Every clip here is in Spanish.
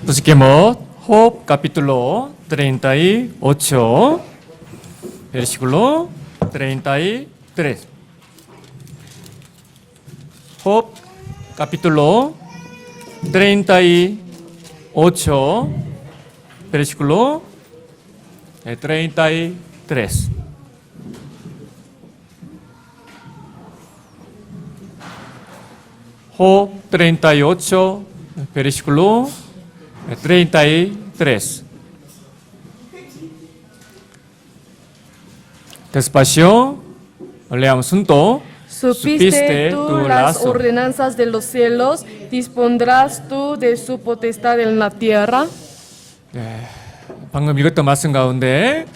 Busquemos Job capítulo 38, versículo 33. Job capítulo 38, versículo 33. Job 38, versículo 33. Despacio, leamos juntos. Supiste tú las ordenanzas de los cielos, dispondrás tú de su potestad en la tierra. 방금 읽었던 말씀 가운데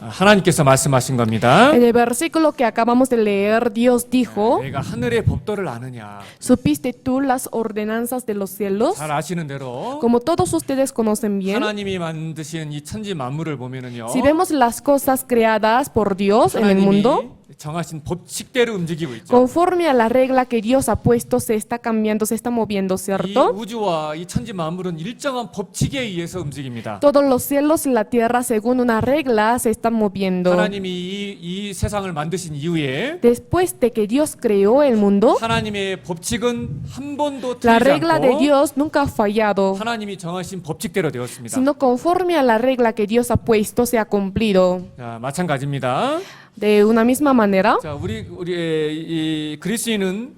하나님께서 말씀하신 겁니다. En el versículo que acabamos de leer, Dios dijo, 내가 하늘의 법도를 아느냐. ¿supiste tú las ordenanzas de los cielos? 잘 아시는 대로 Como todos ustedes conocen bien, 하나님이 만드신 이 천지 만물을 보면은요. si vemos las cosas creadas por Dios en el mundo, 하나님이 정하신 법칙대로 움직이고 있죠. conforme a la regla que Dios ha puesto, se está cambiando, se está moviendo, 이 ¿cierto? 우주와 이 천지 만물은 일정한 법칙에 의해서 움직입니다. Todos los cielos y la tierra, según una regla, se están moviendo. 하나님이 이 세상을 만드신 이후에 Después de que Dios creó el mundo, 하나님의 법칙은 한 번도 la 틀리지 regla de 않고 Dios nunca ha fallado, 하나님이 정하신 법칙대로 되었습니다. sino conforme a la regla que Dios ha puesto, se ha cumplido. 자, 마찬가지입니다. De una misma manera, 자, 우리의 이 그리스인은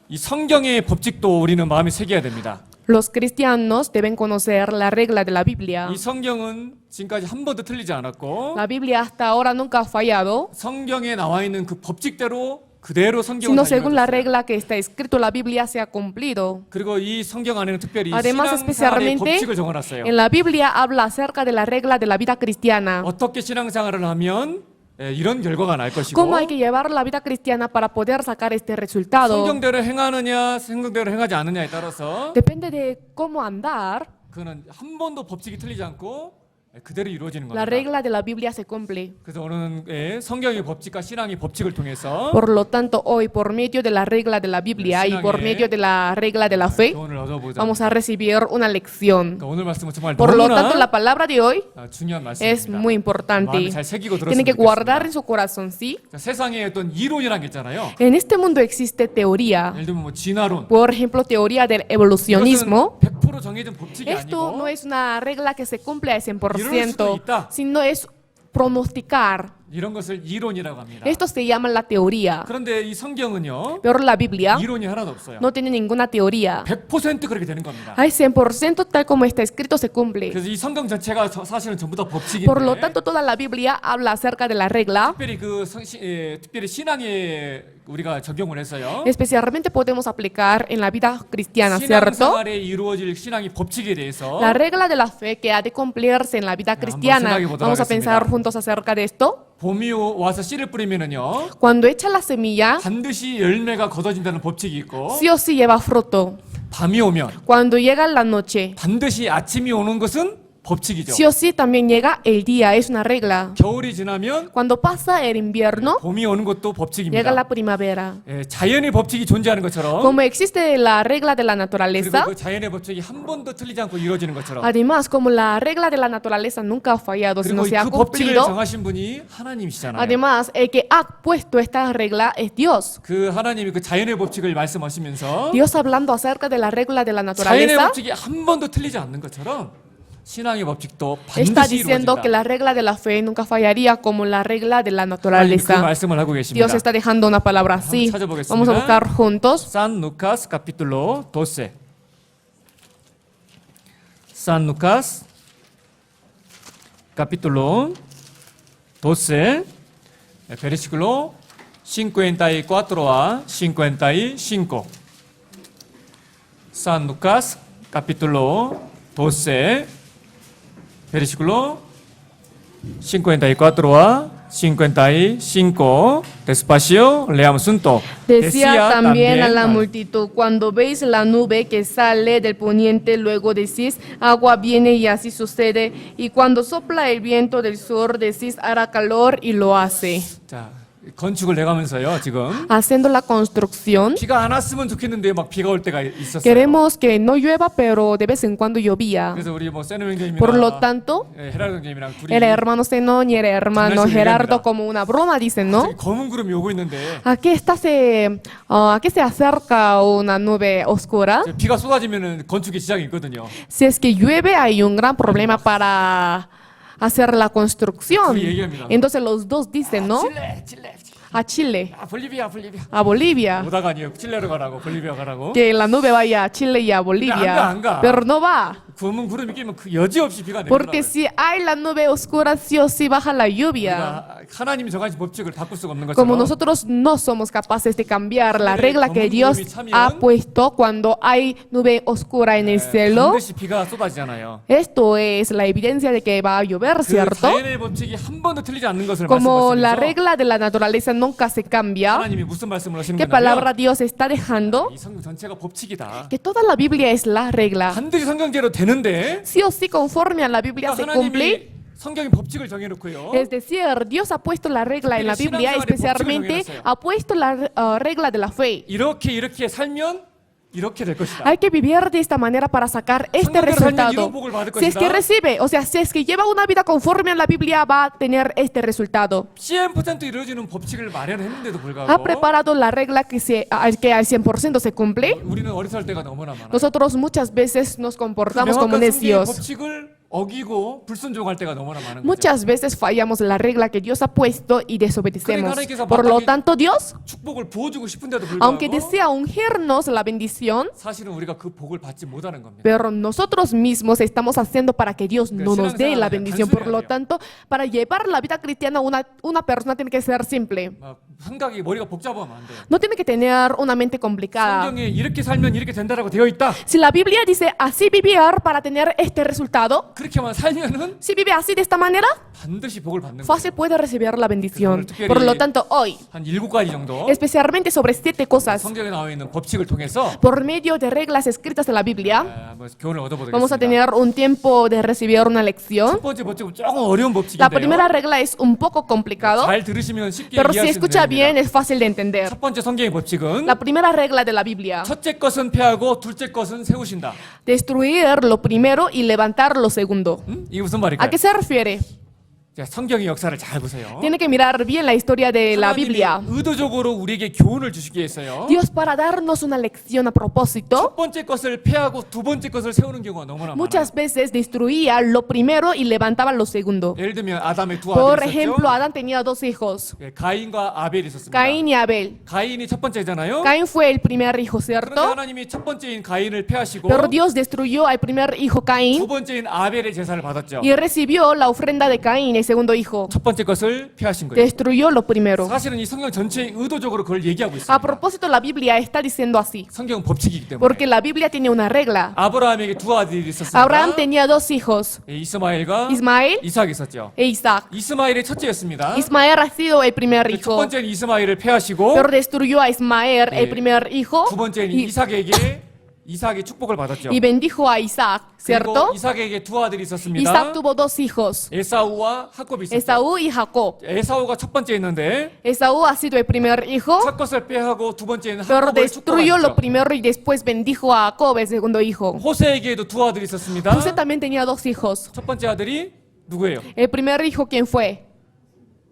이 성경의 법칙도 우리는 마음에 새겨야 됩니다. los cristianos deben conocer la regla de la Biblia. 이 성경은 지금까지 한 번도 틀리지 않았고 La Biblia hasta ahora nunca ha fallado, 성경에 나와 있는 그 법칙대로 그대로 성경을 sino 다 según la 읽어줬어요. regla que está escrito, la Biblia se ha cumplido. 그리고 이 성경 안에는 특별히 Además, 신앙생활의 especialmente 법칙을 적어놨어요. en la Biblia habla acerca de la regla de la vida cristiana. 어떻게 신앙생활을 하면 이런 결과가 날 것이고 ¿Cómo hay que llevar la vida cristiana para poder sacar este resultado? 성경대로 행하느냐 성경대로 행하지 않느냐에 따라서 Depende de cómo andar, 그는 한 번도 법칙이 틀리지 않고 그대로 이루어지는 la 겁니다. regla de la Biblia se cumple. 그래서 오늘은 성경의 법칙과 신앙의 법칙을 통해서 Por lo tanto, hoy, por medio de la regla de la Biblia y por medio de la regla de la fe, 교훈을 얻어보자. vamos a recibir una lección. 그러니까 오늘 말씀은 정말 Por lo tanto, 너무나 la palabra de hoy 중요한 es 말씀입니다. muy 마음에 importante. 잘 새기고 Tienen 들었으면 que guardar 좋겠습니다. en su corazón, ¿sí? 자, 세상에 어떤 이론이라는 게 있잖아요. En este mundo existe teoría. 예를 들면 뭐 진화론. Por ejemplo, teoría del 이것은 evolucionismo. 100% 정해진 법칙이 Esto no 아니고 es una regla que se cumple al 이럴 수도 100%, 있다. sino es pronosticar. 이런 것을 이론이라고 합니다. Esto se llama la teoría. 그런데 이 성경은요. Pero la Biblia 이론이 하나도 없어요. no tiene ninguna teoría. 100% 그렇게 되는 겁니다. Al 100% tal como está escrito se cumple. 그래서 이 성경 전체가 사실은 전부 다 법칙인데 Por lo tanto, toda la Biblia habla acerca de la regla. 특별히 특별히 신앙에 우리가 적용을 해서요. Especialmente podemos aplicar en la vida cristiana, ¿cierto? 신앙생활에 이루어질 신앙의 법칙에 대해서 La regla de la fe que ha de cumplirse en la vida cristiana. Vamos a pensar juntos acerca de esto. 봄이 와서 씨를 뿌리면은요. Cuando echa la semilla, 반드시 열매가 걷어진다는 법칙이 있고 sí o sí lleva fruto. 밤이 오면 Cuando llega la noche, 반드시 아침이 오는 것은 법칙이죠. sí o sí también llega el día, es una regla. 겨울이 지나면 Cuando pasa el invierno, 봄이 오는 것도 llega 법칙입니다. la primavera. 자연의 법칙이 존재하는 것처럼 Como existe la regla de la 그리고 naturaleza, 그 자연의 법칙이 한 번도 틀리지 않고 이루어지는 것처럼 además, como la regla de la naturaleza nunca ha fallado, 그리고 sino se ha 그 법칙을 cumplido, 정하신 분이 하나님이시잖아요. además, el que ha puesto esta regla es Dios. 그 하나님이 그 자연의 법칙을 말씀하시면서 Dios hablando acerca de la regla de la 자연의 naturaleza, 법칙이 한 번도 틀리지 않는 것처럼 신앙의 법칙도 está 반드시 diciendo que 이루어진다. la regla de la fe nunca fallaría como la regla de la 하나님 그 naturaleza. 말씀을 하고 계십니다. Dios está dejando una palabra así. 한번 찾아보겠습니다. Vamos a buscar juntos. San Lucas capítulo 12. San Lucas capítulo 12 versículo 54 a 55. San Lucas capítulo 12 versículo 54 a 55. Despacio, leamos juntos. Decía también a la multitud, cuando veis la nube que sale del poniente, luego decís, agua viene y así sucede. Y cuando sopla el viento del sur, decís, hará calor y lo hace. 자, 건축을 내가면서요. 지금 haciendo la construcción. 비가 안 왔으면 좋겠는데 막 비가 올 때가 있었어요. Queremos que no llueva, pero de vez en cuando llovía. 그래서 우리 뭐 세노 Por lo 형제님이랑 tanto, 헤라드 형제님이랑 둘이 el hermano Zenón y el hermano Gimnasio Gerardo, Mira. como una broma, dicen, ¿no? 저기 검은 구름이 오고 있는데 ¿A qué se acerca una nube oscura? 비가 쏟아지면은 건축에 지장이 있거든요. Si es que llueve, hay un gran problema para hacer la construcción. Sí, 얘기합니다. Entonces los dos dicen, ¿no? 칠레. A Chile, 볼리비아. a Bolivia. 오다가 아니에요. 칠레로 가라고 볼리비아 가라고. Que la nube vaya a Chile y a Bolivia. 안 가. Pero no va. 검은 구름이 끼면 그 여지없이 비가 Porque 내린다. si hay la nube oscura, sí o sí baja la lluvia. 하나님이 정하신 법칙을 바꿀 수가 없는 Como 것처럼 nosotros no somos capaces de cambiar la regla que Dios ha puesto cuando hay nube oscura en el cielo, 반드시 비가 쏟아지잖아요. esto es la evidencia de que va a llover, 그 ¿cierto? 자연의 법칙이 한 번도 틀리지 않는 것을 Como la 말씀하시면서 regla de la naturaleza nunca se cambia, 하나님이 무슨 말씀을 하시는 ¿qué 거냐면 palabra Dios está dejando? 이 성경 전체가 법칙이다. Que toda la Biblia es la regla. 반드시 성경대로 되는데 Sí o sí, conforme a la Biblia se cumple. 하나님이 성경의 법칙을 정해놓고요. Es decir, Dios ha puesto la regla en la Biblia, especialmente ha puesto la regla de la fe. 이렇게 살면 이렇게 될 것이다. Hay que vivir de esta manera para sacar este 성경대로 살면 resultado. 이런 복을 받을 Si es que 것이다. recibe, o sea, si es que lleva una vida conforme a la Biblia, va a tener este resultado. 100% 이루어지는 법칙을 마련했는데도 Ha 불구하고 preparado la regla que al 100% se cumple. 우리는 어리석을 때가 너무나 많아. Nosotros muchas veces nos comportamos como 명확한 성경의 necios. 법칙을 어기고 불순종할 때가 너무나 많은 거죠. Muchas veces fallamos la regla que Dios ha puesto y desobedecemos. Por lo tanto, Dios, 축복을 부어주고 싶은데도 aunque 불구하고 desea ungirnos la bendición, 사실은 우리가 그 복을 받지 못하는 겁니다. pero nosotros mismos estamos haciendo para que Dios no nos dé la bendición. Por lo tanto, para llevar la vida cristiana, una persona tiene que ser simple. 막 생각이 머리가 복잡하면 안 돼요. No tiene que tener una mente complicada. 성경에 이렇게 살면 이렇게 된다라고 되어 있다. Si la Biblia dice así vivir para tener este resultado, 그렇게만 살면은 si vive así de esta manera, 반드시 복을 받는 거예요. fácil puede recibir la bendición. Por lo tanto, hoy, 한 7가지 정도 especialmente sobre 7 cosas, 성경에 나와 있는 법칙을 통해서 por medio de reglas escritas en la Biblia, 한번 교훈을 얻어보도록 vamos a 하겠습니다. tener un tiempo de recibir una lección. 첫 번째 법칙은 조금 어려운 La primera 법칙인데요. regla es un poco complicado, 잘 들으시면 쉽게 pero si 이해할 수 escucha bien 있는 es fácil de entender. 첫 번째 성경의 법칙은 La primera regla de la Biblia, 첫째 것은 패하고 둘째 것은 세우신다. destruir lo primero y levantar lo segundo. 이게 무슨 ¿A 말일까요? qué se refiere? 자, 성경의 역사를 잘 보세요. Tiene que mirar bien la historia de la 하나님이 Biblia. 의도적으로 우리에게 교훈을 주시기 위해서요. Dios, para darnos una lección a propósito, 첫 번째 것을 패하고 두 번째 것을 세우는 경우가 너무나 많아요. muchas veces destruía lo primero y levantaba lo segundo. 예를 들면 아담의 두 Por 아들이 ejemplo, 있었죠. Adán tenía 2 hijos, 예, 가인과 아벨이 있었습니다. Caín y Abel. 가인이 첫 번째잖아요. Caín fue el primer hijo, 그런데 ¿cierto? 하나님이 첫 번째인 가인을 패하시고 Pero Dios destruyó al primer hijo 두 Caín 번째인 아벨의 제사를 받았죠. y recibió la ofrenda de Caín, el segundo hijo. 첫 번째 것을 패하신 거예요. Destruyó lo primero. 사실은 이 성경 전체에 의도적으로 그걸 얘기하고 A 있습니다. propósito, la Biblia está diciendo así, 성경은 법칙이기 때문에. porque la Biblia tiene una regla. 아브라함에게 두 아들이 있었습니다. Abraham tenía 2 hijos, 예, 이스마엘과 Ismael 이삭이 있었죠. e Isaac. 이스마엘이 첫째였습니다. Ismael ha sido el primer 첫 hijo, 번째는 이스마엘을 패하시고 pero destruyó a Ismael, el 예. primer hijo, 두 번째는 y, 이삭에게 이삭이 축복을 받았죠. y bendijo a Isaac, 그리고 ¿cierto? 이삭에게 두 아들이 있었습니다. Isaac tuvo 2 hijos, 에사우와 하콥이 있었죠. Esaú y Jacob. 에사우가 첫 번째였는데 Esaú ha sido el primer hijo, 첫 것을 빼하고 두 번째는 pero 하콥을 destruyó lo 축복하셨죠. primero y después bendijo a Jacob, el segundo hijo. 호세에게도 두 아들이 있었습니다. José también tenía 2 hijos. 첫 번째 아들이 누구예요? El primer hijo, ¿quién fue?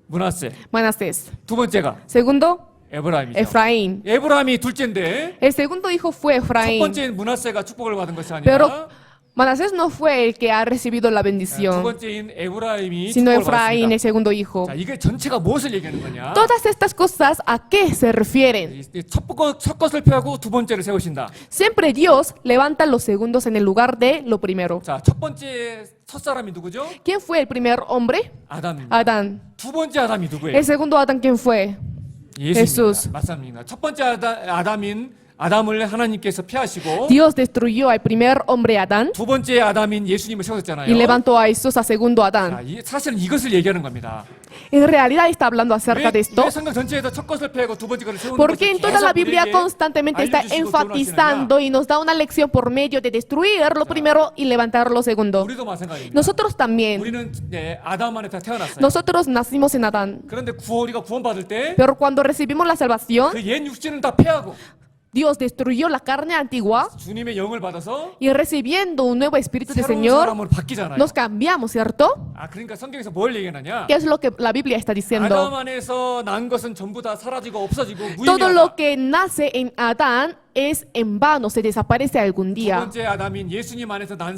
므낫세. Manasés. 두 번째가 Segundo, 에브라임이죠. Efraín. 에브라임이 둘째인데 El segundo hijo fue 첫 Efraín, 번째인 므낫세가 축복을 받은 것이 pero 아니라 Manasés no fue el que ha recibido la 두 bendición, 번째인 에브라임이 sino 축복을 Efraín, 받았습니다. el segundo hijo. 자, 이게 전체가 무엇을 얘기하는 거냐? Todas estas cosas, ¿a qué se refieren? 첫 것을 펴고 두 번째를 세우신다. Siempre Dios levanta los segundos en el lugar de lo primero. 자, 첫 번째 첫 사람이 누구죠? ¿Quién fue el primer hombre? 아담입니다. Adán. 두 번째 아담이 누구예요? El segundo Adán, ¿quién fue? 예수입니다. Jesús. 맞습니다. 첫 번째 아담인 아담을 하나님께서 폐하시고 Dios destruyó al primer hombre Adán 두 번째 아담인 예수님을 y 세우셨잖아요. levantó a Jesús a segundo 자, Adán. 사실은 이것을 얘기하는 겁니다. En realidad está hablando acerca de esto. 왜 성경 전체에서 첫 것을 폐하고 두 번째 것을 세우는 Porque 것을 en toda la 계속 Biblia 우리에게 constantemente está 알려주시고 enfatizando y nos da una lección por medio de destruir lo primero y levantar lo segundo. 우리도 마찬가지입니다. Nosotros también. 우리는 아담 안에서 태어났어요. Nosotros nacimos en Adán. 그런데 우리가 구원받을 때 Pero cuando recibimos la salvación, 그 옛 육신은 다 폐하고 Dios destruyó la carne antigua 주님의 영을 받아서 y recibiendo un nuevo espíritu del 새로운 Señor, 사람으로 바뀌잖아요. nos cambiamos, ¿cierto? 그러니까 성경에서 뭘 얘기하느냐? ¿Qué es lo que la Biblia está 아담 diciendo? 안에서 난 것은 전부 다 사라지고 없어지고 Todo 무의미하다. lo que nace en Adán es en vano, se desaparece algún 두 día. 번째 아담인 예수님 안에서 난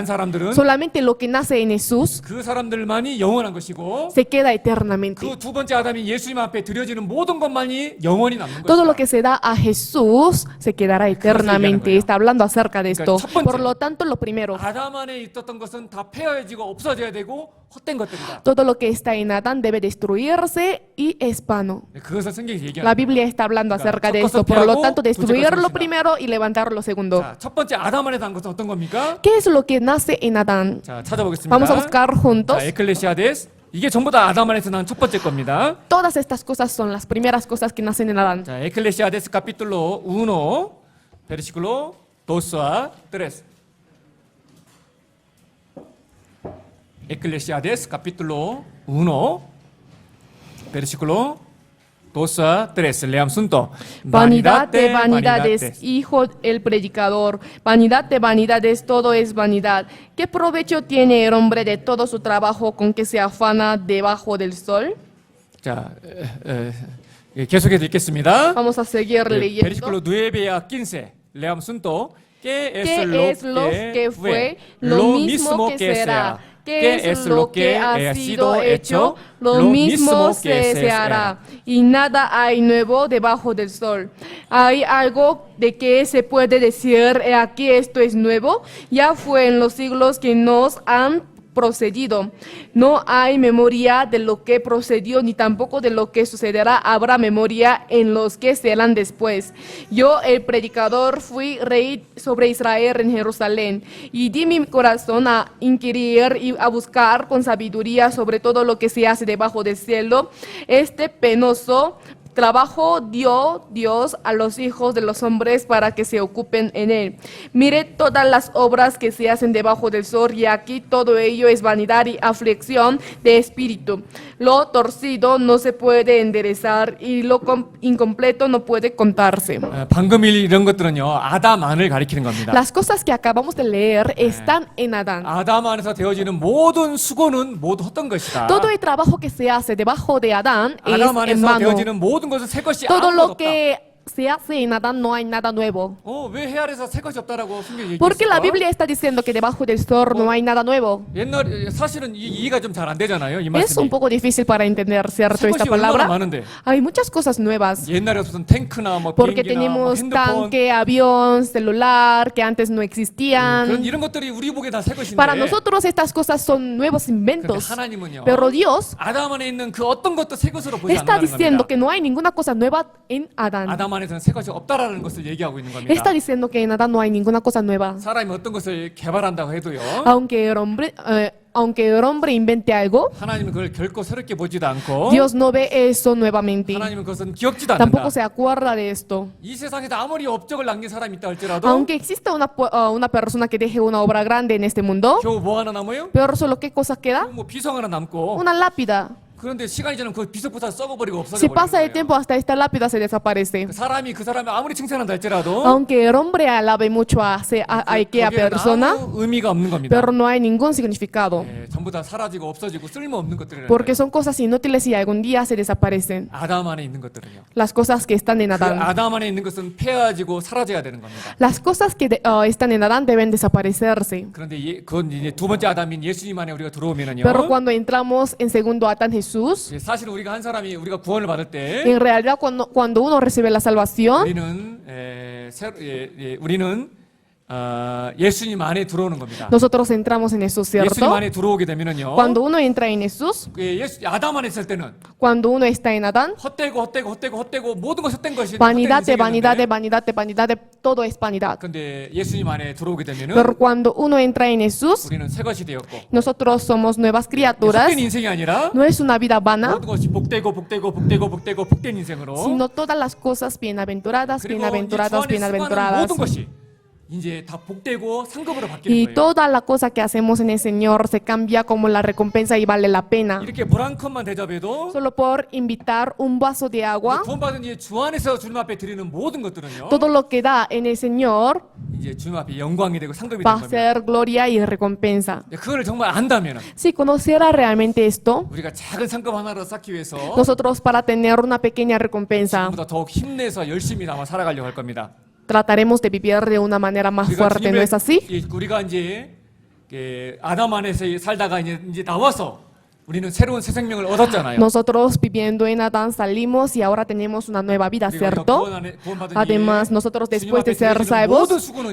사람들은 Solamente lo que nace en Jesús 그 사람들만이 영원한 것이고 se queda eternamente. 그 두 번째 아담인 예수님 앞에 드려지는 모든 것만이 영원히 남는 Todo lo 것이다. que se da a Jesús se quedará eternamente. Está hablando acerca de esto. Por lo tanto, lo primero, 아담 안에 있었던 것은 다 폐허해지고 없어져야 되고 헛된 것들이다. todo lo que está en Adán debe destruirse y es vano. 그것을 성경이 얘기하는 La 거예요. Biblia está hablando acerca de 첫 esto. 것을 Por lo 피하고 tanto, 두 번째 destruir 것을 lo 신다. primero y levantar lo segundo. 자, 첫 번째 아담 안에 난 것은 어떤 겁니까? ¿Qué es lo que nace en Adán? 자, 찾아보겠습니다. Vamos a buscar juntos. 자, 에클레시아데스. 이게 전부 다 아담 안에서 난 첫 번째 겁니다. Todas estas cosas son las primeras cosas que nacen en Adán. 자, 에클레시아데스 capítulo 1, versículo 2 a 3. Eclesiastes capítulo 1, versículo 2 a 3. Leamos juntos. Vanidad de vanidades, hijo el predicador. Vanidad de vanidades, todo es vanidad. ¿Qué provecho tiene el hombre de todo su trabajo con que se afana debajo del sol? 자, 계속해서 읽겠습니다. Vamos a seguir leyendo. Versículo 9 a 15. Leamos juntos. ¿Qué ¿Qué es lo que fue? Lo mismo que será. ¿Qué es lo que ha sido hecho? Lo mismo se hará. Y nada hay nuevo debajo del sol. ¿Hay algo de que se puede decir, aquí esto es nuevo? Ya fue en los siglos que nos han procedido. No hay memoria de lo que procedió, ni tampoco de lo que sucederá. Habrá memoria en los que serán después. Yo, el predicador, fui rey sobre Israel en Jerusalén, y di mi corazón a inquirir y a buscar con sabiduría sobre todo lo que se hace debajo del cielo. Este penoso trabajo dio Dios a los hijos de los hombres para que se ocupen en él. Mire todas las obras que se hacen debajo del sol, y aquí todo ello es vanidad y aflicción de espíritu. Lo torcido no se puede enderezar, y lo incompleto no puede contarse. 방금 이런 것들은요, 아담 안을 가리키는 겁니다. Las cosas que acabamos de leer están en Adán. 아담 안에서 되어지는 모든 수고는 모두 헛된 것이다. Todo el trabajo que se hace debajo de Adán es 아담 en 안에서 vano. 되어지는 모든 것은 새 것이 Todo 아무것도 lo 없다. que se hace en Adán no hay nada nuevo. 왜 해 아래서 새 것이 없다라고 성경이 Porque la 얘기했을까? Biblia está diciendo que debajo del sol no hay nada nuevo. 옛날 사실은 이해가 좀 잘 안 되잖아요. 이 Es un 말씀이. poco difícil para entender, ¿cierto? 새 Esta 것이 얼마나 palabra. 많은데. Hay muchas cosas nuevas. 옛날에 무슨 탱크나 뭐 Porque 비행기나 뭐 tenemos 핸드폰 tanque, avión, celular, que antes no 그런 existían. 이런 것들이 우리 보기에 다 새 것인데. Para nosotros estas cosas son nuevos 근데 inventos. 하나님은요. Pero Dios 아담 안에 있는 그 어떤 것도 새 것으로 보지 está 않는다는 diciendo 겁니다. que no hay ninguna cosa nueva en Adán. 아담 안에서는 새 것이 없다라는 것을 얘기하고 있는 겁니다. Está diciendo que en Adán no hay ninguna cosa nueva. 사람이 어떤 것을 개발한다고 해도요. Aunque el hombre invente algo, 하나님은 그걸 결코 새롭게 보지도 않고 Dios no ve eso nuevamente. 하나님은 그것은 기억지도 않는다. Tampoco se acuerda de esto. 이 세상에서 아무리 업적을 남긴 사람이 있다 할지라도 Aunque exista una persona que deje una obra grande en este mundo, 겨우 뭐 하나 남아요? pero solo qué cosa queda? 뭐 비석 하나 남고 Una lápida. 그런데 시간이 지나면 그 비석부터 썩어버리고 Si 없어져 pasa el 버리는 tiempo, 거예요. hasta esta lápida se desaparece. 그 사람이 아무리 칭찬한다 할지라도 Aunque el hombre alabe mucho a aquella 거기에는 persona, 아무 의미가 없는 겁니다. pero no hay ningún significado. 전부 다 사라지고 없어지고 쓸모없는 것들이라는 Porque 거예요. son cosas inútiles y algún día se desaparecen. 아담 안에 있는 것들은요. Las cosas que están en 그 Adán. 아담 안에 있는 것은 폐해지고 사라져야 되는 겁니다. Las cosas que están en Adán deben desaparecerse. 그런데 그건 이제 두 번째 아담인 예수님 안에 우리가 들어오면은요. Pero cuando entramos en segundo Adán Jesús, 사실 우리가 한 사람이 우리가 구원을 받을 때 en realidad cuando uno recibe la salvación, 우리는 예수님 안에 들어오는 겁니다. Nosotros entramos en eso, 예수님 ¿cierto? 안에 들어오게 되면은요. Cuando uno entra en Jesús, 아담 안에 있을 때는 cuando uno está en Adán, 헛되고 모든 것이 헛된 것이 vanidad de 헛된 vanidad de 인생이었는데, vanidad de vanidad de todo es vanidad. 근데 예수님 안에 들어오게 되면은 Pero cuando uno entra en Jesús, 우리는 새 것이 되었고 nosotros somos nuevas criaturas. 헛된 인생이 아니라 No es una vida vana, 모든 것이 복된 인생으로 sino todas las cosas bienaventuradas, 그리고 bienaventuradas, 이 주 안에 수많은 bienaventuradas. 모든 것이 이제 다 복되고 상급으로 바뀌는 Y 거예요. toda la cosa que hacemos en el Señor se cambia como la recompensa y vale la pena. 이렇게 물 한 컵만 대접해도 Solo por invitar un vaso de agua, 구원받은 이제 주 안에서 주님 앞에 드리는 모든 것들은요. todo lo que da en el Señor 이제 주님 앞에 영광이 되고 상급이 va 되는 a 겁니다. ser gloria y recompensa. 그거를 정말 안다면은 Si conociera realmente esto, 우리가 작은 상급 하나를 쌓기 위해서 nosotros para tener una pequeña recompensa 지금보다 더욱 힘내서 열심히 아마 살아가려고 할 겁니다. trataremos de vivir de una manera más fuerte, ¿no es así? 우리가 이제 아담 안에서 살다가 이제 나와서 우리는 새로운 새 생명을 얻었잖아요. Nosotros viviendo en Adán salimos y ahora tenemos una nueva vida, ¿cierto? Además, nosotros después de ser salvos,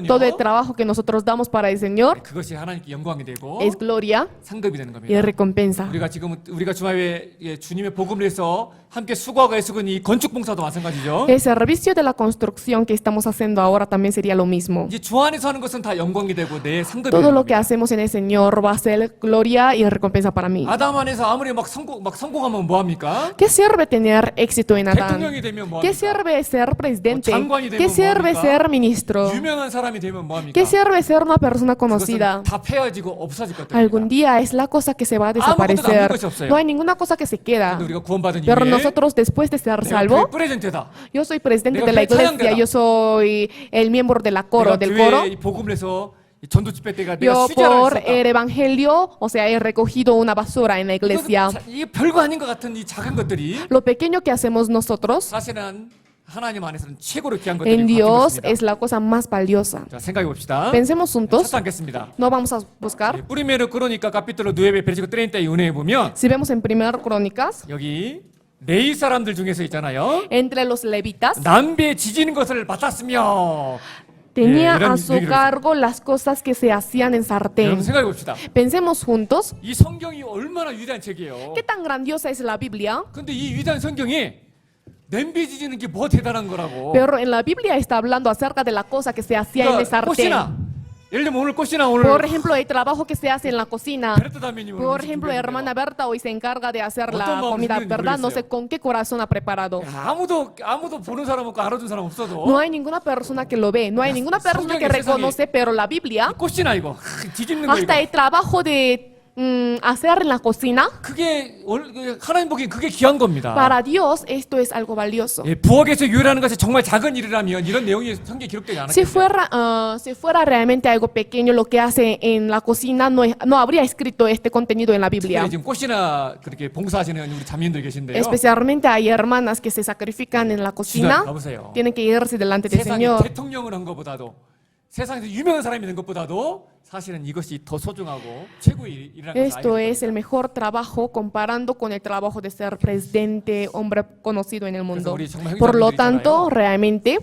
todo el trabajo que nosotros damos para el Señor 그것이 하나님께 영광이 되고 es gloria 상급이 되는 y 겁니다. recompensa. 우리가 주님의 주님의 복음을 위해서 함께 수고하고 애쓰는 이 건축 봉사도 마찬가지죠. El servicio de la construcción que estamos haciendo ahora también sería lo mismo. 이제 주 안에서 하는 것은 다 영광이 되고 내 상급이 Todo 되는 lo que 겁니다. hacemos en el Señor va a ser gloria y recompensa para mí. 아담 안에서 아무리 막 성공하면 뭐 합니까? ¿Qué sirve tener éxito en Adán? 대통령이 되면 뭐 ¿Qué 합니까? sirve ser presidente? 장관이 되면 ¿Qué sirve 뭐합니까? ser ministro? 유명한 사람이 되면 뭐 합니까? ¿Qué sirve ser una persona 그것은 conocida? 다 폐허지고 없어질 것들입니다. Algún día es la cosa que se va a desaparecer. No hay ninguna cosa que se queda. 근데 우리가 구원받은 Pero 이후에 nosotros después de ser 내가 salvo, 교회 프레젠테다. yo soy presidente 내가 de la 교회 iglesia, 찬양대다. yo soy el miembro de la coro, 내가 del coro. 교회에 이 복음을 해서 이 전도 집회 때가 내가 Yo 수자를 por 했었다. el evangelio, o sea, he recogido una basura en la iglesia. 이게 별거 아닌 것 같은 이 작은 것들이 Lo pequeño que hacemos nosotros 사실은 하나님 안에서는 최고로 귀한 en 것들이 Dios 바뀌었습니다. es la cosa más valiosa. 자, 생각해 봅시다. Pensemos juntos, 찾지 않겠습니다. no vamos a buscar. 뿌리메르 그러니까 카피톨로 9 베르시코 30에 보면 Si vemos en 1 Crónicas, 여기 레위 사람들 중에서 있잖아요. entre los levitas, 남비에 지지는 것을 맡았으며 tenía 이런 a su 얘기를 cargo las cosas que se hacían en 여러분 sartén. 생각해 봅시다. Pensemos juntos, 이 성경이 얼마나 위대한 책이에요. ¿qué tan grandiosa es la Biblia? 근데 이 위대한 성경이 냄비 지지는 게 뭐 대단한 거라고. Pero en la Biblia está hablando acerca de la cosa que se hacía en el sartén. 꽃이나 예를 들면 오늘 꽃이나 오늘 Por ejemplo, el trabajo que se hace en la cocina. 베르트 다면이 오늘 Por 음식 ejemplo, 준비했는데요. hermana Berta hoy se encarga de hacer 어떤 la 마음으로 comida, 준비했는지 ¿verdad? No 모르겠어요. sé con qué corazón ha preparado. 아무도 보는 사람 없고 알아준 사람 없어도 No hay ninguna persona que lo ve, no hay ninguna persona que 성경이 reconoce, pero la Biblia, 꽃이나 이거 뒤집는 거 hasta 이거 el trabajo de hacer en la cocina, 그게 하나님 보기엔 그게 귀한 겁니다. para Dios esto es algo valioso. 예, 부엌에서 요리하는 것이 정말 작은 일이라면 이런 내용이 성경에 기록되지 Si 않았겠어요. si fuera realmente algo pequeño lo que hace en la cocina, no habría escrito este contenido en la Biblia. 지금 꽃이나 그렇게 봉사하시는 우리 자매님들 계신데요. Especialmente hay hermanas que se sacrifican en la cocina, 가보세요. tienen que irse delante del 세상에 Señor. 대통령을 한 것보다도 세상에서 유명한 사람이 된 것보다도 사실은 이것이 더 소중하고 최고의 일이라는 것을 Esto 알게 es el mejor trabajo comparando con el trabajo de ser presidente, hombre conocido en el mundo. 우리 정말 Por lo 형제자매들이 tanto, 있잖아요. realmente,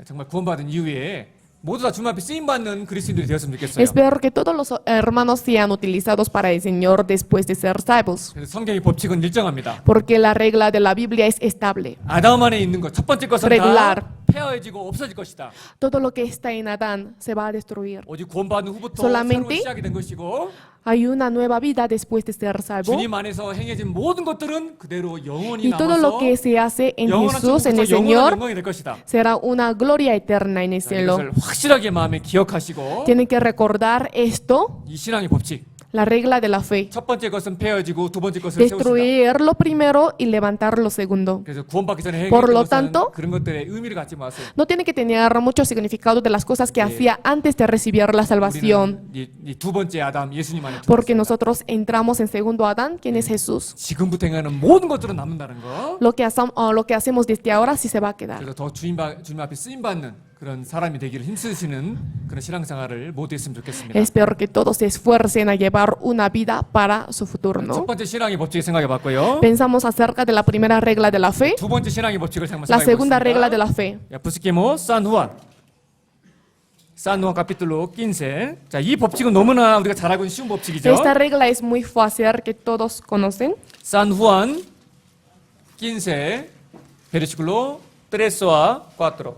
정말 구원받은 이후에 모두 다 주님 앞에 쓰임 받는 그리스도인들이 되었으면 좋겠어요. espero que todos los hermanos sean utilizados para el Señor después de ser salvos, 그래서 성경의 법칙은 일정합니다. porque la regla de la Biblia es estable. 아담 안에 있는 것 첫 번째 것은 Regular. 다 폐허해지고 없어질 것이다. Todo lo que está en Adán se va a destruir. 오직 구원받은 후부터 Solamente 새로운 시작이 된 것이고 Hay una nueva vida después de ser salvo. 주님 안에서 행해진 모든 것들은 그대로 영원히 Y todo lo 남아서 que se hace en 영원한 Jesús, en el 천국에서 영원한 Señor, 영광이 될 것이다. será una gloria eterna en el cielo. 이것을 확실하게 마음에 기억하시고 Tienen que recordar esto, 이 신앙의 법칙 la regla de la fe. 첫 번째 것은 폐허지고 두 번째 것을 세우시다. Destruir lo primero y levantar lo segundo. 그래서 구원받기 전에 Por 행했던 lo 것은 tanto, 그런 것들의 의미를 갖지 마세요. No tiene que tener mucho significado de las cosas que hacía antes de recibir la salvación, 우리는 이두 번째 아담 예수님 안에 porque 들어왔습니다. nosotros entramos en segundo Adán, quien es Jesús. 지금부터 행하는 모든 것들은 남는다는 거. Lo que hacemos desde ahora sí se va a quedar. 그래서 더 주님 앞에 쓰임 받는 그런 사람이 되기를 힘쓰시는 그런 신앙생활을 모두 했으면 좋겠습니다. Espero que todos se esfuercen a llevar una vida para su futuro, 첫 ¿no? 번째 신앙의 법칙 생각해봤고요. Pensamos acerca de la primera regla de la fe, 두 번째 신앙의 법칙을 한번 la segunda 생각해보겠습니다. regla de la fe. 부스키모 산후안 San Juan capítulo 15. 자, 이 법칙은 너무나 우리가 잘 알고 있는 쉬운 법칙이죠. Esta regla es muy fácil que todos conocen. San Juan 15 versículo 3 a 4.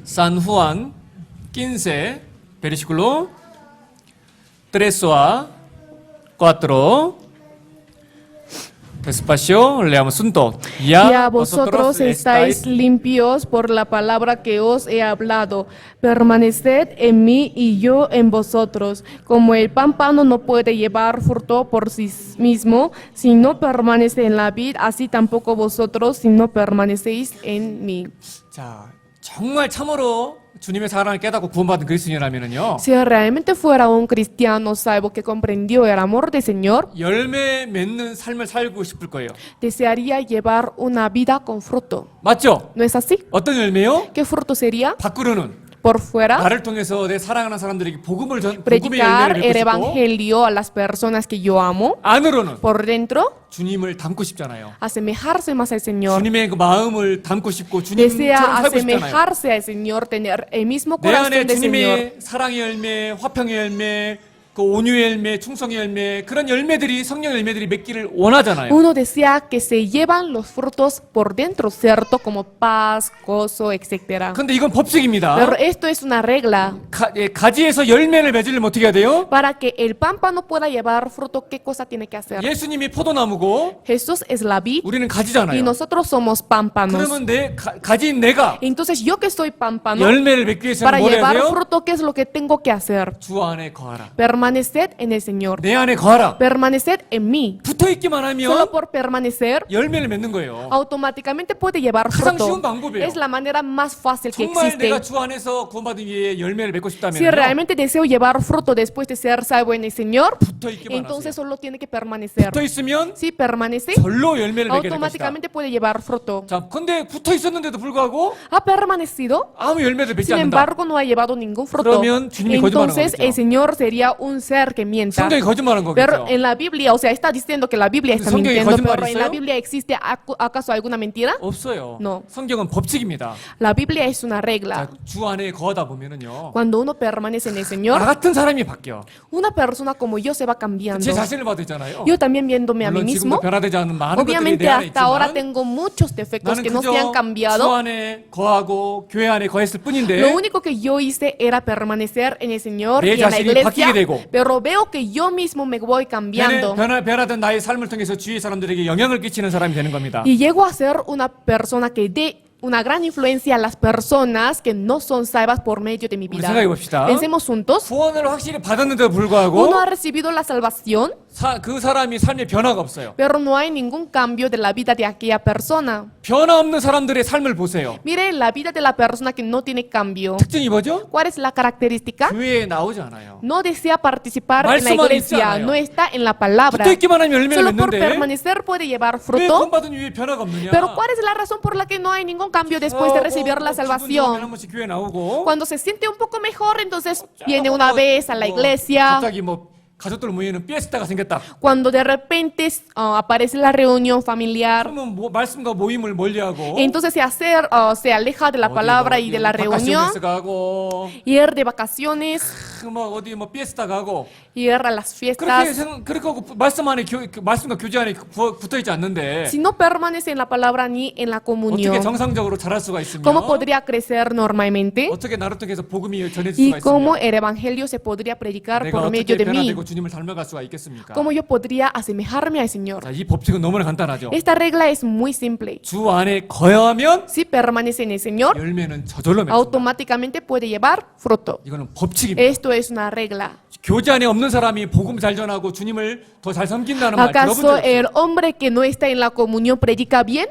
San Juan 15 versículo 3 a 4. Despacio, leamos juntos. Ya vosotros estáis limpios por la palabra que os he hablado. Permaneced en mí y yo en vosotros. Como el pámpano no puede llevar fruto por sí mismo si no permanece en la vid, así tampoco vosotros si no permanecéis en mí. 자, 정말 참으로 주님의 사랑을 깨닫고 구원받은 그리스도인이라면은요. Si realmente fuera un cristiano salvo que comprendió el amor del Señor, 열매 맺는 삶을 살고 싶을 거예요. desearía llevar una vida con fruto. 맞죠? ¿No es así? 어떤 열매요? ¿Qué fruto sería? 밖으로는 Por fuera, 나를 통해서 내 사랑하는 사람들에게 복음의 predicar 열매를 el 맺고 싶고, evangelio a las personas que yo amo. 안으로는 Por dentro, 주님을 닮고 싶잖아요. asemejarse más al Señor. 주님의 그 마음을 닮고 싶고 Desea 주님처럼 살고 싶잖아요. asemejarse al Señor, tener el mismo 내 안에 corazón del Señor. 주님의 사랑의 열매, 화평의 열매, 그 온유의 열매, 충성의 열매, 그런 열매들이 성령 열매들이 맺기를 원하잖아요. Uno desea que se llevan los frutos por dentro, ¿cierto? Como paz, gozo, etc. 근데 이건 법칙입니다. Pero esto es una regla. 가지에서 열매를 맺으려면 어떻게 해야 돼요? Para que el pámpano pueda llevar fruto, ¿qué cosa tiene que hacer? 예수님이 포도나무고 Jesús es la vid 우리는 y 가지잖아요. nosotros somos pámpanos. 그러면 가지인 내가 Entonces yo que soy pámpano, 열매를 맺기 위해서는 para 뭘 해야 llevar 돼요? fruto, ¿qué es lo que tengo que hacer? 주 안에 거하라. Permaneced en el Señor. 내 안에 거하라. Permaneced en mí. 붙어있기만 Solo 하면 por permanecer, 열매를 맺는 거예요. automáticamente puede llevar 가장 fruto. 쉬운 방법이에요. Es la manera más fácil que 정말 existe. 내가 주 안에서 구원받은 위에 열매를 맺고 Si 싶다면 realmente deseo llevar fruto después de ser salvo en el Señor, 붙어있기만 entonces 하세요. solo tiene que permanecer. 붙어있으면 Si permanece, 절로 열매를 맺게 될 것이다. automáticamente puede llevar fruto. 자, 근데 붙어있었는데도 불구하고 Ha permanecido, 아무 열매를 맺지 sin 않는다. embargo no ha llevado ningún fruto. 그러면 주님이 거짓말하는 Entonces 거겠죠. el Señor sería un ser que mienta. 성경이 거짓말한 Pero 거겠죠. en la Biblia, o sea, está diciendo que la Biblia está 성경에 mintiendo, 거짓말이 pero en la 있어요? Biblia existe acaso alguna mentira? 없어요. No. 성경은 법칙입니다. La Biblia es una 자, regla. 주 안에 거하다 보면은요. Cuando uno permanece en el 나 Señor, 같은 사람이 바뀌어. una persona como yo se va cambiando. 제 자신을 봐도 있잖아요. Yo también viéndome a mí 물론 mismo, 지금도 변화되지 않는 많은 것들이 obviamente 내 안에 hasta ahora 있지만 tengo muchos defectos 나는 que no se han 그저 주 cambiado. 안에 거하고 교회 안에 거했을 뿐인데 Lo único que yo hice era permanecer en el Señor 내 y en la 자신이 iglesia, 바뀌게 되고 pero veo que yo mismo me voy cambiando 변화된 나의 삶을 통해서 주위 사람들에게 영향을 끼치는 사람이 되는 겁니다. y llego a ser una persona que dé una gran influencia a las personas que no son salvas por medio de mi 우리 vida. 생각해 봅시다. Pensemos juntos. 구원을 확실히 받았는데도 불구하고 Uno ha recibido la salvación, 그 사람이 삶에 변화가 없어요. pero no hay ningún cambio de la vida de aquella persona. 변화 없는 사람들의 삶을 보세요. Mire la vida de la persona que no tiene cambio. 특징이 뭐죠? ¿Cuál es la característica? 교회에 나오지 않아요. No desea participar en la 말씀만 iglesia, 있잖아요. no está en la palabra. 붙어있기만 하면 열매를 Solo por 맺는데 permanecer puede llevar 왜 fruto. 구원받은 이후에 변화가 없느냐? Pero ¿cuál es la razón por la que no hay ningún cambio después de recibir la 기분 좋으면 한 salvación? 번씩 교회 나오고 Cuando se siente un poco mejor, entonces viene una vez a la iglesia. 갑자기 뭐 가족들 모이는 피에스타가 생겼다. Cuando de repente aparece la reunión familiar, 그러면 말씀과 모임을 멀리하고 entonces se aleja de la palabra y de la reunión, 바카시오네스 가고 ir de vacaciones, 뭐 어디 뭐 피에스타 가고 ir a las fiestas. 그렇게 하고 말씀 안에 말씀과 교제 안에 붙어 있지 않는데 Si no permanece en la palabra ni en la 어떻게 comunión, 정상적으로 자랄 수가 있으며 ¿cómo podría crecer normalmente? 어떻게 나를 통해서 복음이 전해질 ¿Y 수가 cómo 있으며 el evangelio se podría predicar 내가 por medio 어떻게 de mí? 변화되고 주님을 닮아갈 수가 있겠습니까? ¿Cómo yo podría asemejarme al Señor? 자, 이 법칙은 너무나 간단하죠. Esta regla es muy simple. 주 안에 거하면 Si permanece en el Señor, 열매는 저절로 맺습니다. automáticamente puede llevar fruto. 이거는 법칙입니다. Esto es una regla. 교제 안에 없는 사람이 복음 잘 전하고 주님을 더 잘 섬긴다는 말 들어본 적 ¿Acaso 없어요? el hombre que no está en la comunión predica bien?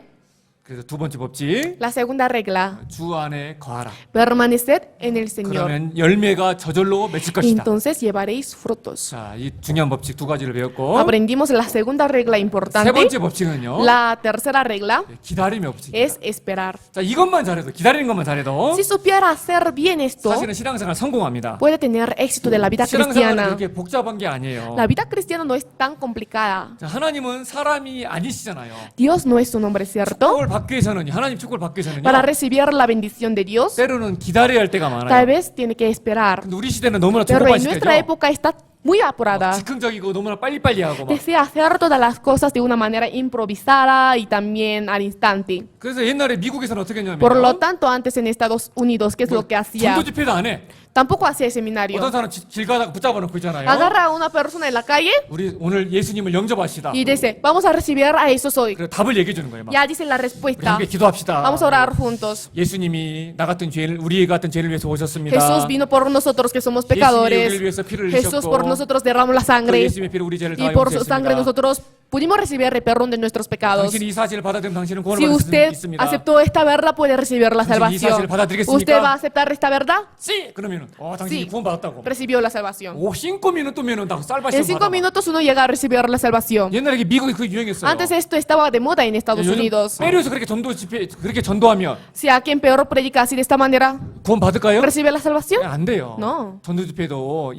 그래서 두 번째 법칙 La segunda regla, 주 안에 거하라. permaneced en el Señor. 그러면 열매가 저절로 맺힐 것이다. Entonces llevaréis frutos. 자, 이 중요한 법칙 두 가지를 배웠고 Aprendimos la segunda regla 세 importante. 번째 법칙은요. La tercera regla 기다림의 법칙입니다. es esperar. 자, 이것만 잘해도 기다리는 것만 잘해도 Si supiera hacer bien esto, 사실은 신앙생활 성공합니다. puede tener éxito de la vida 신앙생활은 cristiana. 그렇게 복잡한 게 아니에요. La vida cristiana no es tan complicada. 자, 하나님은 사람이 아니시잖아요. Dios no es un hombre, ¿cierto? 축복을 받기 위해서는 하나님 축복을 받기 위해서는요. Para recibir la bendición de Dios, 때로는 기다려야 할 때가 tal 많아요. vez tiene que esperar. 근데 우리 시대는 너무나 Pero 조급한 en nuestra 시대죠. época está muy apurada. 즉흥적이고 너무나 빨리빨리 하고 막. Desea hacer todas las cosas de una manera improvisada y también al instante. 그래서 옛날에 미국에서는 어떻게 했냐면 Por lo tanto, antes en Estados Unidos, ¿qué es lo que hacía? 전도 집회도 안 해. Tampoco hacía seminario. 어떤 사람 길 가다가 붙잡아 놓고 있잖아요. Agarra a una persona en la calle 우리 오늘 예수님을 영접하시다. y dice, vamos a recibir a Jesús hoy. 그래서 답을 얘기해 주는 거예요. 막. Ya dice la 우리 respuesta. 함께 기도합시다. Vamos a orar juntos. 예수님이 나 같은 죄를 우리 같은 죄를 위해서 오셨습니다. Jesús vino por nosotros que somos 예수님이 pecadores. 우리를 위해서 피를 Jesús 흘리셨고 por nosotros derramó la 그 sangre 예수님의 피로 우리 죄를 다 y por su sangre 용서했습니다. nosotros pudimos recibir el perdón de nuestros pecados. 당신이 이 사실을 받아들이면 당신은 구원을 Si 받을 수 usted 있습니다. aceptó esta verdad, puede recibir la 당신이 이 salvación. 사실을 받아들이겠습니까? ¿Usted va a aceptar esta verdad? 씨! 그러면은 당신이 Sí. 구원받았다고. Recibió la salvación. 5 minutos 다 쌀밥 En 시험 5 minutos uno llega a recibir la salvación. 옛날에 이게 미국이 그 유행했어요. Antes esto estaba de moda en Estados 요즘 Unidos. 페루에서 그렇게 전도 집회 그렇게 전도하면 Si alguien peor predica así de esta manera, 구원 받을까요? ¿recibe la salvación? 안 돼요. No. 전도 집회도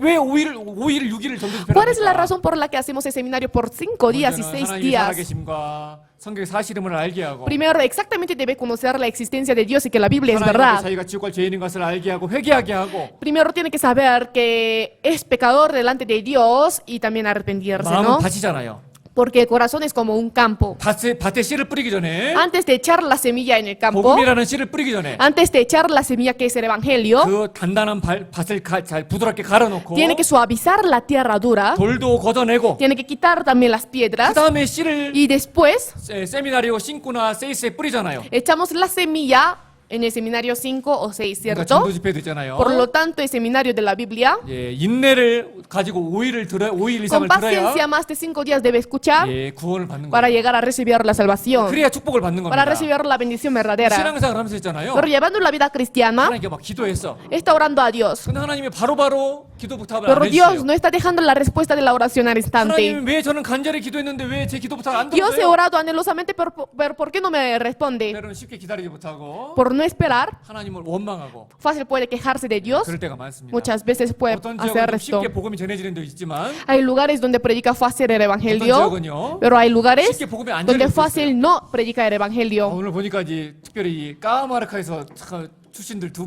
왜 5일 6일을 전도 집회를 ¿Cuál es la razón por la que hacemos el seminario por 5 días y 6 하나님의 días? 살아계심과 성경의 사실임을 알게 하고 Primero, exactamente debe conocer la existencia de Dios y que la Biblia es 하나님 앞에 verdad. 자기가 지옥 갈 죄인인 것을 알게 하고 회개하게 하고 Primero tiene que saber que es pecador delante de Dios y también arrepentirse, 마음은 ¿no? 밭이잖아요. Porque el corazón es como un campo. 밭에 씨를 뿌리기 전에 Antes de echar la semilla en el campo, 복음이라는 씨를 뿌리기 전에 antes de echar la semilla que es el evangelio, 그 단단한 밭을 잘 부드럽게 갈아놓고 tiene que suavizar la tierra dura, 돌도 걷어내고 tiene que quitar también las 그 piedras 다음에 씨를 y después 세미나리오 신구나 세이스에 뿌리잖아요. echamos la semilla en el seminario 5 o 6, 그러니까 ¿cierto? 전도 집회도 있잖아요. Por lo tanto, el seminario de la Biblia, 예, 인내를 가지고 5일 이상을 con 들어야 paciencia más de 5 días debe escuchar 예, 구원을 받는 para 거예요. llegar a recibir la salvación, 그래야 축복을 받는 para 겁니다. recibir la bendición verdadera. 신앙생활 하면서 했잖아요. Pero llevando la vida cristiana, 하나님께 막 기도했어. está orando a Dios. 근데 하나님이 바로바로 기도 부탁을 Pero 안 Dios 해주세요. no está dejando la respuesta de la oración al instante. 하나님 왜 저는 간절히 기도했는데 왜 제 기도 부탁을 안 Dios he 들었어요? orado anhelosamente, pero ¿por qué no me responde? 때로는 쉽게 기다리지 못하고 Por no esperar, 하나님을 원망하고 fácil puede quejarse de Dios. 그럴 때가 많습니다. Muchas veces puede 어떤 hacer 지역은 좀 esto. 쉽게 복음이 전해지는 데 있지만 Hay lugares donde predica fácil el 어떤 evangelio, 지역은요 pero hay lugares 쉽게 복음이 안 donde 전해지고 있어요. fácil no predica el evangelio. 오늘 보니까 이제 특별히 이 까마르카에서 참 출신들 두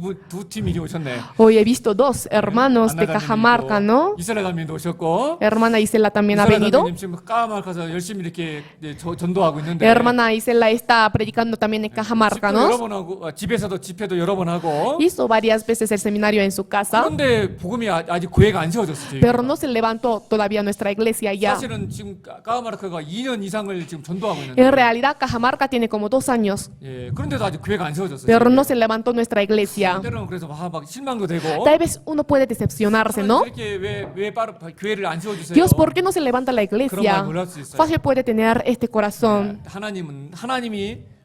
팀이 오셨네. Hoy he visto dos hermanos de Cajamarca, ¿no? 이스라엘 담임도 오셨고 Hermana Isela también ha 이스라엘 venido. 담임 지금 까마르카에서 열심히 이렇게 이제 전도하고 있는데 Hermana Isela está predicando también en Cajamarca, 집회도 여러 ¿no? 번 하고 집에서도 집회도 여러 번 하고 Hizo varias veces el seminario en su casa, 그런데 복음이 아직 교회가 안 세워졌어요. pero no se levantó todavía nuestra iglesia ya. 사실은 지금 까마르카가 2년 이상을 지금 전도하고 En 있는데 realidad, Cajamarca tiene como 2 años, 예, 그런데도 아직 교회가 안 세워졌어요. pero no se levantó nuestra iglesia. 때로는 그래서 막 실망도 되고 Tal vez uno puede decepcionarse, ¿no? 이렇게 왜 바로 교회를 안 세워주세요? Dios, ¿por qué no se levanta la 그런 말 iglesia? 몰랄 수 있어요. Fácil puede tener este corazón,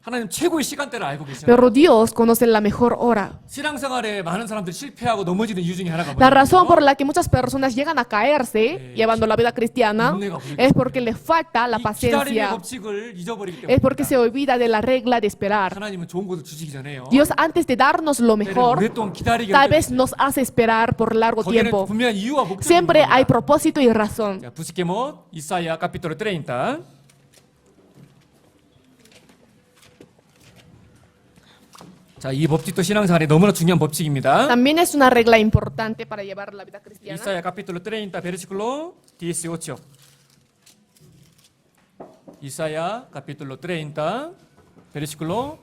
하나님 최고의 시간대를 알고 계셔요. pero Dios conoce la mejor hora. 신앙생활에 많은 사람들이 실패하고 넘어지는 이유 중에 하나가 La razón por 뭐냐면요. la que muchas personas llegan a caerse llevando la vida cristiana es porque les falta la 이 기다림의 paciencia, 법칙을 잊어버리기 es porque se 때문입니다. olvida de la regla de esperar. 하나님은 좋은 것을 주시기 전에요. Dios, antes de darnos lo 때로는 mejor, 오랫동안 기다리게 tal 할 vez 때도 nos hace esperar por largo 거기에는 tiempo. 분명한 이유와 목적이 있는 Siempre hay 겁니다. propósito y razón. 자, busquemos Isaías capítulo 30. 자, 이 법칙도 신앙생활에 너무나 중요한 법칙입니다. También es una regla importante para llevar la vida cristiana. Isaías capítulo 30 versículo 18. Isaías capítulo 30 versículo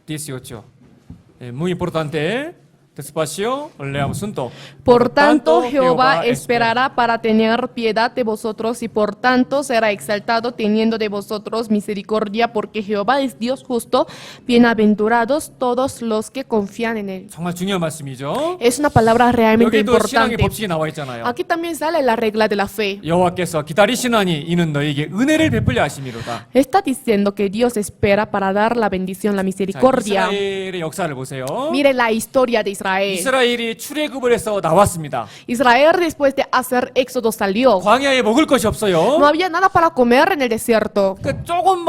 18. Muy importante. Despacio, leamos juntos. Por tanto, Jehová esperará para tener piedad de vosotros y por tanto será exaltado teniendo de vosotros misericordia, porque Jehová es Dios justo, bienaventurados todos los que confían en él. 정말 중요한 말씀이죠. Es una palabra realmente 여기도 신앙의 importante. 법칙이 나와 있잖아요. Aquí también sale la regla de la fe. 여호와께서 기다리시나니 이는 너에게 은혜를 베풀려 하심이로다. Está diciendo que Dios espera para dar la bendición, la 자, misericordia. 이스라엘의 역사를 보세요. Mire la historia de Israel. Israel. 이스라엘이 출애굽을 해서 나왔습니다. Israel después de hacer éxodo salió. 광야에 먹을 것이 No 없어요. había nada para comer en el desierto. 그 조금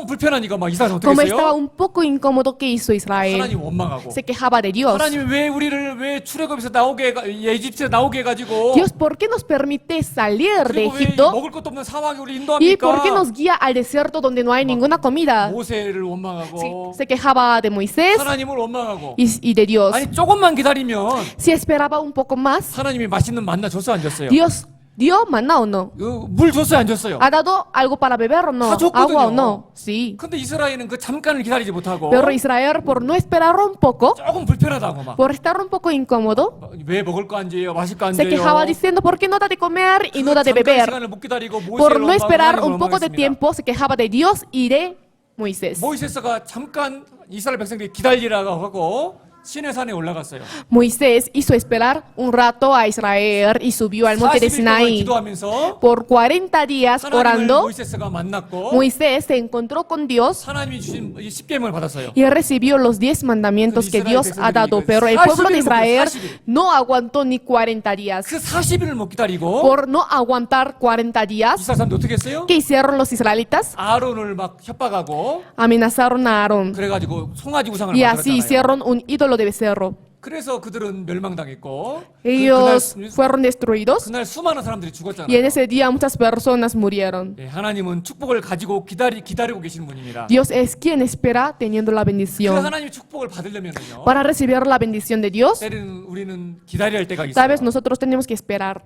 불편하니까 막 이스라엘 어떻게 Como estaba 했어요? un poco incómodo, ¿qué hizo Israel? 하나님 원망하고 Se quejaba de Dios. 하나님이 왜 우리를 왜 출애굽에서 나오게 에집트에서 나오게 해가지고 Dios, ¿por qué nos permite salir de 그리고 왜 이 Egipto? 먹을 것도 없는 사막에 우리 ¿Y por qué 인도합니까? nos guía al desierto donde no hay ninguna comida? 모세를 Sí, 원망하고 se quejaba de Moisés 하나님을 원망하고 y de Dios. 아니 조금만 기다리면 Si esperaba un poco más, 하나님이 맛있는 만나 줬어요 안 줬어요? Dios dio maná o no. 물 줬어요 안 줬어요? ¿Ha dado algo para beber o no? 다 줬거든요. ¿Agua o no? Sí. 근데 이스라엘은 그 잠깐을 기다리지 못하고 Pero Israel, por no esperar un poco, 조금 불편하다고 막 por estar un poco incómodo, 왜 먹을 거 안 줘요? 마실 거 안 se 줘요? quejaba diciendo, ¿por qué no da de comer y no da de 잠깐 beber? 시간을 못 기다리고 Por 모세를 no esperar 원망하고 un poco de 원망했습니다. tiempo, se quejaba de Dios y de Moisés. 모이세스가 잠깐 이스라엘 백성들이 기다리라고 하고 시내 산에 올라갔어요. Moisés hizo esperar un rato a Israel y subió al monte de 40일 동안 Sinaí. 기도하면서 Por 40 días 하나님을 orando, 모이세스가 만났고 Moisés se encontró con Dios 하나님이 주신 이 십계명을 받았어요. y recibió los 10 mandamientos que Dios ha dado. Pero el pueblo de Israel no aguantó ni 40 días. 그 40일을 못 기다리고 Por no aguantar 40 días, 이스라엘 사람들 어떻게 했어요? ¿qué hicieron los israelitas? 아론을 막 협박하고 Amenazaron a Aarón 그래가지고 송아지 우상을 y así 만들었잖아요. hicieron un ídolo de becerro. 그래서 그들은 멸망당했고 Ellos 그날, fueron destruidos 그날 수많은 사람들이 y en 죽었잖아요. ese día muchas personas murieron. 예, 하나님은 축복을 가지고 기다리고 계시는 분입니다. Dios es quien espera teniendo la 그 bendición. 하나님의 축복을 받으려면요. Para recibir la bendición de Dios, 때로는 우리는 기다려야 할 때가 있어요. tal vez nosotros tenemos que esperar.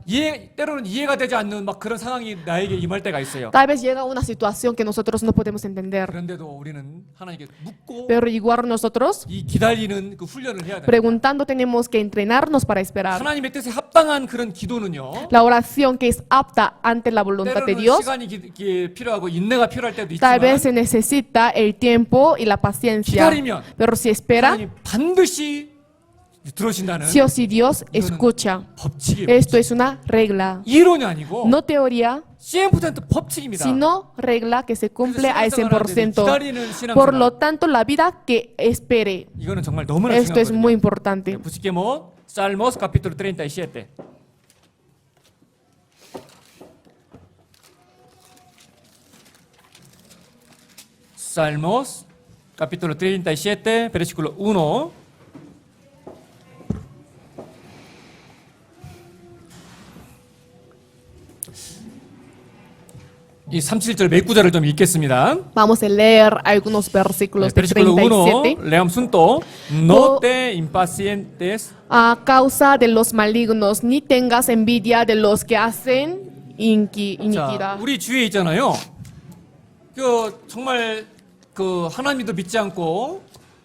때로는 이해가 되지 않는 막 그런 상황이 나에게 임할 때가 있어요. Tal vez llega una situación que nosotros no podemos entender. 그런데도 우리는 하나님께 묻고 Pero igual nosotros, 이 기다리는 그 훈련을 해야 돼요. preguntando, tenemos que entrenarnos para esperar. 하나님의 뜻에 합당한 그런 기도는요. La oración que es apta ante la voluntad de 때로는 Dios, 시간이 필요하고 인내가 필요할 때도 tal vez 있지만 se necesita el tiempo y la paciencia. 기다리면 Pero si espera, 하나님 반드시 들으신다는 sí o sí Dios escucha. 법칙이에요. Esto es una regla, 이론이 아니고 no teoría, 100% 법칙입니다. sino regla que se cumple al 신앙생활하는데 100%. 기다리는 신앙생활. Por lo tanto, la vida que espere. 이거는 정말 너무나 Esto es muy 중요하거든요. importante. Busquemos Salmos capítulo 37. Salmos capítulo 37 versículo 1. 이 37절 몇 구절을 좀 읽겠습니다. Vamos a leer algunos versículos del versículo 1. 37. Leamos juntos. No te impacientes A causa de los malignos, ni tengas envidia de los que hacen 자, iniquidad. 우리 주위에 있잖아요. 그 정말 그 하나님도 믿지 않고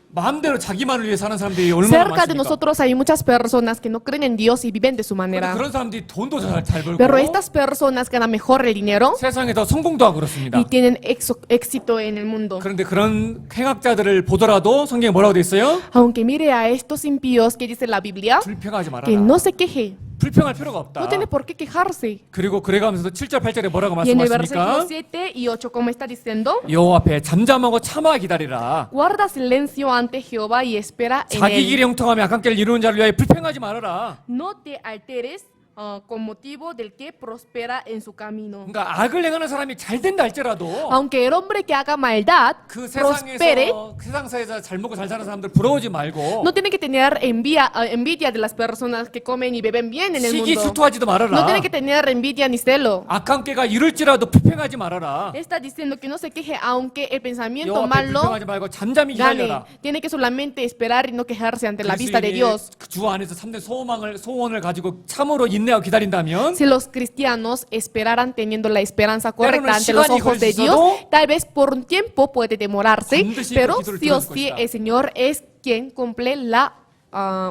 마음대로 자기만을 위해 사는 사람들이 얼마나 Cerca de 많습니까? nosotros hay muchas personas que no creen en Dios y viven de su 근데 manera. 그런 사람들이 돈도 잘 벌고 Pero estas personas ganan mejor el dinero 세상에 더 성공도 하고 그렇습니다. y tienen éxito en el mundo. 그런데 그런 행악자들을 보더라도 성경에 뭐라고 돼 있어요? Aunque mire a estos impíos que dice la Biblia, 불평하지 말아라. que no se queje, 불평할 필요가 없다. no tiene por qué quejarse. 그리고 그래가면서 7절 8절에 뭐라고 Y en el versículo 말씀하십니까? 7 y 8, como está diciendo, 여호와 앞에 잠잠하고 참아 기다리라. guarda silencio ante Jehová y espera en 자기 él. 길에 형통하며 악한 길을 이루는 자를 위하여 불평하지 말아라. No te alteres con motivo del que prospera en su camino. 그러니까 악을 행하는 사람이 잘 된다 할지라도 Aunque el hombre que haga maldad 그 prospere, 세상에서 잘 먹고 잘 사는 사람들 부러워지 말고 no tiene que tener envidia de las personas que comen y beben bien en el 시기 mundo. 질투하지도 No 말아라. tiene que tener envidia ni celo. 악한 깨가 이룰지라도 불평하지 말아라. Está diciendo que no se queje aunque el pensamiento 여호와 앞에 malo 불평하지 말고 잠잠히 gane. 기다려라. Tiene que solamente esperar y no quejarse ante la vista de Dios. 주 안에서 참된 소원을 가지고 참으로 인내하고 기다린다면 Si los cristianos esperaran teniendo la esperanza correcta 때로는 ante los 시간이 ojos de 걸릴 Dios, 수도 tal vez por un tiempo puede demorarse, 반드시 pero 그 기도를 sí o 들어줄 sí 것이다. el Señor es quien cumple la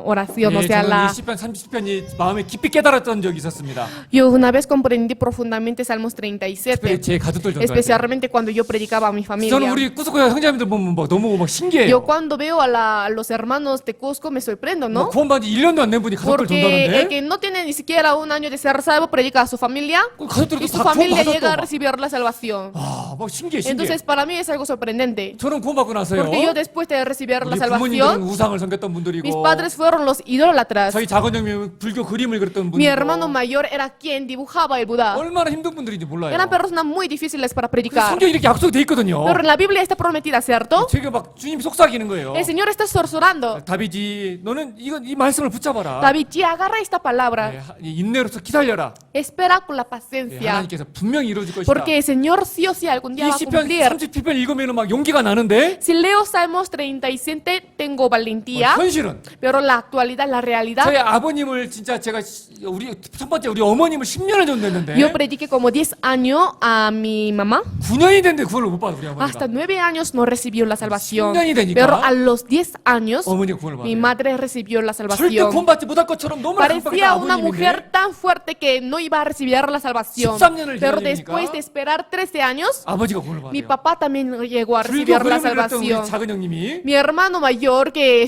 oración, o 예, sea, 저는 이 la... 시편 30편이 마음에 깊이 깨달았던 적이 있었습니다. Yo una vez comprendí profundamente Salmos 37, 특별히 제 가족들 전도할 때. especialmente cuando yo predicaba a mi 저는 familia. 우리 꾸스코야 형제님들 보면 막 너무 막 신기해요. Yo cuando veo a los hermanos de Cusco me sorprendo, 뭐 ¿no? 구원받은 지 1년도 안 된 분이 가족들 Porque el 전도하는데 que no tiene ni siquiera un año de ser salvo predica a su familia 그 가족들도 y su 다 familia 구원받았다고 llega a 막. recibir la salvación. 막 신기해. Entonces para mí es algo sorprendente. 저는 구원받고 나서요. Porque yo después de recibir la 우리 부모님들은 salvación, 우상을 섬겼던 mis 분들이고 padres fueron los idólatras. 저희 작은 형님은 불교 그림을 그렸던 Mi hermano 분이고 mayor era quien dibujaba el Buda. 얼마나 힘든 분들인지 몰라요. Eran personas muy difíciles para 근데 predicar. 성경에 이렇게 약속이 돼 있거든요. Pero en la Biblia está prometida, ¿cierto? 제가 막 주님이 속삭이는 거예요. El Señor está sorsorando. 다윗이 너는 이 말씀을 붙잡아라. David, ya agarra esta palabra. 이 인내로서 기다려라. Espera con la 예, paciencia. 하나님께서 분명히 이루어질 것이다. Porque el Señor sí o sí algún día 이 va a 시편 cumplir. 37편 읽으면 막 용기가 나는데 Si leo Salmos 37, tengo valentía. 현실은 Pero la actualidad, la realidad. 저희 아버님을 진짜 제가 우리 첫 번째 우리 어머님을 10년을 정도 했는데 Yo prediqué como 10 años a mi mamá. 9년이 됐는데 구원을 못 받아 우리 Hasta 어머니가. 9 años no recibió la salvación. 10년이 되니까 Pero a los 10 años, 어머니가 구원을 mi 받아요. madre recibió la 절대 salvación. 구원받지 못할 것처럼 너무나 Parecía 깜빡했던 una 아버님인데 mujer tan fuerte que no iba a recibir la salvación. 13년을 Pero 기다리니까 después de esperar 13 años, 아버지가 구원을 mi 받아요. papá también llegó a 불교 recibir la 그림을 그렸던 우리 salvación. 작은 형님이 Mi hermano mayor que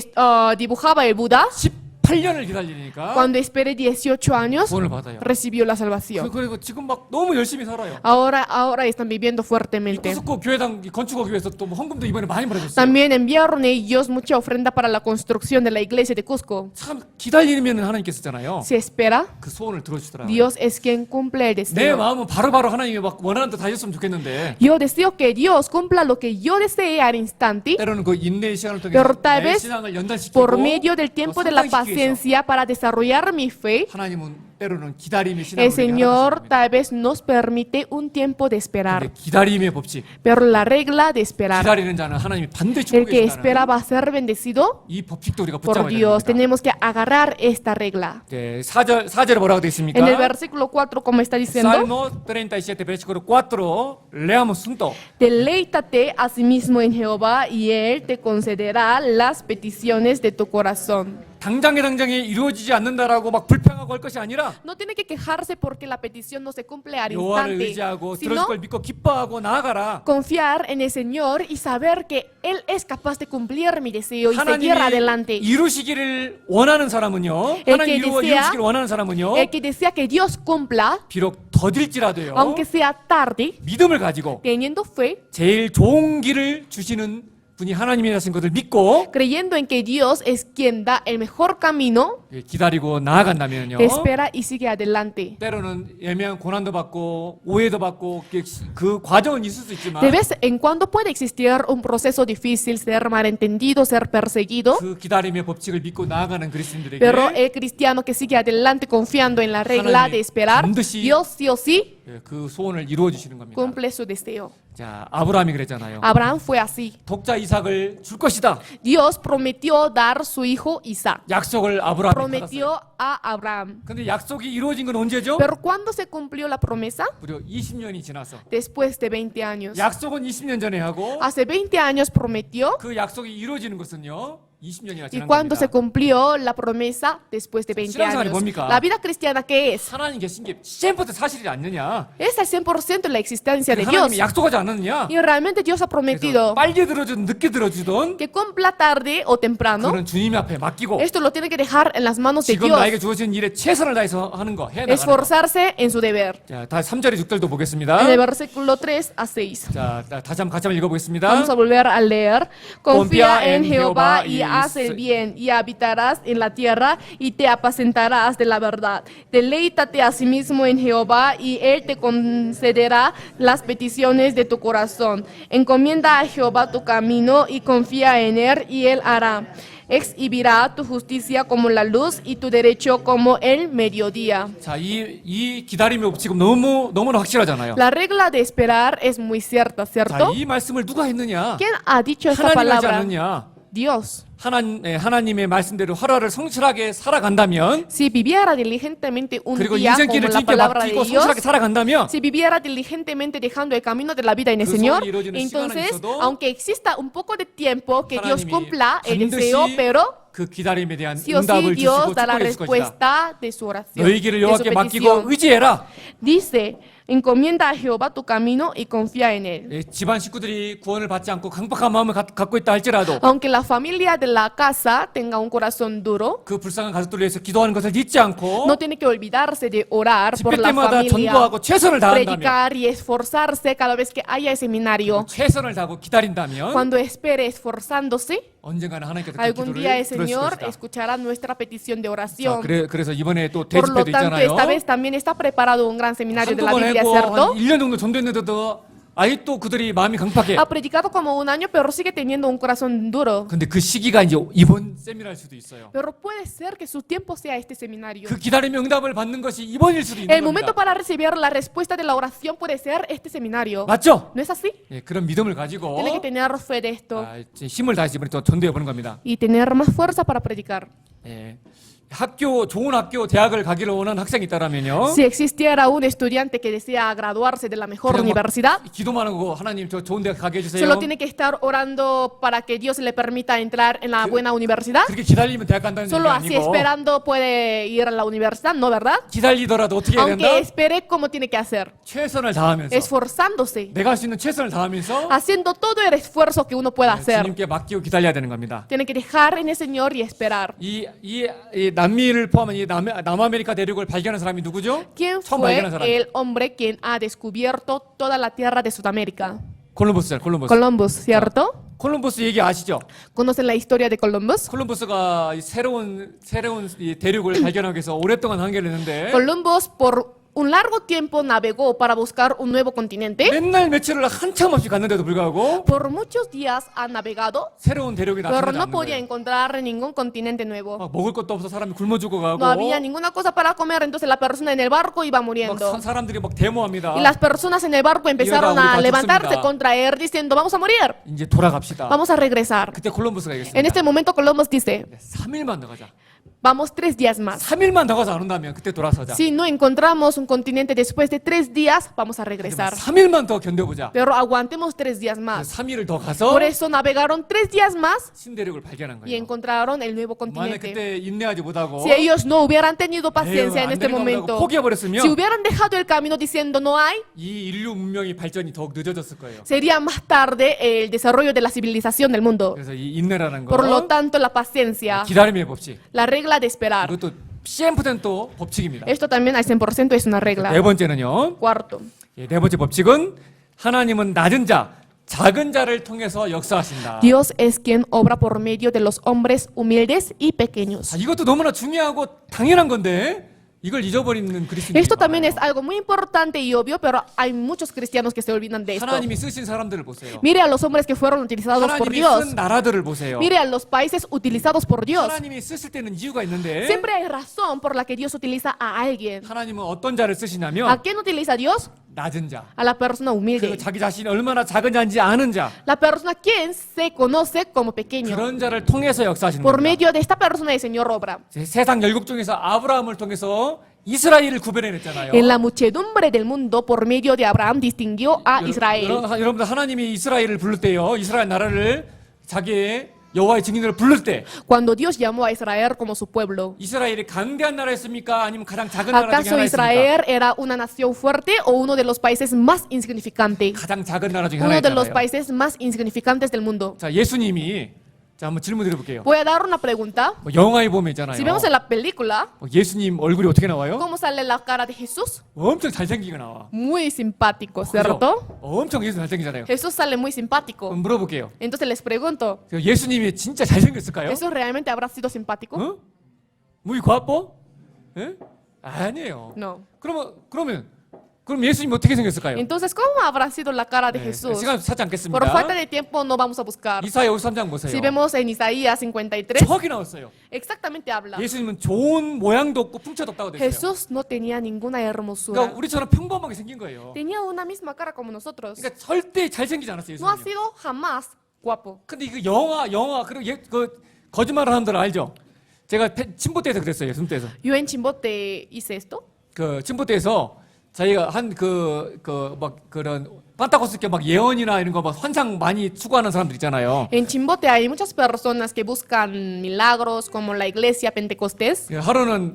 dibujaba el Buda, 18년을 기다리니까 cuando esperé 18 años, 구원을 받아요. recibió la salvación. 그리고 지금 막 너무 열심히 살아요. Ahora están viviendo fuertemente. 구스코 교회당 건축하기 위해서 또 헌금도 이번에 많이 벌어졌어요. También enviaron ellos mucha ofrenda para la construcción de la iglesia de Cusco. 참 기다리면 하나님께 쓰잖아요. Se espera, 그 소원을 들어주시더라고요. Dios es quien cumple el 내 deseo. 마음은 바로바로 하나님이 막 원하는 대로 다 해줬으면 좋겠는데 Yo deseo que Dios cumpla lo que yo desee al instante, 때로는 그 인내의 시간을 통해서 Pero tal 내 vez 신앙을 연단시키고 por medio del tiempo de la 성장시키기 위해서 paciencia para desarrollar mi fe. 하나님은 때로는 기다림의 El 신앙을 Señor tal vez nos permite un tiempo de esperar, 기다림의 법칙 pero la regla de esperar, 기다리는 자는 하나님이 반드시 el 축복해 que 주신다는 espera va a ser bendecido 이 법칙도 우리가 por 붙잡아야 Dios. 됩니다. Tenemos que agarrar esta regla. 네, 4절에 뭐라고 되어 있습니까? En el versículo 4, como está diciendo, Salmo 37 versículo 4 leamos juntos. deleítate a sí mismo en Jehová y Él te concederá las peticiones de tu corazón. 당장에 이루어지지 않는다라고 막 불평하고 할 것이 아니라 No tiene que quejarse porque la petición no se cumple al 여호와를 instante, 의지하고 들어줄 sino 걸 믿고 기뻐하고 나아가라. confiar en el Señor y saber que Él es capaz de cumplir mi deseo y seguir 하나님이 adelante. 이루시기를 원하는 사람은요. El 하나님 que 이루어 desea- 이루시기를 원하는 사람은요. El que desea que Dios cumpla, 비록 더딜지라도요. aunque sea tarde, 믿음을 가지고 teniendo fe, 제일 좋은 길을 주시는 분이 하나님이라는 것을 믿고 creyendo en que Dios es quien da el mejor camino, 기다리고 나아간다면요. espera y sigue adelante. 때로는 애매한 고난도 받고 오해도 받고 그 과정은 있을 수 있지만 De vez en cuando puede existir un proceso difícil, ser malentendido, ser perseguido, 그 기다림의 법칙을 믿고 나아가는 그리스도인들에게 pero el cristiano que sigue adelante confiando en la regla 하나님이 de esperar, 반드시 Dios sí o sí 그 소원을 이루어 주시는 겁니다. cumple su deseo. 자, 아브라함이 그랬잖아요. Abraham fue así. 독자 이삭을 줄 것이다. Dios prometió dar su hijo Isaac. 약속을 아브라함이 받았어요. Prometió a Abraham. 근데 약속이 이루어진 건 언제죠? Pero ¿cuándo se cumplió la promesa? 무려 20년이 지나서. Después de 20 años. 약속은 20년 전에 하고 Hace 20 años prometió. 그 약속이 이루어지는 것은요. 20년이나 ¿Y 지난 cuándo se 겁니다. cumplió la promesa? Después de 20 신앙생활이 años. 뭡니까? La vida cristiana, ¿qué es? 하나님 계신 게 100% 사실이 아니냐? Es al 100% la existencia de Dios. 하나님이 약속하지 않았느냐? Y realmente Dios ha 그래서 prometido 빨리 들어주든 늦게 들어주든 que cumpla tarde o temprano. 그런 주님 앞에 맡기고 Esto lo tiene que dejar en las manos de 지금 Dios. 나에게 주어진 일에 최선을 다해서 하는 거 해 나가는 거. Esforzarse en su deber. 자, 다시 3절에 6절도 En 보겠습니다. el versículo 3 a 6. 자, 다시 한번 같이 한번 읽어보겠습니다. Vamos a volver a leer. Confía Confía en en Jehová Jehová y y haz el bien, y habitarás en la tierra y te apacentarás de la verdad. Deleítate a sí mismo en Jehová y Él te concederá las peticiones de tu corazón. Encomienda a Jehová tu camino y confía en Él y Él hará. Exhibirá tu justicia como la luz y tu derecho como el mediodía. 자, 이 기다림의 법칙은 너무나 확실하잖아요. La regla de esperar es muy cierta, 자, ¿cierto? 이 말씀을 누가 했느냐? ¿Quién ha dicho esta 하나님 하지 palabra? 않느냐? Dios. 하나님의 말씀대로 하루를 성실하게 살아간다면 Si viviera diligentemente un 그리고 día como 인생길을 la 주님께 palabra de 맡기고 Dios, 성실하게 살아간다면 si viviera diligentemente dejando el camino de la vida en el 그 Señor, 소원이 이루어지는 entonces, 시간은 있어도 aunque exista un poco de tiempo que Dios 하나님이 cumpla el 반드시 deseo, pero 그 기다림에 대한 sí o sí 응답을 Dios 주시고 da la 축복해 줄 것이다. respuesta de su oración, 너희 길을 de su 여호와께 맡기고 petición. 의지해라. Dice, Encomienda a Jehová tu camino y confía en él. 예, 집안 식구들이 구원을 받지 않고 강박한 마음을 갖고 있다 할지라도 Aunque la familia de la casa tenga un corazón duro, 그 불쌍한 가족들을 위해서 기도하는 것을 잊지 않고 no tiene que olvidarse de orar por 집회 la 때마다 familia, 전도하고 최선을 다한다면 predicar y esforzarse cada vez que haya seminario. 최선을 다하고 기다린다면 Cuando espere esforzándose, 언젠가는 하나님께서 그 algún día el 기도를 들으실 Señor 것이다. escuchará nuestra petición de 자, oración. 그래서 이번에 또 Por lo 대집회도 tanto, 있잖아요. esta vez también está preparado un gran seminario de 한두 la 번 Biblia, 했고 ¿cierto? 한 1년 정도 전도했는데도 아직도 그들이 마음이 강팍해. Ha predicado como un año, pero sigue teniendo un corazón duro. 근데 그 시기가 이제 이번 세미나일 수도 있어요. Pero puede ser que su tiempo sea este seminario. 그 기다림의 응답을 받는 것이 이번일 수도 있는 El momento 겁니다. para recibir la respuesta de la oración puede ser este seminario. 맞죠? ¿No es así? 예, 그런 믿음을 가지고 Tiene que tener fe de esto 이제 힘을 다해서 이번에 또 전도해 보는 겁니다. y tener más fuerza para predicar. 예. 좋은 학교, 대학을 가기를 원하는 학생이 있다라면요. Si existiera un estudiante que desea graduarse de la mejor 그냥 막 universidad, 기도만 하고 하나님 저 좋은 대학 가게 해주세요. solo tiene que estar orando para que Dios le permita entrar en la buena universidad. 그렇게 기다리면 대학 간다는 얘기 Solo así 아니고 esperando puede ir a la universidad, ¿no, verdad? 기다리더라도 어떻게 해야 된다? Aunque espere, ¿cómo tiene que hacer? 최선을 다하면서 Esforzándose, 내가 할 수 있는 최선을 다하면서 haciendo todo el esfuerzo que uno pueda hacer. 주님께 맡기고 기다려야 되는 겁니다. Tiene que dejar en el Señor y esperar. 이 남미를 포함한 이 남아메리카 대륙을 발견한 사람이 누구죠? ¿Quién 처음 fue 발견한 사람. el hombre quien ha descubierto toda la tierra de Sudamérica? 콜럼버스잖아요. 콜럼버스. Columbus, ¿cierto? 콜럼버스 얘기 아시죠? ¿Conocen la historia de Columbus? 콜럼버스가 이 새로운 이 대륙을 발견하기 위해서 오랫동안 항해를 했는데 Columbus por un largo tiempo navegó para buscar un nuevo continente. 맨날 며칠을 한참 없이 갔는데도 불구하고 Por muchos días ha navegado, 새로운 대륙이 pero 나타나지 no 않는 podía 거예요. encontrar ningún continente nuevo. 막 먹을 것도 없어 사람이 굶어 죽어 가고 No había ninguna cosa para comer, entonces la persona en el barco iba 막 muriendo. 사람들이 막 데모합니다. Y las personas en el barco empezaron 이러다 a 우리 다 levantarse 죽습니다. contra él diciendo, vamos a morir, 이제 돌아갑시다. vamos a regresar. 그때 콜럼버스가 En 얘기했습니다. este momento Columbus dice, 3일만 더 가자. vamos 3 días más. 3일만 더 가서 안 온다면 그때 돌아서자. Si no encontramos un continente después de 3 días, vamos a regresar. 3일만 더 견뎌보자. Pero aguantemos 3 días más. 3일을 더 가서 Por eso navegaron 3 días más 신대륙을 발견한 y 거예요. encontraron el nuevo 만약 continente. 그때 인내하지 못하고 Si ellos no hubieran tenido paciencia en 안 este 되는 momento, 거라고 포기해버렸으면 si hubieran dejado el camino diciendo no hay, 이 인류 문명의 발전이 더욱 늦어졌을 거예요. sería más tarde el desarrollo de la civilización del mundo. 그래서 이 인내라는 거 Por lo tanto, la paciencia, 기다림의 법칙. la regla de esperar. 이것도 CM프는 또 법칙입니다. Esto también al 100% es una regla. 네 번째는요. Cuarto, 네 번째 법칙은 하나님은 낮은 자, 작은 자를 통해서 역사하신다. Dios es quien obra por medio de los hombres humildes y pequeños. 이것도 너무나 중요하고 당연한 건데 이걸 잊어버리는 그리스도인들이 Esto también es 많아요. algo muy importante y obvio, pero hay muchos cristianos que se olvidan de esto. 하나님이 쓰신 사람들을 보세요. Mire a los hombres que fueron utilizados por 하나님이 Dios. 쓴 나라들을 보세요. Mire a los países utilizados por Dios. 하나님이 쓰실 때는 이유가 있는데 Siempre hay razón por la que Dios utiliza a alguien. 하나님은 어떤 자를 ¿A 쓰시냐면 quién utiliza Dios? 낮은 자. A la persona 그리고 humilde. 자기 자신이 얼마나 작은 자인지 아는 자. La persona quien se conoce como pequeño. 그런 자를 통해서 역사하시는 Por 겁니다. medio de esta persona el Señor obra. 세상 열국 중에서 아브라함을 통해서 이스라엘을 구별해냈잖아요. En la muchedumbre del mundo, por medio de Abraham, distinguió a Israel. 여러분들 하나님이 이스라엘을 부를 때요. 이스라엘 나라를 자기의 여호와의 증인으로 부를 때 Cuando Dios llamó a Israel como su pueblo. 이스라엘이 강대한 나라였습니까? 아니면 가장 작은 나라 중에 ¿Acaso 하나였습니까? Israel era una nación fuerte o uno de los países más insignificantes? 가장 작은 나라 중에 Uno de los 하나였잖아요. países más insignificantes del mundo. 자, 예수님이 자, 한번 질문 드려볼게요. Voy a dar una pregunta. 뭐 영화에 보면 있잖아요. Si vemos en la película, 뭐 예수님 얼굴이 어떻게 나와요? ¿cómo sale la cara de Jesús? 엄청 잘생기게 나와. Muy simpático, 그죠? ¿cierto? 엄청 예수 잘생기잖아요. Jesús sale muy simpático. 그럼 물어볼게요. Entonces les pregunto, 예수님이 진짜 잘생겼을까요? ¿Jesús realmente habrá sido simpático? 어? muy guapo? 예? 아니에요. No. 그럼 예수님 어떻게 생겼을까요? Entonces, ¿cómo habrá sido la cara de 네, Jesús? 시간 찾지 Por falta 않겠습니다. de tiempo no vamos a buscar. 이사야 53장 보세요. Si vemos en Isaías 53, 저기 나왔어요. exactamente habla. 예수님은 좋은 모양도 없고 풍채도 없다고 됐어요. Jesús no tenía ninguna hermosura. 그러니까 우리처럼 평범하게 생긴 거예요. Tenía una misma cara como nosotros. 그러니까 절대 잘생기지 않았어요. No ha 예수님. sido jamás guapo. 근데 이거 영화 그리고 그 거짓말을 하는 사람들 알죠? 제가 침보 때에서 그랬어요. 예수님 때에서. Yo en Chimbote hice esto. 그 침보 때에서 자기가 한 막 그런 판타고스께 막 예언이나 이런 거 막 환상 많이 추구하는 사람들 있잖아요. En Chimbote hay muchas personas que buscan milagros como la iglesia Pentecostés. 그 하루는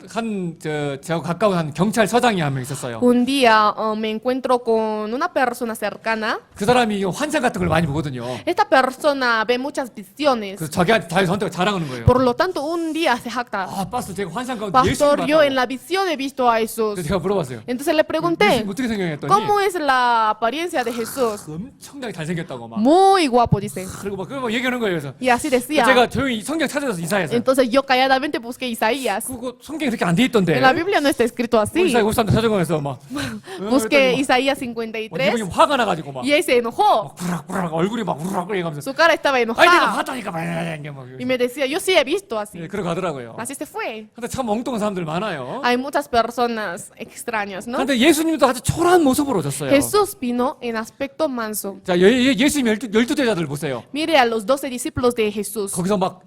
제가 가까운 한 경찰서장이 한 명 있었어요. Un día me encuentro con una persona cercana. 그 사람이 환상 같은 걸 많이 보거든요. Esta persona ve muchas visiones. 그래서 자기한테 자랑하는 거예요. Por lo tanto, un día se jacta. 아, 파스터 제가 환상 가운데 예수를 Pastor, yo en 봤다고. la visión he visto a Jesús. 그래서 제가 물어봤어요. Entonces le pregunté, 어떻게 생겼더니 ¿cómo es la apariencia de Jesús? 엄청나게 잘생겼다고 막. Muy guapo, dice. 그리고 막 얘기하는 거예요. 그래서 Y así decía. 제가 조용히 성경 찾아서 이사해서. Entonces yo calladamente busqué Isaías. 그거 성경에 그렇게 안 돼 있던데. En la Biblia no está escrito así. 이사야 53도 찾아가면서 막. Busqué Isaías 기분이 53 화가 나가지고 막. y él se enojó. 부락부락 얼굴이 막 우르락 얘기하면서. Su cara estaba 아니 내가 enojada. 봤다니까 막. Y me decía, yo sí he visto así. 예, 그러고 가더라고요. Así se fue. 근데 참 엉뚱한 사람들 많아요. Hay muchas personas extrañas, ¿no? 근데 예수님도 아주 초라한 모습으로 오셨어요. Jesús vino en aspecto manso. 자, 예수님 열두 제자들 보세요. Mire a los 12 discípulos de Jesús. 거기서 막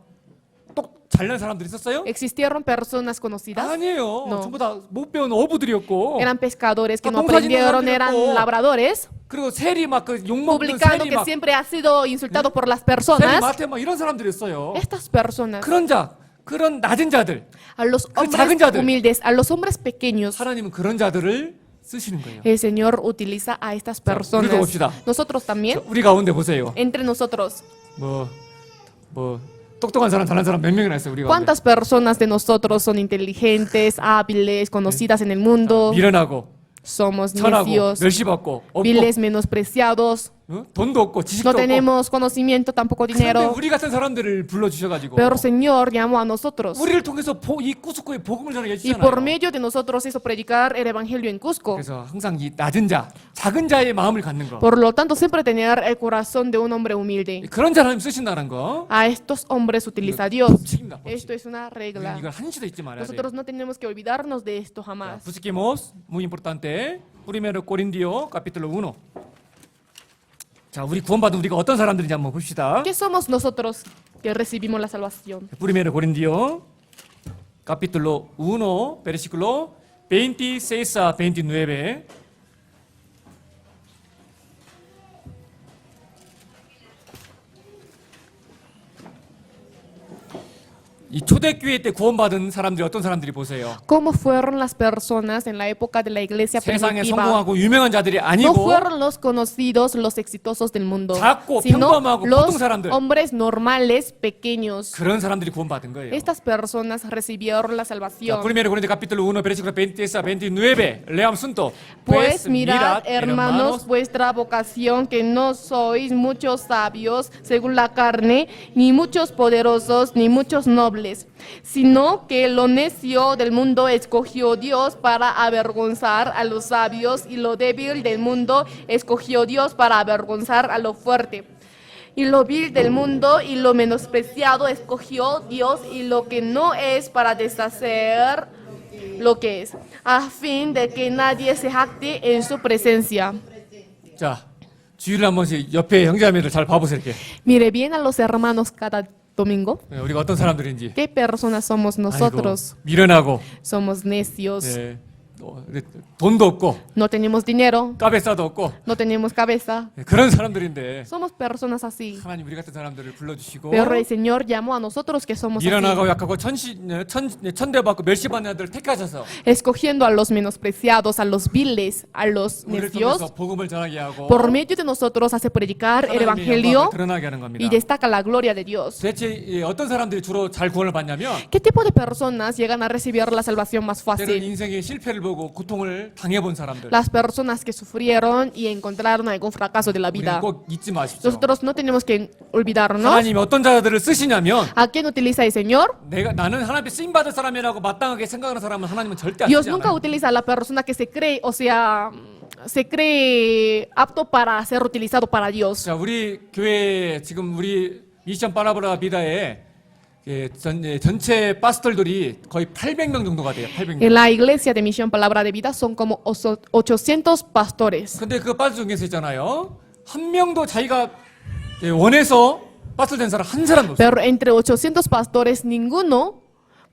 똑 잘난 사람들 있었어요? ¿Existieron personas conocidas? 아니에요. No. 전부 다 못 배운 어부들이었고. Eran pescadores que Ah, no ¿cómo se aprendieron, llama? eran labradores. 그리고 세리 막 그 욕먹는 Publicano 세리 que 막 siempre ha sido insultado por las 세리 personas. 마태 막 이런 사람들이었어요. Estas personas, 그런 낮은 자들. a los 작은 hombres 자들. humildes, a los hombres pequeños, 하나님은 그런 자들을 쓰시는 거예요. el Señor utiliza a estas 우리도 personas. 봅시다. Nosotros también, 우리 가운데 보세요. entre nosotros. 뭐 똑똑한 사람, 잘난 사람 몇 명이나 있어요, 우리 가운데. ¿Cuántas personas de nosotros son inteligentes, hábiles, conocidas en el mundo? 미련하고, Somos 천하고, necios, 멸시받고, 없고, viles, menospreciados. 돈도 없고, 지식도 No 없고. tenemos conocimiento, tampoco 그런데 dinero. 우리 같은 사람들을 불러주셔가지고 Pero el Señor llamó a nosotros. 우리를 통해서 이 쿠스코의 복음을 전하게 Y por 해주잖아요. medio de nosotros hizo predicar el evangelio en Cusco. 그래서 항상 이 낮은 자, 작은 자의 마음을 갖는 거. Por lo tanto, siempre tener el corazón de un hombre humilde. 그런 자 하나님 쓰신다는 거. A estos hombres utiliza Dios. 법칙입니다. 법칙. Esto es una regla. 이걸 한시도 잊지 말아야 돼. Nosotros no tenemos que olvidarnos de esto jamás. Busquemos, muy importante. Primero Corintios, capítulo 1. 자, 우리 구원받은 우리가 어떤 사람들인지 한번 봅시다. ¿Qué somos nosotros que recibimos la salvación? Primero Corintios, capítulo 1, versículo 26 a 29. 이 초대교회 때 구원받은 사람들이 어떤 사람들이 보세요. ¿Cómo fueron las personas en la época de la iglesia 세상에 primitiva? 성공하고 유명한 자들이 No 아니고 fueron los conocidos, los exitosos del mundo, 작고 sino 평범하고 los 보통 사람들. hombres normales, pequeños. 그런 사람들이 구원받은 거예요. Estas personas recibieron la 자, salvación. Primero Corintios capítulo 1, versículo 26 a 29. Leamos juntos. Pues mirad, hermanos, vuestra vocación, que no sois muchos sabios según la carne, ni muchos poderosos, ni muchos nobles, sino que lo necio del mundo escogió Dios para avergonzar a los sabios, y lo débil del mundo escogió Dios para avergonzar a lo fuerte. Y lo vil del mundo y lo menospreciado escogió Dios, y lo que no es para deshacer lo que es, a fin de que nadie se jacte en su presencia. 자, 주일을 한 번씩 옆에 형제자매들 잘 봐보세요. 이렇게. Mire bien a los hermanos cada domingo. 우리가 어떤 사람들인지. ¿Qué personas somos nosotros? 아이고, 미련하고, Somos necios, 네, 돈도 없고, no tenemos dinero, 까베싸도 없고, no tenemos cabeza. 네, 그런 사람들인데 Somos personas así. 하나님 우리 같은 사람들을 불러주시고 Pero el Señor llamó a nosotros que somos así, 미련하고 약하고 천대받고 멸시받는 자들을 택하셔서 escogiendo a los menospreciados, a los viles, a los 우리를 necios. 통해서 복음을 전하게 하고 Por medio de nosotros hace predicar el 하나님의 evangelio 영광을 드러나게 하는 겁니다. y destaca la gloria de Dios. 대체 어떤 사람들이 주로 잘 구원을 받냐면 ¿Qué tipo de personas llegan a recibir la salvación más 때로는 fácil? 인생의 실패를 보고 고통을 당해본 사람들. Las personas que sufrieron y encontraron algún fracaso de la 우리는 vida. 꼭 잊지 마십시오. Nosotros no tenemos que olvidarnos. 하나님이 어떤 자들을 쓰시냐면 ¿A quién utiliza el Señor? 나는 하나님의 쓰임 받을 사람이라고 마땅하게 생각하는 사람은 하나님은 절대 안 Dios 쓰지 nunca 않아요. utiliza a la persona que se cree, o sea, se cree apto para ser utilizado para Dios. 자, 우리 교회 지금 우리 미션 파라보라 비다에 전체 파스tor들이 거의 800명 정도가 돼요. 800명. En la iglesia de Misión Palabra de Vida son como 800 pastores. 근데 그 파스tor 중에서 있잖아요. 한 명도 자기가 원해서 파스tor 된 사람 한 사람도 없어요. Pero entre 800 pastores, ninguno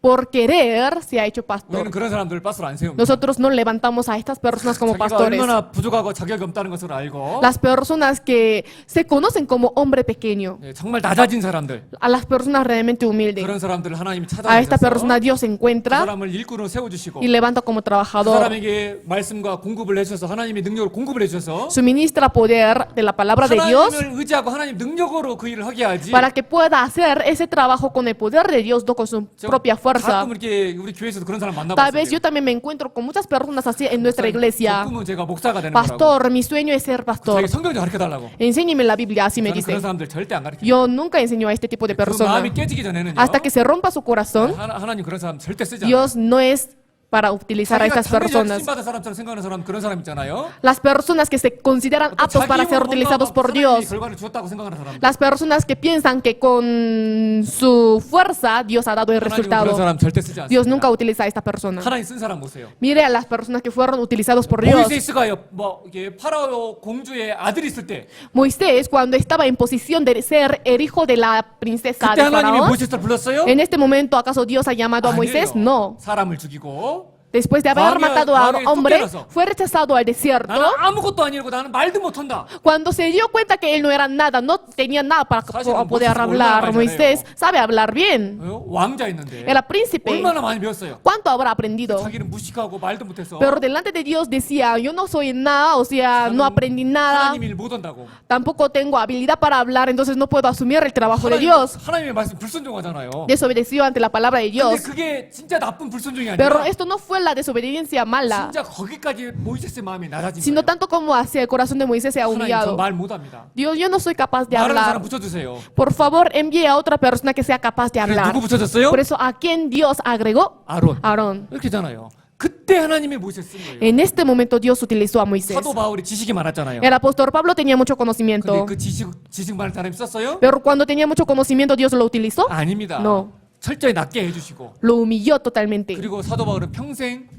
por querer se ha hecho 우리는 pastor. 그런 사람들을 파스로 안 세웁니다. Nosotros no levantamos a estas personas como 자기가 pastores. 얼마나 부족하고 자격이 없다는 것을 알고 Las personas que se conocen como hombre pequeño, 예, 정말 낮아진 사람들 a las personas realmente humildes. 그런 사람들을 하나님이 A esta persona 찾아내셔서 Dios 그 encuentra 사람을 일꾼으로 세워주시고 y levanta como 그 trabajador. 사람에게 말씀과 공급을 해주셔서 하나님의 능력으로 공급을 해주셔서 Suministra poder de la palabra de Dios 하나님을 의지하고 하나님 능력으로 그 일을 하게 하지. para que pueda hacer ese trabajo con el poder de Dios, no con su 저 propia fuerza. 가끔 이렇게 우리 교회에서도 그런 사람 Tal vez 만나봤어요. yo también me encuentro con muchas personas así en nuestra iglesia. 꿈은 제가 목사가 되는 거라고. Pastor, mi sueño es ser pastor. 자기 성경 좀 가르쳐 달라고. Enséñeme la Biblia, así me 저는 dice. 그런 사람들 절대 안 가르쳐요. Yo nunca enseño a este tipo de 그 personas. 마음이 깨지기 전에는요. Hasta que se rompa su corazón, 하나님 그런 사람 절대 쓰지 않아요. Dios no es para utilizar a 자기가 estas 당연히 personas. 쓰임 받은 사람처럼 생각하는 사람 그런 사람 있잖아요. Las personas que se consideran 또 aptos para 자기 ser 힘으로 utilizados 뭔가 por 하나님이 Dios. 결과를 주었다고 생각하는 사람. Las personas que piensan que con su fuerza Dios ha dado el 하나님 그런 resultado. 사람 절대 쓰지 Dios 않습니다. nunca utiliza a esta persona. 하나님 쓴 사람 보세요. Mire a las personas que fueron utilizados por Dios. 모이세스가요. 뭐 이게 파라오 공주의 아들이 있을 때 Moisés, cuando estaba en posición de ser el hijo de la princesa 그때 de 하나님이 Faraón, 모이세스를 불렀어요? en este momento, ¿acaso Dios ha llamado a Moisés? 아니에요. No. 사람을 죽이고 Después de haber 광야- matado a un 광야에 hombre, 쫓겨나서. fue rechazado al desierto. 나는 아무것도 아니고 나는 말도 못한다. Cuando se dio cuenta que él no era nada, no tenía nada para 사실은 poder 모세스 hablar, 얼마나 Moisés 잘해요. sabe hablar bien. 왕자였는데 Era príncipe. 얼마나 많이 배웠어요. ¿Cuánto habrá aprendido? 자기는 무식하고 말도 못해서 Pero delante de Dios decía, yo no soy nada, o sea, no aprendí nada, 하나님 일 못한다고. tampoco tengo habilidad para hablar, entonces no puedo asumir el trabajo de Dios. 하나님의 말씀 불순종하잖아요. Desobedeció ante la palabra de 근데 Dios. 그게 진짜 나쁜 불순종이 Pero 아니라 esto no fue la desobediencia mala, 진짜 거기까지 모이세스의 마음이 낮아진 sino 거예요. tanto como hacia el corazón de Moisés se ha 하나님 humillado. 저말 못합니다. Dios, yo no soy capaz de 말하는 사람 hablar. 붙여주세요. Por favor, envíe a otra persona que sea capaz de 그래서 hablar. 누구 붙여줬어요? Por eso, ¿a quién Dios agregó? 아론. Aarón. 이렇게잖아요. 그때 하나님의 모이세스 쓴 거예요. En este momento Dios utilizó a Moisés. 사도 바울이 지식이 많았잖아요. El apóstol Pablo tenía mucho 근데 conocimiento, 그 지식 많은 사람이 썼어요? pero cuando tenía mucho conocimiento Dios lo utilizó, 아닙니다. No. 철저히 낮게 해주시고 lo humilló totalmente. 그리고 사도 바울은 평생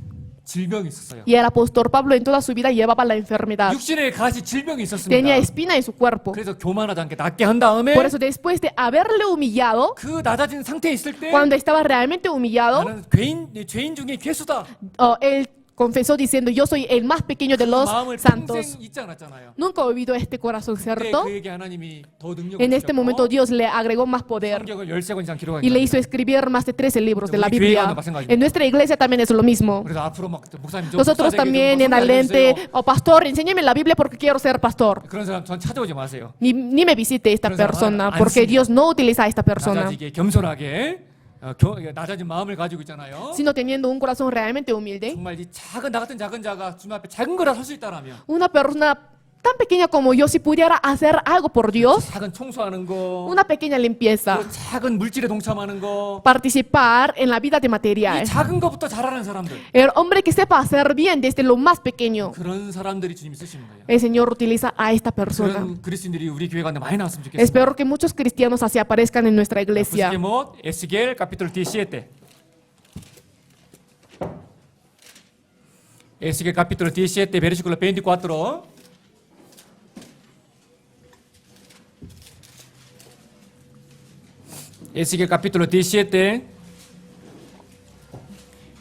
질병이 있었어요. Y el apóstol Pablo en toda su vida llevaba la enfermedad. 육신에 가시 질병이 있었습니다. Tenía espina en su cuerpo. 그래서 교만하지 않게 낮게 한 다음에 Por eso después de haberle humillado, 그 낮아진 상태에 있을 때 cuando estaba realmente humillado, 나는 죄인 중에 괴수다. él confesó diciendo, yo soy el más pequeño de los 마음을 santos. 평생 잊지 않았잖아요. Nunca olvidó este corazón, 그때 ¿cierto? 그에게 하나님이 더 능력을 En este momento 주셨고 Dios le agregó más poder 성경을 13권 이상 기록하게 y le 됩니다. hizo escribir más de 13 libros de la 우리 Biblia. 교회와도 마찬가지입니다. En nuestra iglesia también es lo mismo. 그래서 앞으로 막 목사님 좀 Nosotros 목사 되게 también 좀 en 소개 adelante, 알려주세요. oh pastor, enséñeme la Biblia porque quiero ser pastor. 그런 사람 전 찾아오지 마세요. Ni me visite esta Pero, persona hermano, porque ansía. Dios no utiliza a esta persona, 낮아지게 겸손하게 낮아진 마음을 가지고 있잖아요. sino teniendo un corazón realmente humilde. 정말 이 작은 나 같은 작은 자가 주님 앞에 작은 거라 설 수 있다라면 Una persona tan pequeña como yo, si pudiera hacer algo por Dios, 작은 청소하는 거, una pequeña limpieza, 또 작은 물질에 동참하는 거, participar en la vida de 이 material. 작은 것부터 잘하는 사람들, El hombre que sepa hacer bien desde lo más pequeño, 그런 사람들이 주님이 쓰시는 거예요. el Señor utiliza a esta persona. 그런 그리스도인들이 우리 교회 가운데 많이 나왔으면 좋겠습니다. Espero que muchos cristianos así aparezcan en nuestra iglesia. Busquemos Ezequiel capítulo 17. Ezequiel capítulo 17, versículo 24. Ezequiel capítulo 17,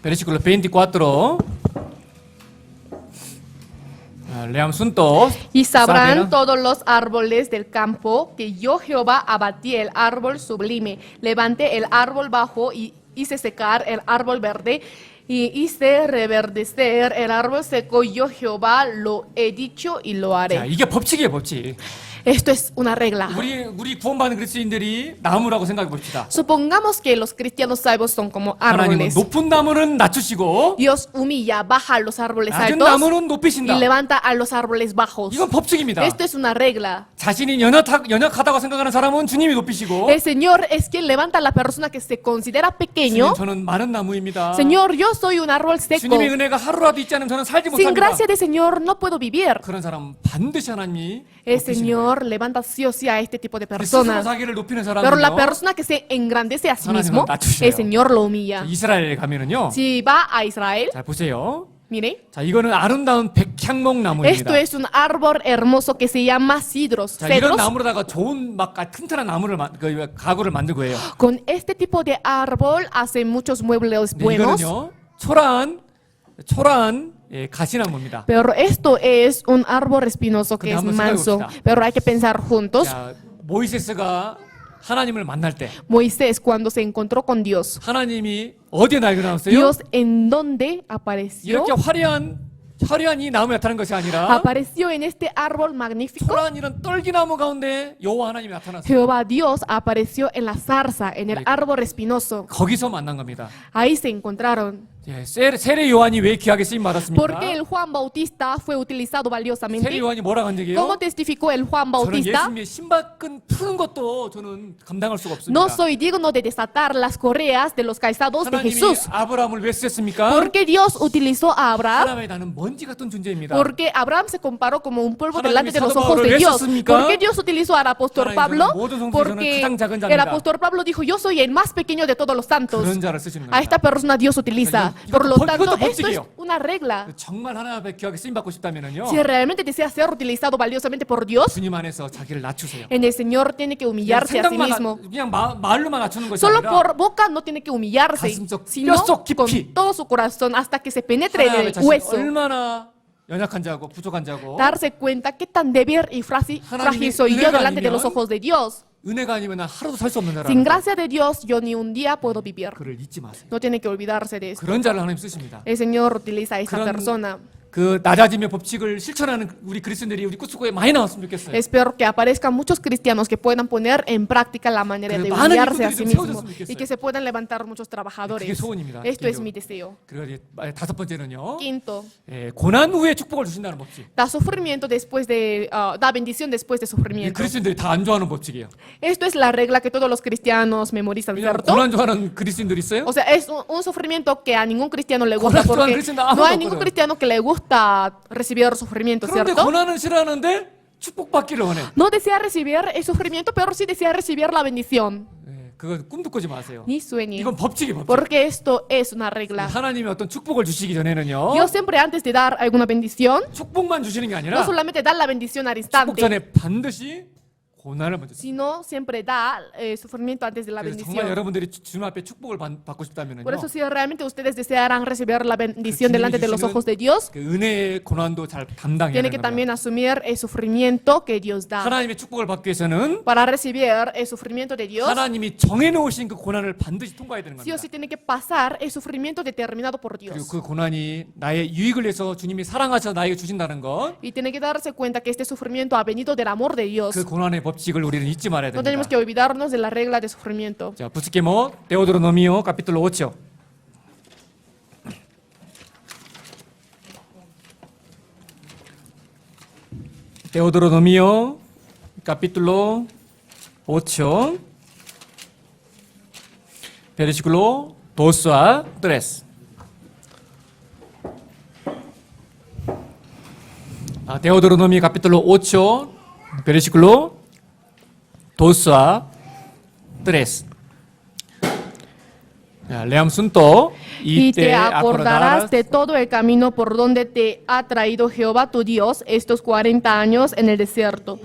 versículo 24. Leamos juntos. Y sabrán Saben, todos los árboles del campo que yo Jehová abatí el árbol sublime, levanté el árbol bajo y hice secar el árbol verde y hice reverdecer el árbol seco. Yo Jehová lo he dicho y lo 자, haré. 이게 법칙이에요, 법칙. Esto es una regla. 우리 구원받은 그리스도인들이 나무라고 생각해 봅시다. Supongamos que los cristianos salvos son como 하나님은 árboles. 높은 나무는 낮추시고 Dios humilla, baja a los árboles 낮은 altos 나무는 y 높이신다. levanta a los árboles bajos. 이건 법칙입니다. Esto es una regla. 자신이 연약하다고 생각하는 사람은 주님이 높이시고 El Señor es quien levanta a la persona que se considera pequeño. 주님 저는 마른 나무입니다. Señor, yo soy un árbol seco. 주님의 은혜가 하루라도 있지 않으면 저는 살지 Sin 못합니다. gracia de Señor no puedo vivir. 그런 사람 반드시 하나님이 El 높이시는 거예요. Señor levanta sí o sí a este tipo de 스스로 personas. 자기를 높이는 Pero la 사람은요. persona que se engrandece a sí 하나님은 mismo, 낮추셔요. el Señor lo humilla. 이스라엘 가면은요. Si va a Israel, 자 보세요. Mire, 자, 이거는 아름다운 백향목 esto 나무입니다. es un árbol hermoso que se llama cedros. 자, 이런 Cedros. 나무로다가 좋은 막 튼튼한 나무를 가구를 만들고 해요. Con este tipo de árbol hacen muchos muebles 근데 buenos. 이거는요, 초라한 예, 가시나무입니다. Pero esto es un árbol espinoso que 근데 es 한번 manso. 생각해봅시다. Pero hay que pensar juntos. 자, 모이세스가 하나님을 만날 때 Moisés, cuando se encontró con Dios, 하나님이 어디에 나타났어요? Dios en dónde apareció? 이렇게 화려한 이 나무에 나타난 것이 아니라 Apareció en este árbol magnífico. 초라한 이런 떨기나무 가운데 여호와 하나님이 나타났어요. Jehová Dios apareció en la zarza, en el árbol espinoso. 거기서 만난 겁니다. Ahí se encontraron. 예, 세례 요한이 왜 귀하게 쓰임 받았습니까? Porque el Juan Bautista fue utilizado 세례 valiosamente. 요한이 뭐라고 한 적이에요? ¿Cómo testificó el Juan 저는 Bautista? 예수님의 신발끈 푸는 것도 저는 감당할 수가 없습니다. No soy digno de desatar las correas de los calzados de 하나님이 Jesús. 아브라함을 왜 쓰셨습니까? Porque Dios utilizó a Abraham. 하나님의 나는 먼지 같은 존재입니다. Porque Abraham se comparó como un polvo 하나님이 delante de los 사도 ojos 바울을 de 왜 Dios. 썼습니까? ¿Por qué Dios utilizó al apóstol 하나님, Pablo? 저는 모든 성도에서는 Porque 가장 작은 el 자입니다. apóstol Pablo dijo, yo soy el más pequeño de todos los santos. 그런 자를 쓰시는 A esta 겁니다. persona Dios utiliza. 이것도 Por lo 번- tanto, 이것도 esto es 법칙이에요. una regla. 정말 하나님 앞에 귀하게 쓰임 받고 싶다면은요. Si realmente desea ser utilizado valiosamente por Dios, 주님 안에서 자기를 낮추세요. en el Señor tiene que 그냥 humillarse a sí 생각만 mismo. 그냥 말로만 낮추는 것이 Solo 아니라 por boca no tiene que humillarse, 가슴속, sino 뼈속 깊이. con todo su corazón hasta que se penetre en 하나님 el 자신 hueso. 얼마나 연약한 자고 부족한 자고 Darse cuenta qué tan débil y frágil soy yo 은혜가 delante de los 아니면 ojos de Dios. 은혜가 아니면 난 하루도 살 수 없는 Sin 자라는 거. gracia de Dios, yo ni un día puedo vivir. 그를 잊지 마세요. No tiene que olvidarse de esto. 그런 자를 하나님 쓰십니다. El Señor utiliza a esta 그런 persona. 그 낮아짐의 법칙을 실천하는 우리 그리스도인들이 우리 꾸스코에 많이 나왔으면 좋겠어요. Espero que aparezcan muchos cristianos que puedan poner en práctica la manera de 그래, 많은 humillarse a 일꾼들이 sí 좀 mismo 세워졌으면 좋겠어요. y que se puedan levantar muchos 그게 trabajadores. 소원입니다. Esto es 개인적으로. mi deseo. 그리고 이제 다섯 번째는요. Quinto, 예, 고난 후에 축복을 주신다는 법칙. da sufrimiento después de, da bendición después de 이 sufrimiento. 그리스도인들이 다 안 좋아하는 법칙이에요. Esto es la regla que todos los cristianos memorizan, 왜냐하면 ¿cierto? 고난 좋아하는 그리스도인들 있어요? O sea, es un sufrimiento que a ningún cristiano le gusta 고난 좋아하는 porque cristiano 아무도 no hay ningún 없거든. cristiano que le gusta recibir sufrimiento, 그런데 ¿cierto? 고난은 싫어하는데 축복받기를 원해. No desea recibir el sufrimiento, pero sí desea recibir la bendición. 예, 그거 꿈도 꾸지 마세요. Ni sueñe. 이건 법칙이에요, 법칙. Porque esto es una regla. 하나님이 어떤 축복을 주시기 전에는요. Dios siempre antes de dar alguna bendición, 축복만 주시는 게 no 아니라 solamente da la bendición al 축복 instante, 전에 반드시 고난을 먼저 주세요. sino siempre da sufrimiento antes de la 그래서 정말 bendición. 여러분들이 주님 앞에 축복을 받고 싶다면은요. Por eso si realmente ustedes desearán recibir la bendición 주님이 delante de los 주시는 ojos de Dios, 그 은혜의 고난도 잘 담당해야 tiene 되는 que 겁니다. también asumir el sufrimiento que Dios da. 하나님의 축복을 받기 위해서는 Para recibir el sufrimiento de Dios, 하나님이 정해놓으신 그 고난을 반드시 통과해야 되는 sí o 겁니다. sí tiene que pasar el sufrimiento determinado por 그리고 Dios. 그 고난이 나의 유익을 위해서 주님이 사랑하셔서 나에게 주신다는 것, Y tiene que darse cuenta que este sufrimiento ha venido del amor de Dios. 그 고난의 법칙을 우리는 잊지 말아야 No tenemos 됩니다. que olvidarnos de la regla de sufrimiento. 자, busquemos Deuteronomio capítulo 8. Deuteronomio capítulo 8. Versículo 2 a 3. Deuteronomio capítulo 8, versículo 2 a 3. Leamos juntos. Y te acordarás de todo el camino por donde te ha traído Jehová tu Dios estos 40 años en el desierto,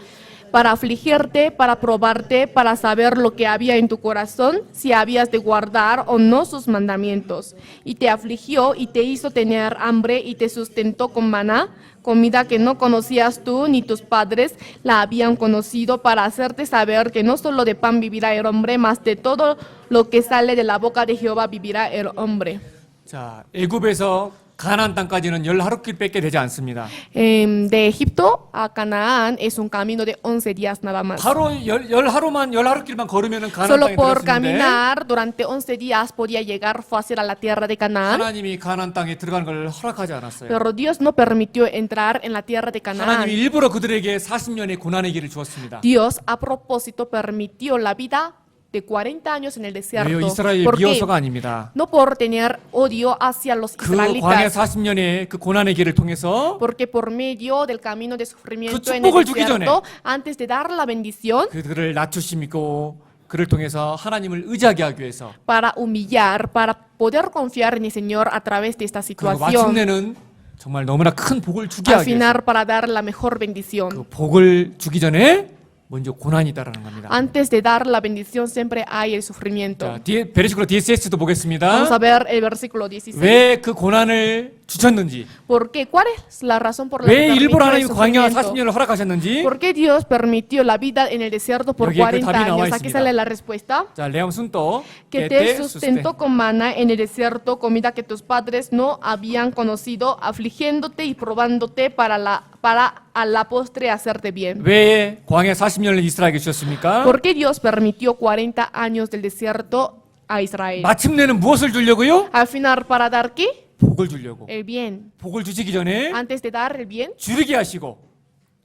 para afligirte, para probarte, para saber lo que había en tu corazón, si habías de guardar o no sus mandamientos. Y te afligió y te hizo tener hambre y te sustentó con maná, comida que no conocías tú ni tus padres la habían conocido, para hacerte saber que no solo de pan vivirá el hombre, mas de todo lo que sale de la boca de Jehová vivirá el hombre. 자, 애굽에서 가나안 땅까지는 10하루길밖에 되지 않습니다. De Egipto a Canaán es un camino de 11 días nada más. 바로 10하루길만 걸으면은 가나안 Solo 땅에 por 들어갈 수 있는데 caminar durante 11 días podía llegar fácil a la tierra de Canaán, 하나님이 가나안 땅에 들어가는 걸 허락하지 않았어요. pero Dios no permitió entrar en la tierra de 하나님이 Canaán. 일부러 그들에게 40년의 고난의 길을 주었습니다. Dios a propósito permitió la vida de 40 años en el 왜요? desierto. 이스라엘 ¿Por qué? 미워서가 아닙니다. No por tener odio hacia los 그 광야 israelitas, 40년의 그 고난의 길을 통해서 porque por medio del camino de sufrimiento 그 en el 축복을 주기 desierto, antes de dar la bendición, 그들을 낮추심이고 그를 통해서 하나님을 의지하게 하기 위해서 para humillar, para poder confiar en el Señor a través de esta 그리고 situación. 마침내는 정말 너무나 큰 복을 주게 al 하기 위해서 final para dar la mejor 그 bendición. 복을 주기 전에 먼저 고난이 있다라는 겁니다. Antes de dar la bendición siempre hay el sufrimiento. 자, 베르시클로 DSS도 Vamos 보겠습니다. a ver el versículo 16. 왜 그 고난을 주셨는지, ¿Por qué? ¿Cuál es la razón por la que 왜 permitió 일부러 el 하나님 광야 sufrimiento? 40년을 허락하셨는지. ¿Por qué Dios permitió la vida en el desierto por 여기에 그 40 답이 나와 años? Aquí 있습니다. sale la respuesta. 자, 레암 순도 Que te sustentó con maná en el desierto, comida que tus padres no habían conocido, afligiéndote y probándote para a la postre hacerte bien. 왜 광야 40년을 이스라엘에게 주셨습니까? ¿Por qué Dios permitió 40 años del desierto a Israel? 마침내는 무엇을 주려고요? Al final, ¿para dar qué? 복을 주려고. El bien. 복을 주시기 전에 Antes de dar el bien, 주르게 하시고,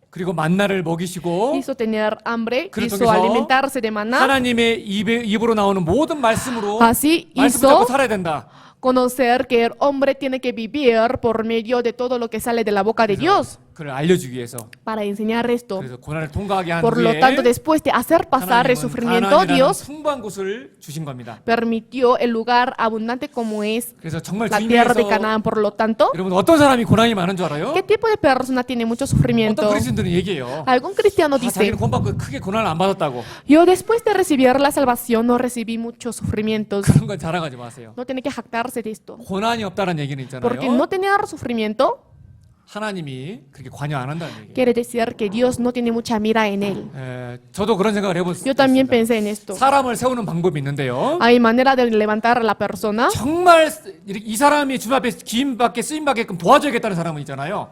그리고 만나를 먹이시고, hizo tener hambre, 그를 hizo 통해서 alimentarse de maná. 하나님의 입으로 나오는 모든 말씀으로 Así 말씀 잡고 hizo 살아야 된다. conocer que el hombre tiene que vivir por medio de todo lo que sale de la boca de Dios. 그를 알려주기 위해서. Para enseñar esto. 그래서 고난을 통과하게 한 Por lo 후에 tanto, después de hacer pasar el 하나님은 sufrimiento, 가나안이라는 Dios 풍부한 곳을 주신 겁니다. permitió el lugar abundante como es 그래서 정말 la tierra de 주님께서 Canaán. Por lo tanto, 여러분 어떤 사람이 고난이 많은 줄 알아요? ¿qué tipo de persona tiene mucho 어떤 sufrimiento? 그리스도인들은 얘기해요. Algún cristiano 다 dice, 자기는 구원받고 크게 고난을 안 받았다고. yo después de recibir la salvación no recibí muchos sufrimientos. 그런 건 자랑하지 마세요. No tiene que jactarse de esto. 고난이 없다는 얘기는 Porque 있잖아요. no tener sufrimiento 하나님이 그렇게 관여 안 한다는 얘기예요. quiere decir que Dios no tiene mucha mira en él. 저도 그런 생각을 Yo también 해봤습니다. pensé en esto. 사람을 세우는 방법이 있는데요. Hay manera de levantar a la persona. 정말 이 사람이 주님 앞에 기임받게 쓰임받게끔 도와줘야겠다는 사람은 있잖아요.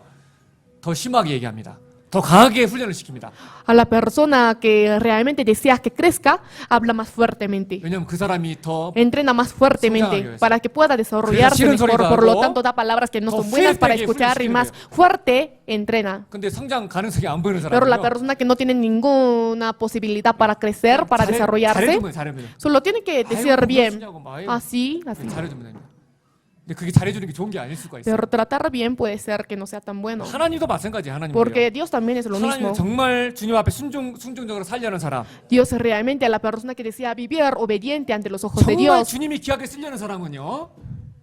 더 심하게 얘기합니다. 더 강하게 훈련을 시킵니다. A la persona que realmente deseas que crezca, habla más fuertemente. 왜냐하면 그 사람이 더 Entrena más 성장하기 fuertemente 위해서. para que pueda desarrollarse 싫은 mejor. 소리도 Por lo 하고, tanto, da palabras que no 더 son buenas para fuerte하게 escuchar y 훈련시키는 más fuerte entrena. 근데 성장 가능성이 안 보이는 Pero la 사람은요. persona que no tiene ninguna posibilidad para crecer, para desarrollarse, 잘해주면 solo tiene que decir bien. Así, así. 잘해주면 됩니다. 근데 그게 잘해주는 게 좋은 게 아닐 수가 있어요. Pero tratar bien puede ser que no sea tan bueno. 하나님도 마찬가지. 하나님도요. Porque Dios también es lo 하나님은 mismo. 정말 주님 앞에 순종적으로 살려는 사람, Dios realmente a la persona que desea vivir obediente ante los ojos de 정말 Dios. 주님이 귀하게 쓰려는 사람은요,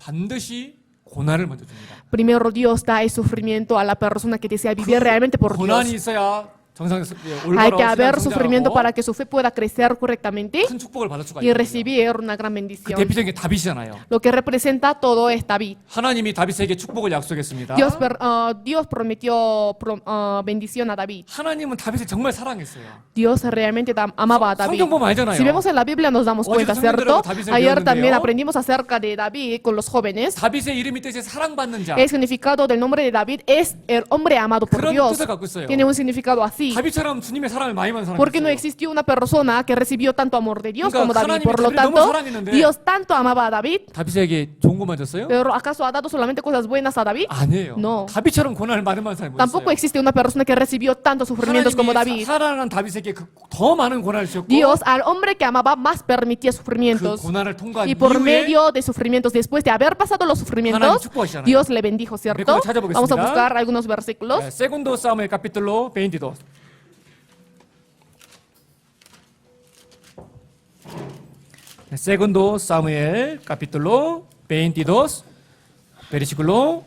반드시 고난을 먼저 줍니다. Primero Dios da el sufrimiento a la persona que desea vivir realmente por 고난이 Dios. 있어야 정상 Hay que 올바로 haber 신앙 sufrimiento para 성장하고 que su fe pueda crecer correctamente 큰 축복을 받을 수가 y 있거든요. recibir una gran 그 bendición. 대표적인 게 다윗이잖아요. Lo que representa todo es David. 하나님이 다윗에게 축복을 약속했습니다. Dios prometió bendición a David. 하나님은 다윗을 정말 사랑했어요. Dios realmente amaba a David. 성경 보면 알잖아요. Si vemos en la Biblia nos damos cuenta, 어제도 ¿cierto? 성경대로 다윗을 Ayer 배웠는데요. también aprendimos acerca de David con los jóvenes. 다윗의 이름이 뜻이 사랑받는 자. El significado del nombre de David es el hombre amado por 그런 Dios. 뜻을 갖고 있어요. Tiene un significado así. 다윗처럼 주님의 사랑을 많이 받는 사람이 Porque no 있어요. existió una persona que recibió tanto amor de Dios 그러니까 como David. 하나님이 Por lo 다윗을 너무 tanto, 사랑했는데 Dios tanto amaba a David, 다윗에게 좋은 것만 줬어요? pero ¿acaso ha dado solamente cosas buenas a David? 아니에요. No. 다윗처럼 고난을 많이 받는 사람이 못 Tampoco 있어요. existe una persona que recibió tantos sufrimientos como David. 사랑하는 다윗에게 더 많은 고난을 주셨고 Dios al hombre que amaba más permitía 그 sufrimientos. 고난을 통과한 Y por 이후에 medio de sufrimientos, después de haber pasado los 하나님 sufrimientos, 축복하시잖아요. Dios le bendijo, ¿cierto? 몇 군데 찾아보겠습니다. Vamos a buscar algunos versículos. 세군도 사무엘 카피톨로 22. Segundo Samuel, capítulo 22, versículo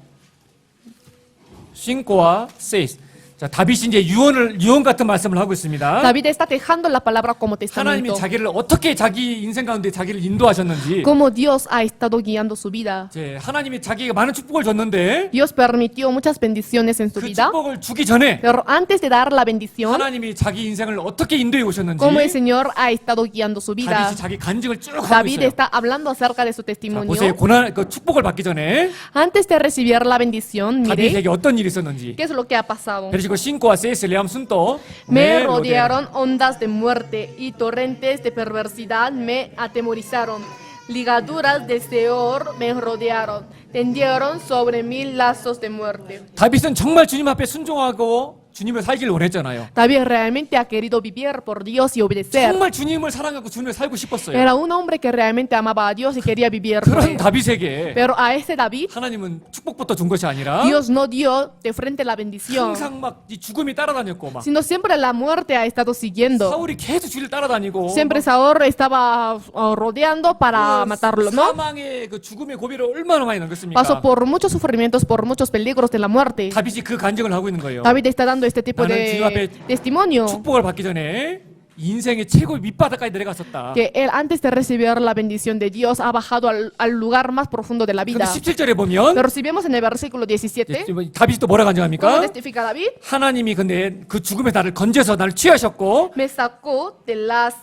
5 a 6. 자, 다윗이 이제 유언 같은 말씀을 하고 있습니다. David está dejando la palabra como 하나님이 testamento. 자기를 어떻게 자기 인생 가운데 자기를 인도하셨는지, Cómo Dios ha estado guiando su vida. 이제 하나님이 자기에게 많은 축복을 줬는데 Dios permitió muchas bendiciones en su 그 vida, 축복을 주기 전에 pero antes de dar la bendición, 하나님이 자기 인생을 어떻게 인도해 오셨는지 cómo el Señor ha estado guiando su vida. 다윗이 자기 간증을 쭉 하고 David 있어요. está hablando acerca de su 자, testimonio. 보세요. 그 축복을 받기 전에 Antes de recibir la bendición, mire 다윗에게 어떤 일이 있었는지. qué es lo que ha pasado. 베르시고 5와 6 leamos juntos. Me rodearon ondas de muerte y torrentes de perversidad me atemorizaron. Ligaduras de Seor me rodearon. Tendieron sobre mí lazos de muerte. 다윗은 정말 주님 앞에 순종하고 주님을 살기를 원했잖아요. David realmente ha querido vivir por Dios y obedecer. 정말 주님을 사랑하고 주님을 살고 싶었어요. Era un hombre que realmente amaba a Dios y quería vivir por 그런 él. 다윗에게 Pero a ese David, 하나님은 축복부터 준 것이 아니라 Dios no dio de frente la bendición, 항상 막 이 죽음이 따라다녔고 막 sino siempre la muerte ha estado siguiendo. 사울이 계속 주를 따라다니고 Siempre Saúl estaba rodeando para matarlo, ¿no? 사망의 그 죽음의 고비를 얼마나 많이 넘겼습니까? Pasó por muchos sufrimientos, por muchos peligros de la muerte. 다윗이 그 간증을 하고 있는 거예요. David está dando este tipo 나는 주님 앞에 de testimonio, 축복을 받기 전에 인생의 최고의 밑바닥까지 내려갔었다. que él antes de recibir la bendición de Dios ha bajado al lugar más profundo de la 근데 vida. 17절에 보면 Pero si vemos en el versículo 17, 다윗이 또 뭐라 ¿cómo 간증합니까? testifica David? 하나님이 근데 그 죽음의 나를 건져서 나를 취하셨고 Me sacó de las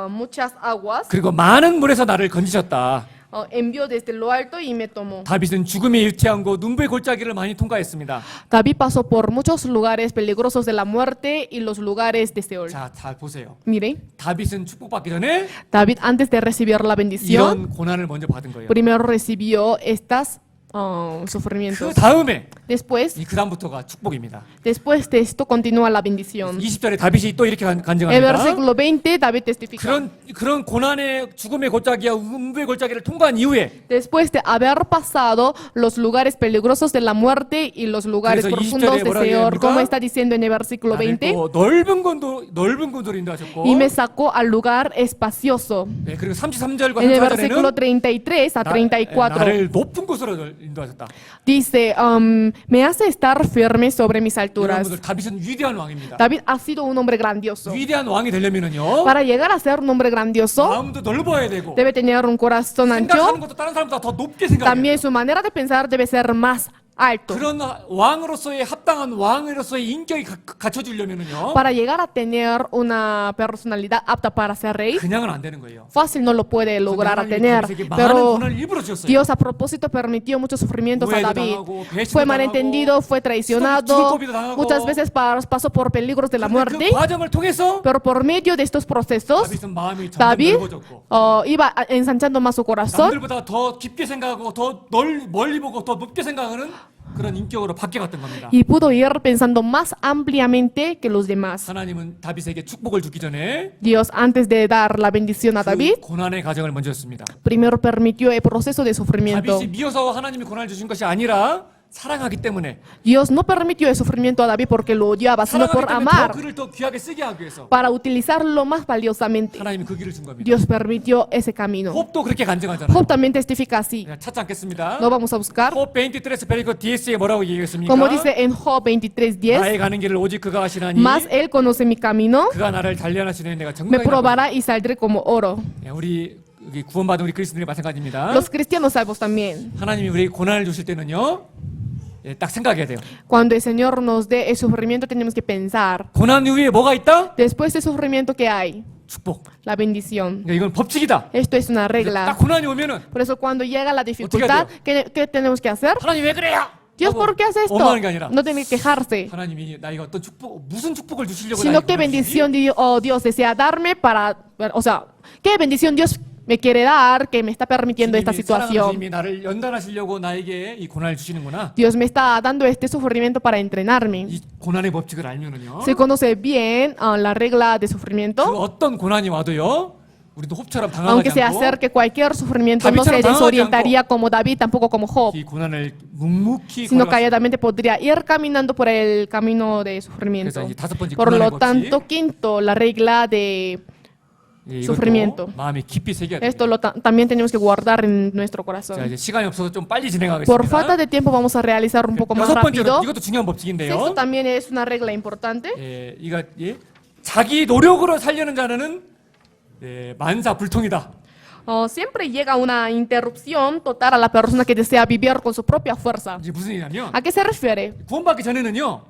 muchas aguas, 그리고 많은 물에서 나를 건지셨다. envió desde lo alto y me tomó. 다윗은 죽음의 유태함과 눈부의 골짜기를 많이 통과했습니다. David pasó por muchos lugares peligrosos de la muerte y los lugares de Seol. 자, 잘 보세요. Miren, 다윗은 축복받기 전에 David antes de recibir la bendición, 이런 고난을 먼저 받은 거예요. primero recibió estas 그 sufrimientos. 다음에 Después 그 다음부터가 축복입니다. de esto continúa la bendición. 20절에 다윗이 또 이렇게 En el 간증합니다. versículo 20, David testifica. 그런 고난의 죽음의 골짜기와 눈부의 골짜기를 통과한 이후에 Después de haber pasado los lugares peligrosos de la muerte y los lugares 그래서 profundos 20절에 de 뭐라고 Seol, 얘기합니까? como está diciendo en el versículo 나를 20, 또 넓은 곳으로 인도하셨고 y me sacó al lugar espacioso. 네, 그리고 33절과 En el versículo 34절에는 33 a 34 나를 높은 곳으로 인도하셨다. dice, me hace estar firme sobre mis alturas. 여러분들 다윗은 위대한 왕입니다. David ha sido un hombre grandioso. 위대한 왕이 되려면은요 Para llegar a ser un hombre grandioso, 마음도 넓어야 되고 debe tener un corazón 생각하는 ancho. 것도 다른 사람보다 더 높게 생각해야 También 돼요. su manera de pensar debe ser más alto. 그런 왕으로서의 합당한 왕으로서의 인격이 갖춰지려면은요 Para llegar a tener una personalidad apta para ser rey, 그냥은 안 되는 거예요. fácil no lo puede lograr a 하나님이 tener. 다윗에게 많은 Pero 고난을 일부러 주셨어요. Dios a propósito permitió muchos sufrimientos a 오해도 David. 당하고, 배신도 Fue 당하고, malentendido, fue 죽을 traicionado, 고비도 당하고. muchas veces pasó por peligros de la 그런데 muerte. 그 과정을 통해서 Pero por medio de estos procesos, 다윗은 마음이 점점 David 넓어졌고 iba ensanchando más su corazón 남들보다 더 깊게 생각하고 더 멀리 보고 더 높게 생각하는 그런 인격으로 바뀌어갔던 겁니다. y pudo ir pensando más ampliamente que los demás. 하나님은 다윗에게 축복을 주기 전에 Dios, antes de dar la bendición a 그 David, 고난의 과정을 먼저 줬습니다. primero permitió el proceso de sufrimiento. 다윗이 미워서 하나님이 고난을 주신 것이 아니라 사랑하기 때문에 Dios no permitió el sufrimiento a David porque lo odiaba, sino 사랑하기 por 때문에 더 amar, 그를 더 귀하게 쓰게 하기 위해서 para utilizarlo más valiosamente. 하나님이 그 길을 준 겁니다. Dios permitió ese camino. 홉도 그렇게 간증하잖아요. Job también testifica así. 그냥 찾지 않겠습니다. Lo vamos a buscar. 홉 23에서 베리고 DS에 뭐라고 얘기했습니까? Como dice en Job 23:10, 나의 가는 길을 오직 그가 하시나니 más él conoce mi camino, 그가 나를 단련하시는 내가 me 정당히 probará y saldré como oro. 우리 여기 구원받은 우리 그리스도인이 마찬가지입니다. Los cristianos salvos también. 하나님이 우리 고난을 주실 때는요, 딱 생각해야 돼요. Cuando el Señor nos dé el sufrimiento, tenemos que pensar, 고난 이후에 뭐가 있다? después del sufrimiento que hay, 축복. la bendición. 그러니까 이건 법칙이다. Esto es una 딱 regla. 고난이 오면은 Por eso cuando llega la dificultad, ¿qué tenemos que hacer? 하나님 왜 그래요? Dios, 하고 ¿por qué hace esto? 원망하는 게 아니라 No tiene que quejarse, 하나님이 나에게 어떤 축복, 무슨 축복을 주시려고 sino 나에게 qué 고난을 bendición 주시지? Dios desea darme para, o sea, qué bendición Dios me quiere dar que me está permitiendo esta 주님이 사랑하는 situación. 주님이 나를 연단하시려고 나에게 이 고난을 주시는구나. Dios me está dando este sufrimiento para entrenarme. 이 고난의 법칙을 알면은요, Se conoce bien la regla de 그 sufrimiento, 어떤 고난이 와도요, 우리도 홉처럼 aunque 당황하지 se 않고 acerque cualquier sufrimiento, no se 다윗처럼 당황하지 desorientaría como David, tampoco como Job, 이 고난을 묵묵히 sino 걸어갔어요. calladamente podría ir caminando por el camino de 그래서 sufrimiento. 이제 다섯 번째 Por 고난의 lo 법칙. tanto, quinto, la regla de 예, sufrimiento. 이것도 마음에 깊이 새겨야 돼요. esto también tenemos que guardar en nuestro 자, corazón. 이제 시간이 없어서 좀 빨리 Por 진행하겠습니다. falta de tiempo vamos a realizar un poco más 여섯 번째로 rápido. 이것도 중요한 법칙인데요. Esto también es una regla importante. 예, 이거 자기 노력으로 살려는 자는 만사불통이다. Siempre llega una interrupción total a la persona que desea vivir con su propia fuerza. 이제 무슨 얘기냐면 ¿A qué se refiere? 구원받기 전에는요,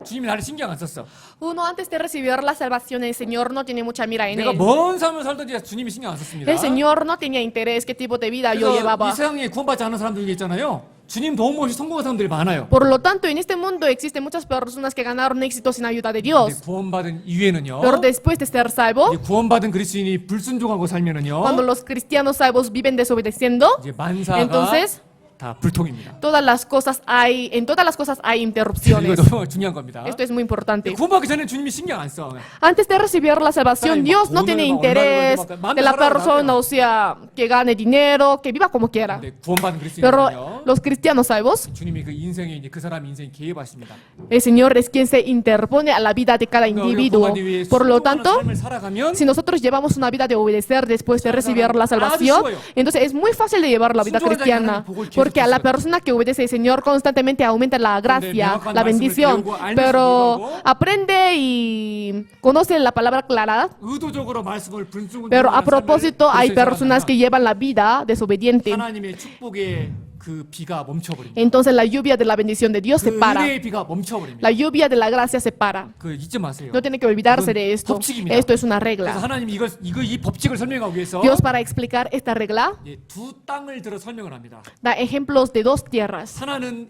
주님이 나를 신경 안 썼어. Uno antes de recibir la salvación, el Señor no tiene mucha mira en 내가 él. 뭔 삶을 살든지 주님이 신경 안 썼습니다. El Señor no tenía interés qué tipo de vida yo 그래서 llevaba. 이 세상에 구원받지 않은 사람들 중에 있잖아요. 주님 도움 없이 성공한 사람들이 많아요. Por lo tanto, en este mundo existen muchas personas que ganaron éxito sin ayuda de 근데 Dios. 구원받은 이후에는요, Pero después de ser salvo, 이제 구원받은 그리스도인이 불순종하고 살면은요, cuando los cristianos salvos viven desobedeciendo, 이제 만사가 entonces 다 불통입니다. En todas las cosas hay 이거 interrupciones. 너무 중요한 겁니다. Esto es muy importante. 구원받기 전에 주님이 신경 안 써. Antes de recibir la salvación, Sabe, Dios no o늘 tiene 막 interés 얼마를 벌든 막 de la 마음대로 persona, 살아라 o sea, que gane dinero, que viva como quiera. 근데 구원받은 Pero 그리스도인은요. los cristianos salvos, 주님이 그 인생에 이제 그 사람 인생에 개입하십니다. el Señor es quien se interpone a la vida de cada 그러니까 우리가 individuo. 구원받기 위해 Por lo 순종하는 tanto, 삶을 살아가면 si nosotros llevamos una vida de obedecer después de recibir la salvación, entonces es muy fácil de llevar la vida cristiana, porque a la persona que obedece al Señor constantemente aumenta la gracia, la bendición, pero aprende y conoce la palabra clara. 의도적으로 말씀을 분수군주 Pero a propósito, hay personas que llevan la vida desobediente. 하나님의 축복의 그 비가 멈춰버립니다. Entonces la lluvia de la bendición de Dios se 그 para. 은혜의 비가 멈춰버립니다. La lluvia de la gracia se para. 그 잊지 마세요. No tiene que olvidarse de esto. 법칙입니다. Esto es una 그래서 regla. 하나님이 이 법칙을 설명하기 위해서 Dios, para explicar esta regla, 두 땅을 들어 설명을 합니다. da ejemplos de dos tierras. 하나는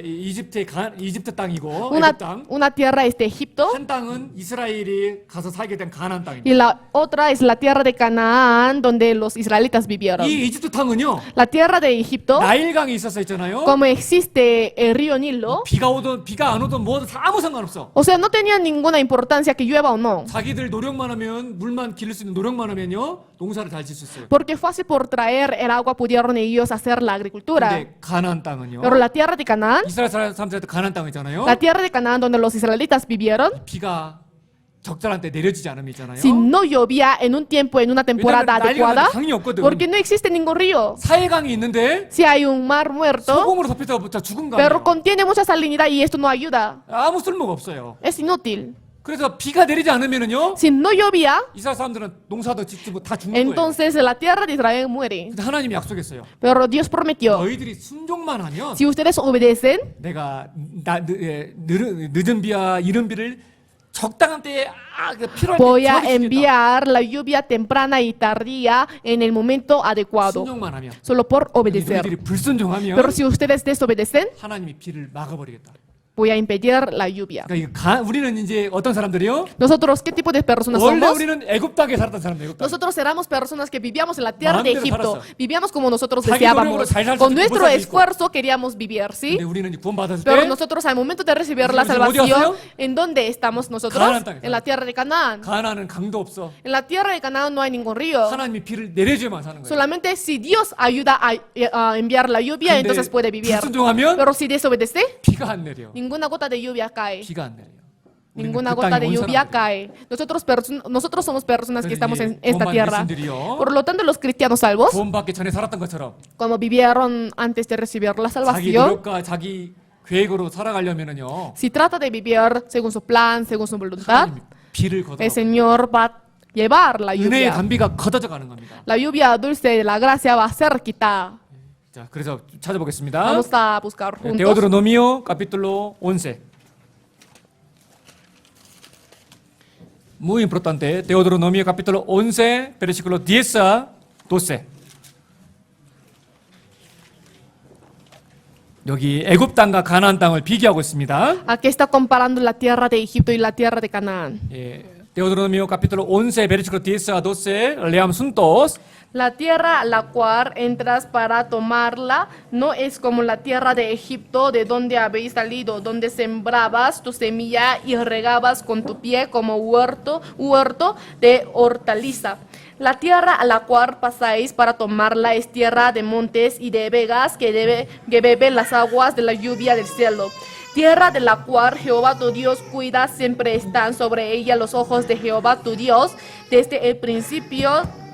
이집트 땅이고 애굽 땅. Una tierra es de Egipto 한 땅은 이스라엘이 가서 살게 된 가나안 y 땅입니다. la otra es la tierra de Canaán, donde los israelitas vivieron. 이 이집트 땅은요. La tierra de Egipto, 나일강이 있었어 있잖아요. como existe el río Nilo, 비가 오든 비가 안 오든 뭐든 아무 상관없어. o sea, no tenía ninguna importancia que llueva o no. 자기들 노력만 하면 물만 기를 수 있는 노력만 하면요 농사를 잘 지을 수 있어요. Porque fácil por traer el agua pudieron ellos hacer la agricultura. 근데 가나안 땅은요. Pero la tierra de Canaán, 이스라엘 사람들한테 가나안 땅이잖아요. la tierra de Canaán donde los israelitas vivieron, 비가 적절한 때 내려지지 않으면 있잖아요. si no llovía en un tiempo, en una temporada 왜냐면 adecuada, 나일강에 강이 없거든. porque no existe ningún río. 사해강이 있는데 Si hay un mar muerto, 소금으로 덮여서 죽은 거 pero 아니에요. contiene mucha salinidad y esto no ayuda. 아무 쓸모가 없어요. Es inútil. 그래서 비가 내리지 않으면은요 Si no llovía, 이스라엘 사람들은 농사도 짓지 다 죽는 거예요. entonces la tierra de Israel muere. 근데 하나님이 약속했어요. Pero Dios prometió, 너희들이 순종만 하면 si ustedes obedecen, 내가 늦은 비와 이른 비를 적당한 때에 필요할 때 voy a 주어주시겠다. enviar la lluvia temprana y tardía en el momento adecuado, 순종만 하면. solo por obedecer. 너희들이 불순종하면 Pero si ustedes desobedecen, 하나님이 비를 막아버리겠다. voy a impedir la lluvia. 그러니까 우리는 이제 어떤 사람들이요? Nosotros, ¿qué tipo de personas 원래 somos? 우리는 애굽 땅에 살았던 사람들. 애굽 땅. Nosotros éramos personas que vivíamos en la tierra de 마음대로 Egipto. 살았어. Vivíamos como nosotros 자기 deseábamos. 노력으로 잘 살 수 Con 있고 nuestro 못 살수 있고. esfuerzo queríamos vivir, ¿sí? 근데 우리는 이제 구원받았을 Pero 때 nosotros al momento de recibir la ¿Ustedes dónde salvación, 왔어요? ¿en dónde estamos nosotros? 가나안 땅에 En la tierra de Canaán. 가나안은 강도 없어. En la tierra de Canaán no hay ningún río. 하나님이 비를 내려줘야만 사는 거예요. Solamente si Dios ayuda a enviar la lluvia, 근데 entonces puede vivir. 불순종하면 Pero si desobedece, 비가 안 내려. ninguna gota de lluvia cae. 비가 안 내려요. 우리는 Ninguna 그 gota 땅에 de 온 lluvia 사람들이에요. cae. nosotros somos personas que estamos en esta 구원받은 tierra. 그리스도인들이요. Por lo tanto, los cristianos salvos, 구원받기 전에 살았던 것처럼 como vivieron antes de recibir la 자기 salvación, 노력과 자기 계획으로 살아가려면은요. si trata de vivir según su plan, según su voluntad, 하나님이 비를 el 걷어. Señor va a llevar la 은혜의 lluvia. 단비가 걷어져 가는 겁니다. La lluvia dulce de la gracia va a ser quitada. 자, 그래서 찾아보겠습니다. Vamos a buscar juntos. Deuteronomio capítulo 11. Muy importante. Deuteronomio capítulo 11, versículo 10 a 12. 여기 애굽 땅과 가나안 땅을 비교하고 있습니다. Aquí está comparando la tierra de Egipto y la tierra de Canaán. Deuteronomio capítulo 11, versículo 10 a 12. Leamos juntos. La tierra a la cual entras para tomarla no es como la tierra de Egipto, de donde habéis salido, donde sembrabas tu semilla y regabas con tu pie como huerto de hortaliza. La tierra a la cual pasáis para tomarla es tierra de montes y de vegas que beben las aguas de la lluvia del cielo. Tierra de la cual Jehová tu Dios cuida, siempre están sobre ella los ojos de Jehová tu Dios, desde el principio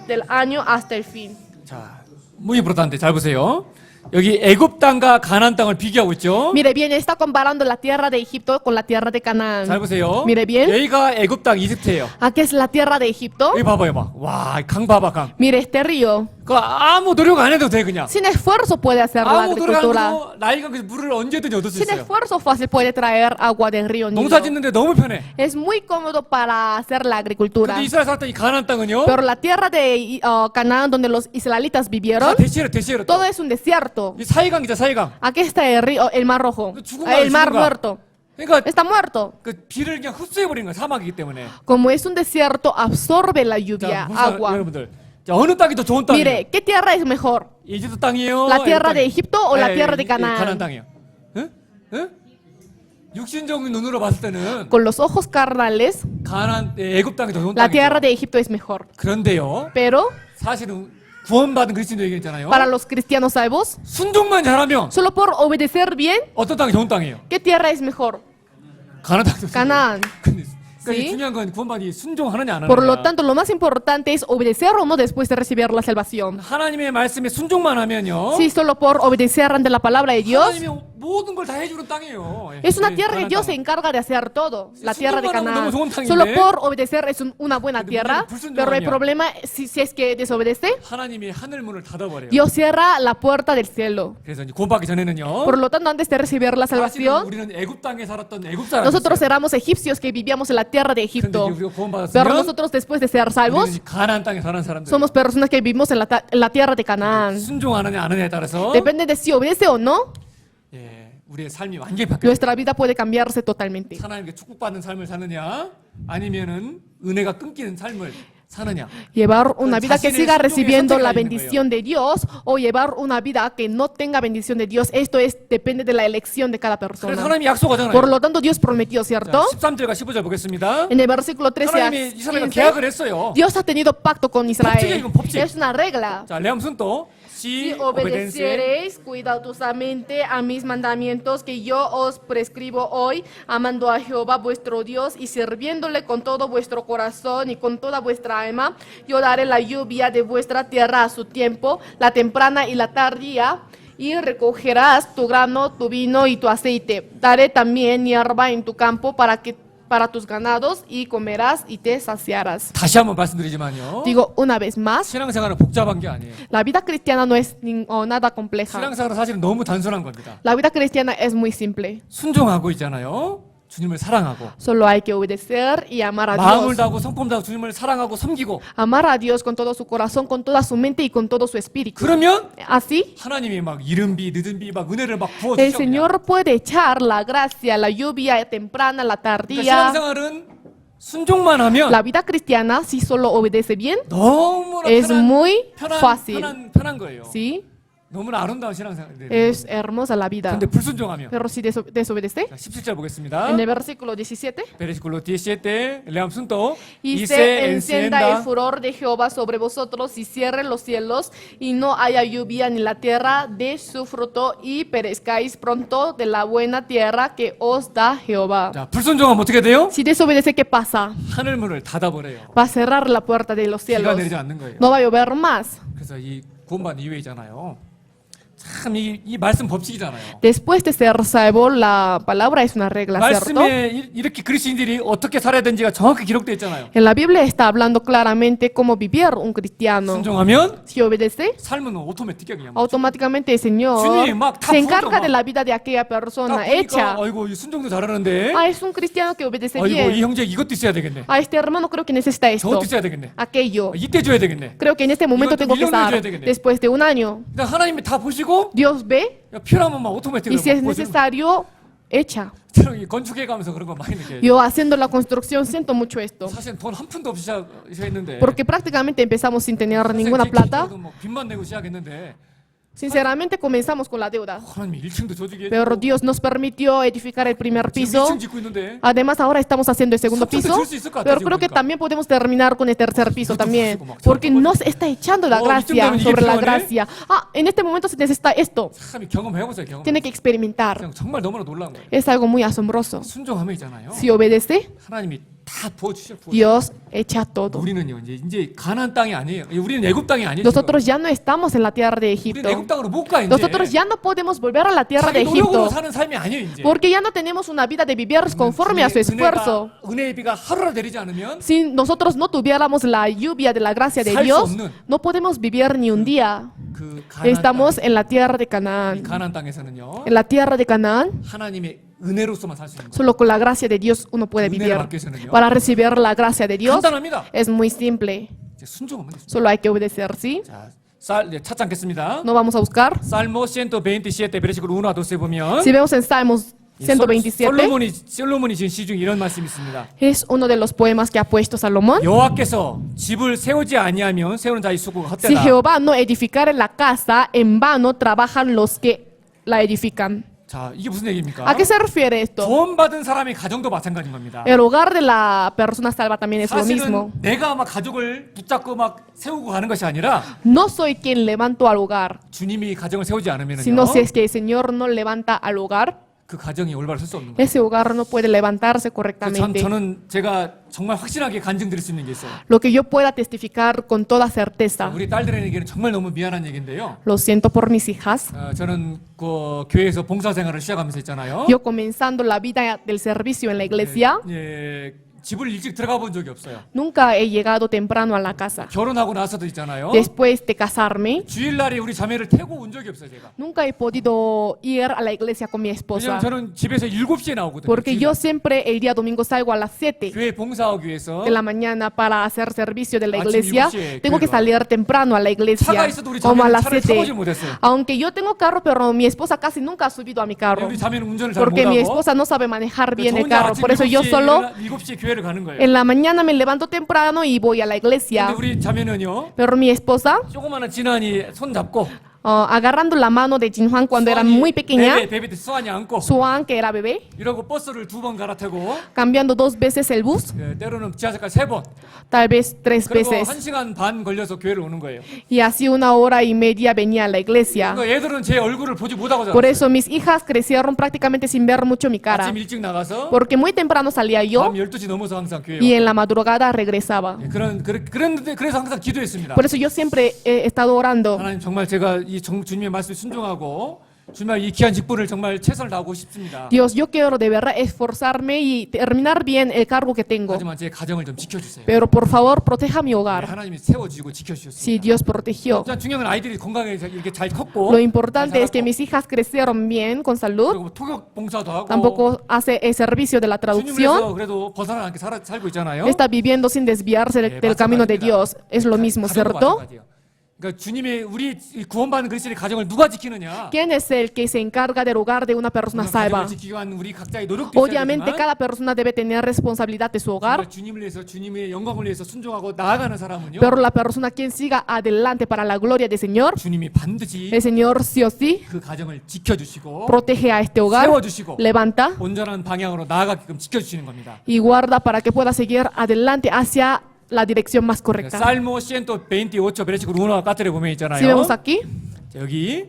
del año hasta el fin. 자, muy importante. 잘 보세요. 여기 애굽 땅과 가나안 땅을 비교하고 있죠. Mire bien, está comparando la tierra de Egipto con la tierra de 잘 Canaán. 보세요. Mire bien. 여기가 애굽 땅 이집트예요. Aquí es la tierra de Egipto. 여기 봐봐요, 막. 와, 강 봐봐, 강. Mire este río. 그 아무 노력 안 해도 돼, 그냥. Sin esfuerzo puede hacer la 아무 노력 안 agricultura. 해도 나이가 그 물을 언제든지 얻을 수 Sin 있어요. esfuerzo fácil puede traer agua del río Nilo. 농사 짓는데 너무 편해. Es muy cómodo para hacer la agricultura. 근데 이스라엘 살았던 이 가나안 땅은요. Pero la tierra de Canaán, donde los israelitas 다 vivieron, 대시로. todo es un desierto. 이 사이강이죠, 사이강. Aquí está el río, el mar rojo, 죽은 거야, el mar 죽은 거야. muerto. 그러니까 Está muerto. 그 비를 그냥 흡수해 버리는 거야, 사막이기 때문에. Como es un desierto, absorbe la 자, lluvia, 무슨 agua. 여러분들 자, 어느 땅이 더 좋은 땅이에요? Mire, ¿qué tierra es mejor? 이집트 땅이에요? ¿La tierra 애굽 de 땅이에요? Egipto o la 예, tierra de 예, Canaán? 가나안 땅이요. 응? 응? 육신적인 눈으로 봤을 때는 Con los ojos carnales, 가나안 애굽 땅이 더 좋은 la tierra 땅이죠. de Egipto es mejor. 그런데요. Pero 사실은 구원받은 그리스도에게 있잖아요. para los cristianos salvos, 순종만 잘하면 solo por obedecer bien, 어떤 땅이 좋은 땅이에요? ¿qué tierra es mejor? 가나안 땅이 좋습니다. Canaán. 근데 그러니까 Sí. 중요한 건 구원받이 순종하느냐 안 Por lo 하느냐. tanto, lo más importante es obedecer o no después de recibir la salvación. 하나님의 말씀에 순종만 하면요. Si solo por obedecer ante la palabra de Dios, 하나님이 모든 걸 다 해주는 땅이에요. es una 예, tierra que 가나안 Dios se 땅. encarga de hacer todo. La tierra de 순종만 하면 Canaán. 너무 좋은 땅인데. Solo por obedecer es una buena 근데 tierra. 문제는 불순종하면. Pero el problema, si es que desobedece, 하나님이 하늘 문을 닫아버려요. Dios cierra la puerta del cielo. 그래서 이제 구원받기 전에는요. Por lo tanto, antes de recibir la 사실은 salvación, 우리는 애굽 땅에 살았던 애굽 사람이었어요. nosotros éramos egipcios que vivíamos en la tierra de 근데 Egipto. 이제 우리가 Pero 구원받았으면 nosotros, después de ser salvos, 우리는 이제 가나안 땅에 사는 사람들. somos personas que vivimos en la tierra de Canaán. 순종하느냐 안 하느냐에 따라서 Depende de si obedece o no, 예, 우리의 삶이 완전히 바뀌어요. nuestra vida puede cambiarse totalmente. 하나님께 축복받는 삶을 사느냐 아니면은 은혜가 끊기는 삶을 사느냐. Llevar una vida que 자신의 siga 순종의 recibiendo 선택이 la 있는 bendición de Dios o llevar una vida que no tenga bendición de Dios. Esto depende de la elección de cada 그래서 persona. 하나님이 약속하잖아요. Por lo tanto, Dios prometió, 자, ¿cierto? 13절과 15절 보겠습니다. En el versículo 13 a 하나님이 이스라엘과 15, 계약을 했어요. Dios ha tenido pacto con Israel. 법칙이에요, 법칙. Es una regla. 자, 레암순 또 Si si obedece obedeceréis cuidadosamente a mis mandamientos que yo os prescribo hoy, amando a Jehová vuestro Dios y sirviéndole con todo vuestro corazón y con toda vuestra alma, yo daré la lluvia de vuestra tierra a su tiempo, la temprana y la tardía, y recogerás tu grano, tu vino y tu aceite. Daré también hierba en tu campo para tus ganados y comerás y te saciarás. 다시 한번 말씀드리지만요. Digo una vez más, 신앙생활은 복잡한 게 아니에요. la vida cristiana no es nada compleja. 신앙생활은 사실은 너무 단순한 겁니다. La vida cristiana es muy simple. 순종하고 있잖아요. 주님을 사랑하고 Solo hay que obedecer y amar a 마음을 Dios. 다하고 성품 다하고 주님을 사랑하고 섬기고 Amar a Dios con todo su corazón, con toda su mente y con todo su espíritu. 그러면 Así, 하나님이 막 이른 비 늦은 비 막 은혜를 막 부어 el 주셔. Señor puede echar la gracia, la lluvia temprana, la 그러니까 tardía. 신앙생활은 순종만 하면 La vida cristiana, si solo obedece bien, 너무나 es 편한 muy fácil. 편한 거예요. ¿Sí? 너무나 아름다운 신앙생활. Es hermosa la vida. 근데 불순종하면 Pero si desobedece, 자, 17절 보겠습니다. en el versículo 17, 베르시클로 17 leamos juntos. y se encienda el furor de Jehová sobre vosotros y cierre los cielos y no haya lluvia ni la tierra de su fruto y perezcáis pronto de la buena tierra que os da Jehová. 자, 불순종하면 어떻게 돼요? Si desobedece, ¿qué pasa? 하늘 문을 닫아버려요. Va a cerrar la puerta de los 비가 cielos. 내리지 않는 거예요. No va a llover más. 그래서 이 구원받은 이유이잖아요. 참 이 말씀 법칙이잖아요. Después de ser salvo, la palabra es una regla, ¿cierto? 말씀에 이렇게 그리스도인들이 어떻게 살아야 되는지가 정확히 기록되어 있잖아요. En la Biblia está hablando claramente cómo vivir un cristiano. 순종하면 Si obedece, 삶은 오토매틱이야 그냥. automáticamente el Señor 주님, 막 다 se encarga 부어져, de 막. la vida de aquella 딱 persona 보니까 hecha. 아이고 이 순종도 잘하는데. Ah, es un cristiano que obedece 아이고 이 bien. 형제 이것도 있어야 되겠네. Ah, este hermano creo que necesita esto, 저것도 있어야 되겠네. aquello. 이때 줘야 되겠네. Creo que en este momento 이것도 tengo que 1년 estar. 줘야 되겠네. Después de un año, 근데 하나님이 다 보시고 Dios ve 야, 필요하면 막 오토매틱으로 y si es 막 보시고. necesario, echa. 저는 이 건축해 가면서 그런 거 많이 느껴요. Yo haciendo la construcción siento mucho esto. 사실 돈 한 푼도 없이 시작했는데. Porque prácticamente empezamos sin tener 사실 ninguna 기- plata. 기도도 뭐 빚만 내고 시작했는데 Sinceramente comenzamos con la deuda. 하나님이 1층도 줘주게 Pero Dios nos permitió edificar el primer 지금 piso. 2층 짓고 있는데 Además, ahora estamos haciendo el segundo Somos piso, 줄 수 있을 것 같아, pero 지금 creo que 보니까. también podemos terminar con el tercer piso 이것도 también, 부수고 막 porque 저것도 nos está echando la 어, gracia 이쯤 되면 이게 sobre la 필요하네? gracia. Ah, en este momento se necesita esto, 참 경험해보세요. 경험. tiene que experimentar. 그냥 정말 너무나 놀라운 거예요. Es algo muy asombroso. 순종함이잖아요. Si obedece, 하나님이 다 부어주셔. Dios echa todo. 우리는요 이제 가나안 땅이 아니에요. 우리는 애굽 땅이 아니에요. Nosotros ya no estamos en la tierra de 지금. 우리는 Egipto. 애굽 땅으로 못 가 이제. Nosotros ya no podemos volver a la tierra de 자기 노력으로 Egipto, 사는 삶이 아니에요 이제. porque ya no tenemos una vida de vivir conforme a su esfuerzo. 은혜의 비가 하루라 내리지 않으면 Si nosotros no tuviéramos la lluvia de la gracia de 살 수 Dios, 없는 no podemos vivir ni un día. 그 가나안 Estamos 땅, en la tierra de 이 Canaán. 가나안 땅에서는요 En la tierra de Canaán, 하나님의 은혜로서만 살 수 있는 거예요. solo con la gracia de Dios uno puede 은혜를 vivir. 받기 위해서는요. Para recibir la gracia de Dios 간단합니다. es muy simple. 이제 순종하면 돼요. Solo hay que obedecer, ¿sí? 자, 찾지 않겠습니다. No vamos a buscar. Salmo 127 versículo 1 a 12 보면 Si vemos en Salmos 127. 솔로몬이 지은 시 중에 이런 말씀이 있습니다. Es uno de los poemas que ha puesto Salomón. 여호와께서 집을 세우지 아니하면 세우는 자의 수고가 Si 헛되다. Jehová no edificare la casa, en vano trabajan los que la edifican. 자, 이게 무슨 얘기입니까? ¿A qué se refiere esto? 구원받은 사람의 가정도 마찬가지인 겁니다. El hogar de la persona salva también es lo 사실은 mismo. 내가 막 가족을 붙잡고 막 세우고 가는 것이 아니라 No soy quien levanto al hogar, 주님이 가정을 세우지 않으면요, sino si es que el Señor no levanta al hogar, 그 가정이 올바로 설 수 없는 거예요. ese hogar no puede levantarse correctamente. 저는 제가 정말 확실하게 간증드릴 수 있는 게 있어요. Lo que yo pueda testificar con toda certeza. 우리 딸들에게는 정말 너무 미안한 얘기인데요. Lo siento por mis hijas. 저는 그 교회에서 봉사생활을 시작하면서 있잖아요. Yo comenzando la vida del servicio en la iglesia, 예, 집을 일찍 들어가 본 적이 없어요. nunca he llegado temprano a la casa. 결혼하고 나서도 있잖아요. Después de casarme, 주일날에 우리 자매를 태고 온 적이 없어요, 제가. nunca he podido ir a la iglesia con mi esposa. 왜냐면 저는 집에서 7시에 나오거든요. Porque 주일날. yo siempre el día domingo salgo a las 7 교회 봉사하기 위해서 de la mañana para hacer servicio de la 아침 iglesia. 7시에 Tengo que 교회로 salir temprano a la 차가 iglesia, 있어도 우리 como a 자매는 las 차를 7. 타보질 못했어요. Aunque yo tengo carro, pero mi esposa casi nunca ha subido a mi carro. 우리 자매는 운전을 잘 Porque mi 못하고 esposa no sabe manejar bien 저 el 혼자 carro. 아침 Por eso yo solo 7시에 교회를 가는 거예요. en la mañana me levanto temprano y voy a la 근데 iglesia. 우리 자매는요, Pero mi esposa, 조그마한 진환이 손 잡고 agarrando la mano de Jin Juan cuando era muy pequeña, 베베 때 수환이 안고 Suan, que era bebé, 이러고 버스를 2번 갈아타고 cambiando 2 veces el bus, 때로는 지하철까지 3번 tal vez 3 그리고 veces. 1시간 반 걸려서 교회를 오는 거예요. Y así 1 hora y media venía a la iglesia. 그러니까 애들은 제 얼굴을 보지 못하고 Por 자랐어요. eso mis hijas crecieron prácticamente sin ver mucho mi cara. 아침 일찍 나가서 Porque muy temprano salía yo 밤 12시 넘어서 항상 교회에 y 와요. en la madrugada regresaba. 그래서 항상 기도했습니다. Por eso yo siempre he estado orando. 하나님 정말 제가 이 주님의 말씀에 순종하고 정말 이 귀한 직분을 정말 최선을 다하고 싶습니다. Dios, yo quiero de verdad esforzarme y terminar bien el cargo que tengo. 하지만 제 가정을 좀 지켜주세요. Pero por favor, proteja mi hogar. 하나님이 세워주고 Si 지켜주셨습니다. Dios protegió. 일단 중요한 건 아이들이 건강하게 이렇게 잘 컸고 Lo importante es que 잘 자랐고, mis hijas crecieron bien, con salud. 그리고 통역 봉사도 하고 Tampoco hace el servicio de la 주님에서 traducción. 그래도 벗어나지 않게 살고 있잖아요. Está viviendo sin desviarse del camino de Dios. Es lo mismo, 가정도 ¿cierto? 마찬가지예요. 그러니까 주님의 우리 이 구원받은 그리스도의 가정을 누가 지키느냐? ¿Quién es el que se encarga del hogar de una persona 물론 salva? 가정을 지키기 위한 우리 각자의 노력도 있어야 Obviamente 되지만 cada persona debe tener responsabilidad de su hogar, 정말 주님을 위해서 주님의 영광을 위해서 순종하고 나아가는 사람은요. pero la persona quien siga adelante para la gloria del Señor, 주님이 반드시 el Señor sí o sí 그 가정을 지켜주시고 protege a este hogar, 세워주시고 levanta 온전한 방향으로 나아가게끔 지켜주시는 겁니다. y guarda para que pueda seguir adelante hacia la dirección más correcta. 살모 128 베르시클 1와 4에 보면 Si 있잖아요. vemos aquí, 자, 여기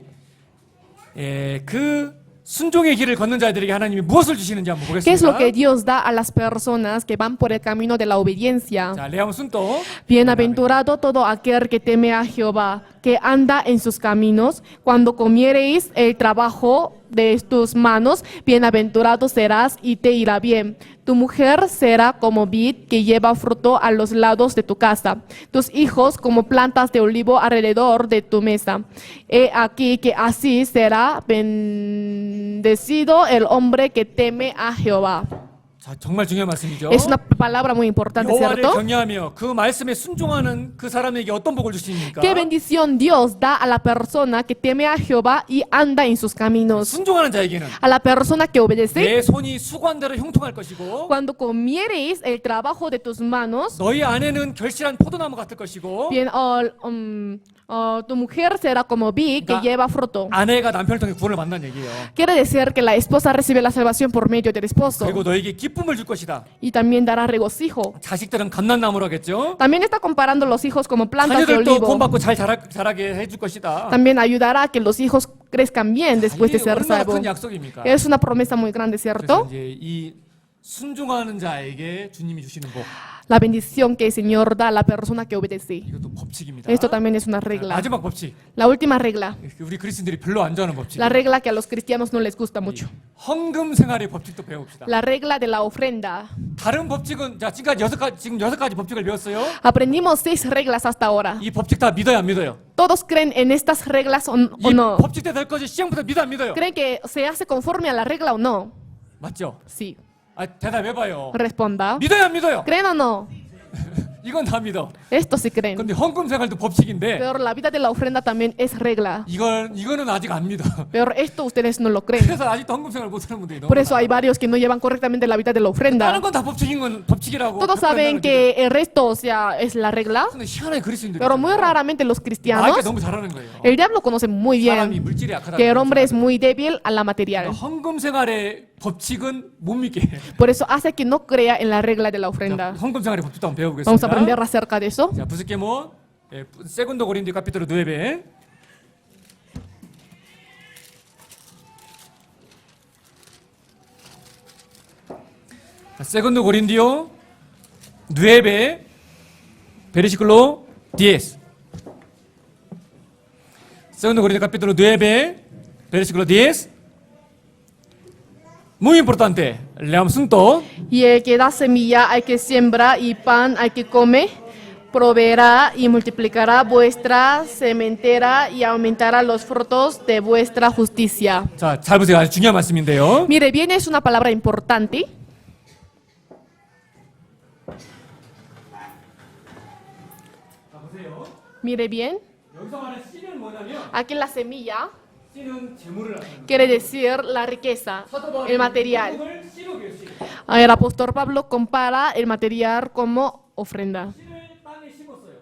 그 순종의 길을 걷는 자들에게 하나님이 무엇을 주시는지 한번 ¿qué es lo 보겠습니다. que Dios da a las personas que van por el camino de la obediencia? 자, 레아몬 순도 Bienaventurado todo aquel que teme a Jehová, que anda en sus caminos. Cuando comiereis el trabajo de tus manos, bienaventurado serás y te irá bien. Tu mujer será como vid que lleva fruto a los lados de tu casa. Tus hijos como plantas de olivo alrededor de tu mesa. He aquí que así será bendecido el hombre que teme a Jehová. 자, 정말 중요한 말씀이죠. Es una palabra muy importante, 여호와를 ¿cierto? 경외하며 그 말씀에 순종하는 그 사람에게 어떤 복을 주십니까? ¿Qué bendición Dios da a la persona que teme a Jehová y anda en sus caminos? 순종하는 자에게는 A la persona que obedece, 내 손이 수고한대로 형통할 것이고 cuando comiereis el trabajo de tus manos, 너희 아내는 결실한 포도나무 같을 것이고 bien, tu mujer será como vid que 그러니까 lleva fruto. 아내가 남편을 통해 구원을 받는 얘기예요. Quiere decir que la esposa recibe la salvación por medio del esposo 그리고 너에게 기쁨을 줄 것이다. y también dará regocijo. 자식들은 감난나무라겠죠. También está comparando los hijos como plantas de 자녀들도 olivo. 구원받고 잘 자라게 해줄 것이다. También ayudará a que los hijos crezcan bien después de 이게 ser 얼마나 salvos. 큰 약속입니까? Es una promesa muy grande, 그래서 ¿cierto? 이제 이 순종하는 자에게 주님이 주시는 복 La bendición que el Señor da a la persona que obedece. 이것도 법칙입니다. Esto también es una regla. 마지막 법칙 La última regla. 우리 그리스도인들이 별로 안 좋아하는 법칙. La regla que a los cristianos no les gusta mucho. 헌금 생활의 법칙도 배웁시다. La regla de la ofrenda. 다른 법칙은 자 지금 여섯 가지 법칙을 배웠어요. Aprendimos 6 reglas hasta ahora. 이 법칙 다 믿어요, 안 믿어요? ¿Todos creen en estas reglas o 이 no? 법칙 될 것이 시행부터 믿어 안 믿어요? ¿Creen que se hace conforme a la regla o no? 맞죠? Sí. 아 대답해봐요. Responda. 믿어요, 안 믿어요? ¿Creen o no? 이건 다 믿어. Esto sí creen. 근데 헌금 생활도 법칙인데 Pero la vida de la ofrenda también es regla. 이거는 아직 안 믿어. Pero esto ustedes no lo creen. 그래서 아직도 헌금 생활 못하는 분들이 너무 Por eso hay 많아. varios que no llevan correctamente la vida de la ofrenda. 다른 건 다 법칙인 건 법칙이라고. Todos saben que el resto, o sea, es la regla. 근데 희한하게 그리스도인들이 Pero muy raramente los 나에게 cristianos, 너무 잘하는 거예요. el diablo conoce muy 사람이 bien 물질이 약하다. que el hombre es muy débil a la material. 헌금 생활의 법칙은 못 믿게 해. Por eso hace que no crea en la regla de la 자, ofrenda. 헌금 생활의 법칙도 한번 Vamos a aprender 배워보겠습니다. acerca de eso. 자, busquemos Segundo Corintios capítulo 9. Segundo Corintios 9, versículo 10. Segundo Corintios capítulo 9, versículo 10. Muy importante, leamos juntos. Y el que da semilla hay que siembra y pan hay que come, proveerá y multiplicará vuestra sementera y aumentará los frutos de vuestra justicia. 자, 잘 보세요. 아주 중요한 말씀인데요. Mire bien, es una palabra importante. 자, 보세요. Mire bien, 여기서 말하는 씨는 뭐냐면 aquí la semilla 씨는 재물을 나타내는 quiere decir la riqueza, el material. 헌금을 씨로 교시. El apóstol Pablo compara el material como ofrenda. 씨를 땅에 심었어요.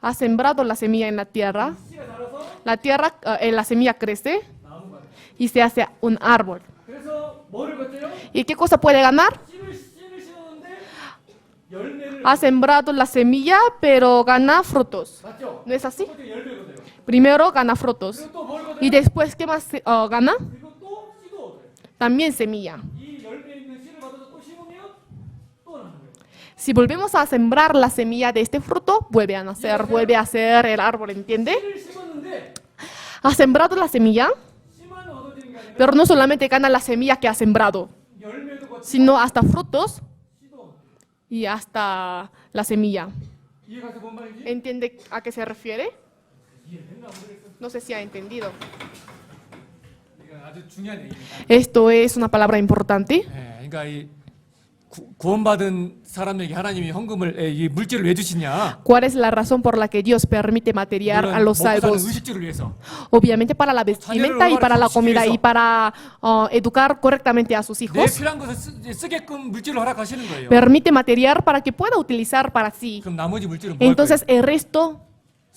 Ha sembrado la semilla en la tierra, 씨가 자라서 la semilla crece 나무가 돼요. y se hace un árbol. 그래서 뭐를 거쳐요? ¿Y qué cosa puede ganar? 씨를 심었는데 열매를 Ha sembrado la semilla, pero gana frutos. 맞죠? ¿No es así? 그때 열매가 돼요. Primero gana frutos. 그리고 또뭘 거쳐요? Y después, ¿qué más gana? 그리고 또 씨도 얻어요. También semilla. 이 열매 있는 씨를 받아서 또 심으면 또 나는 거예요. Si volvemos a sembrar la semilla de este fruto, vuelve a nacer, vuelve a ser el árbol, ¿entiende? 씨를 심었는데 Ha sembrado la semilla, 씨만 얻어지는 게 아니라 pero no solamente gana la semilla que ha sembrado, 열매도 거치고 sino hasta frutos 씨도 얻어요. y hasta la semilla. 이해가서 뭔 말인지? ¿Entiende a qué se refiere? 이해됐나 모르겠어. No sé si ha entendido. 이건 아주 중요한 얘기입니다. Esto es una palabra importante. 예, 그러니까 이 구원받은 사람에게 하나님이 헌금을 이 물질을 왜 주시냐? ¿Cuál es la razón por la que Dios permite material a 물론 los 먹고 사는 salvos? 의식주를 위해서. Obviamente para la vestimenta y para la comida y para educar correctamente a sus 내 hijos. 필요한 것을 쓰게끔 물질을 허락하시는 거예요. Permite material para que pueda utilizar para sí. 그럼 나머지 물질은 뭐 할 거예요? Entonces el resto,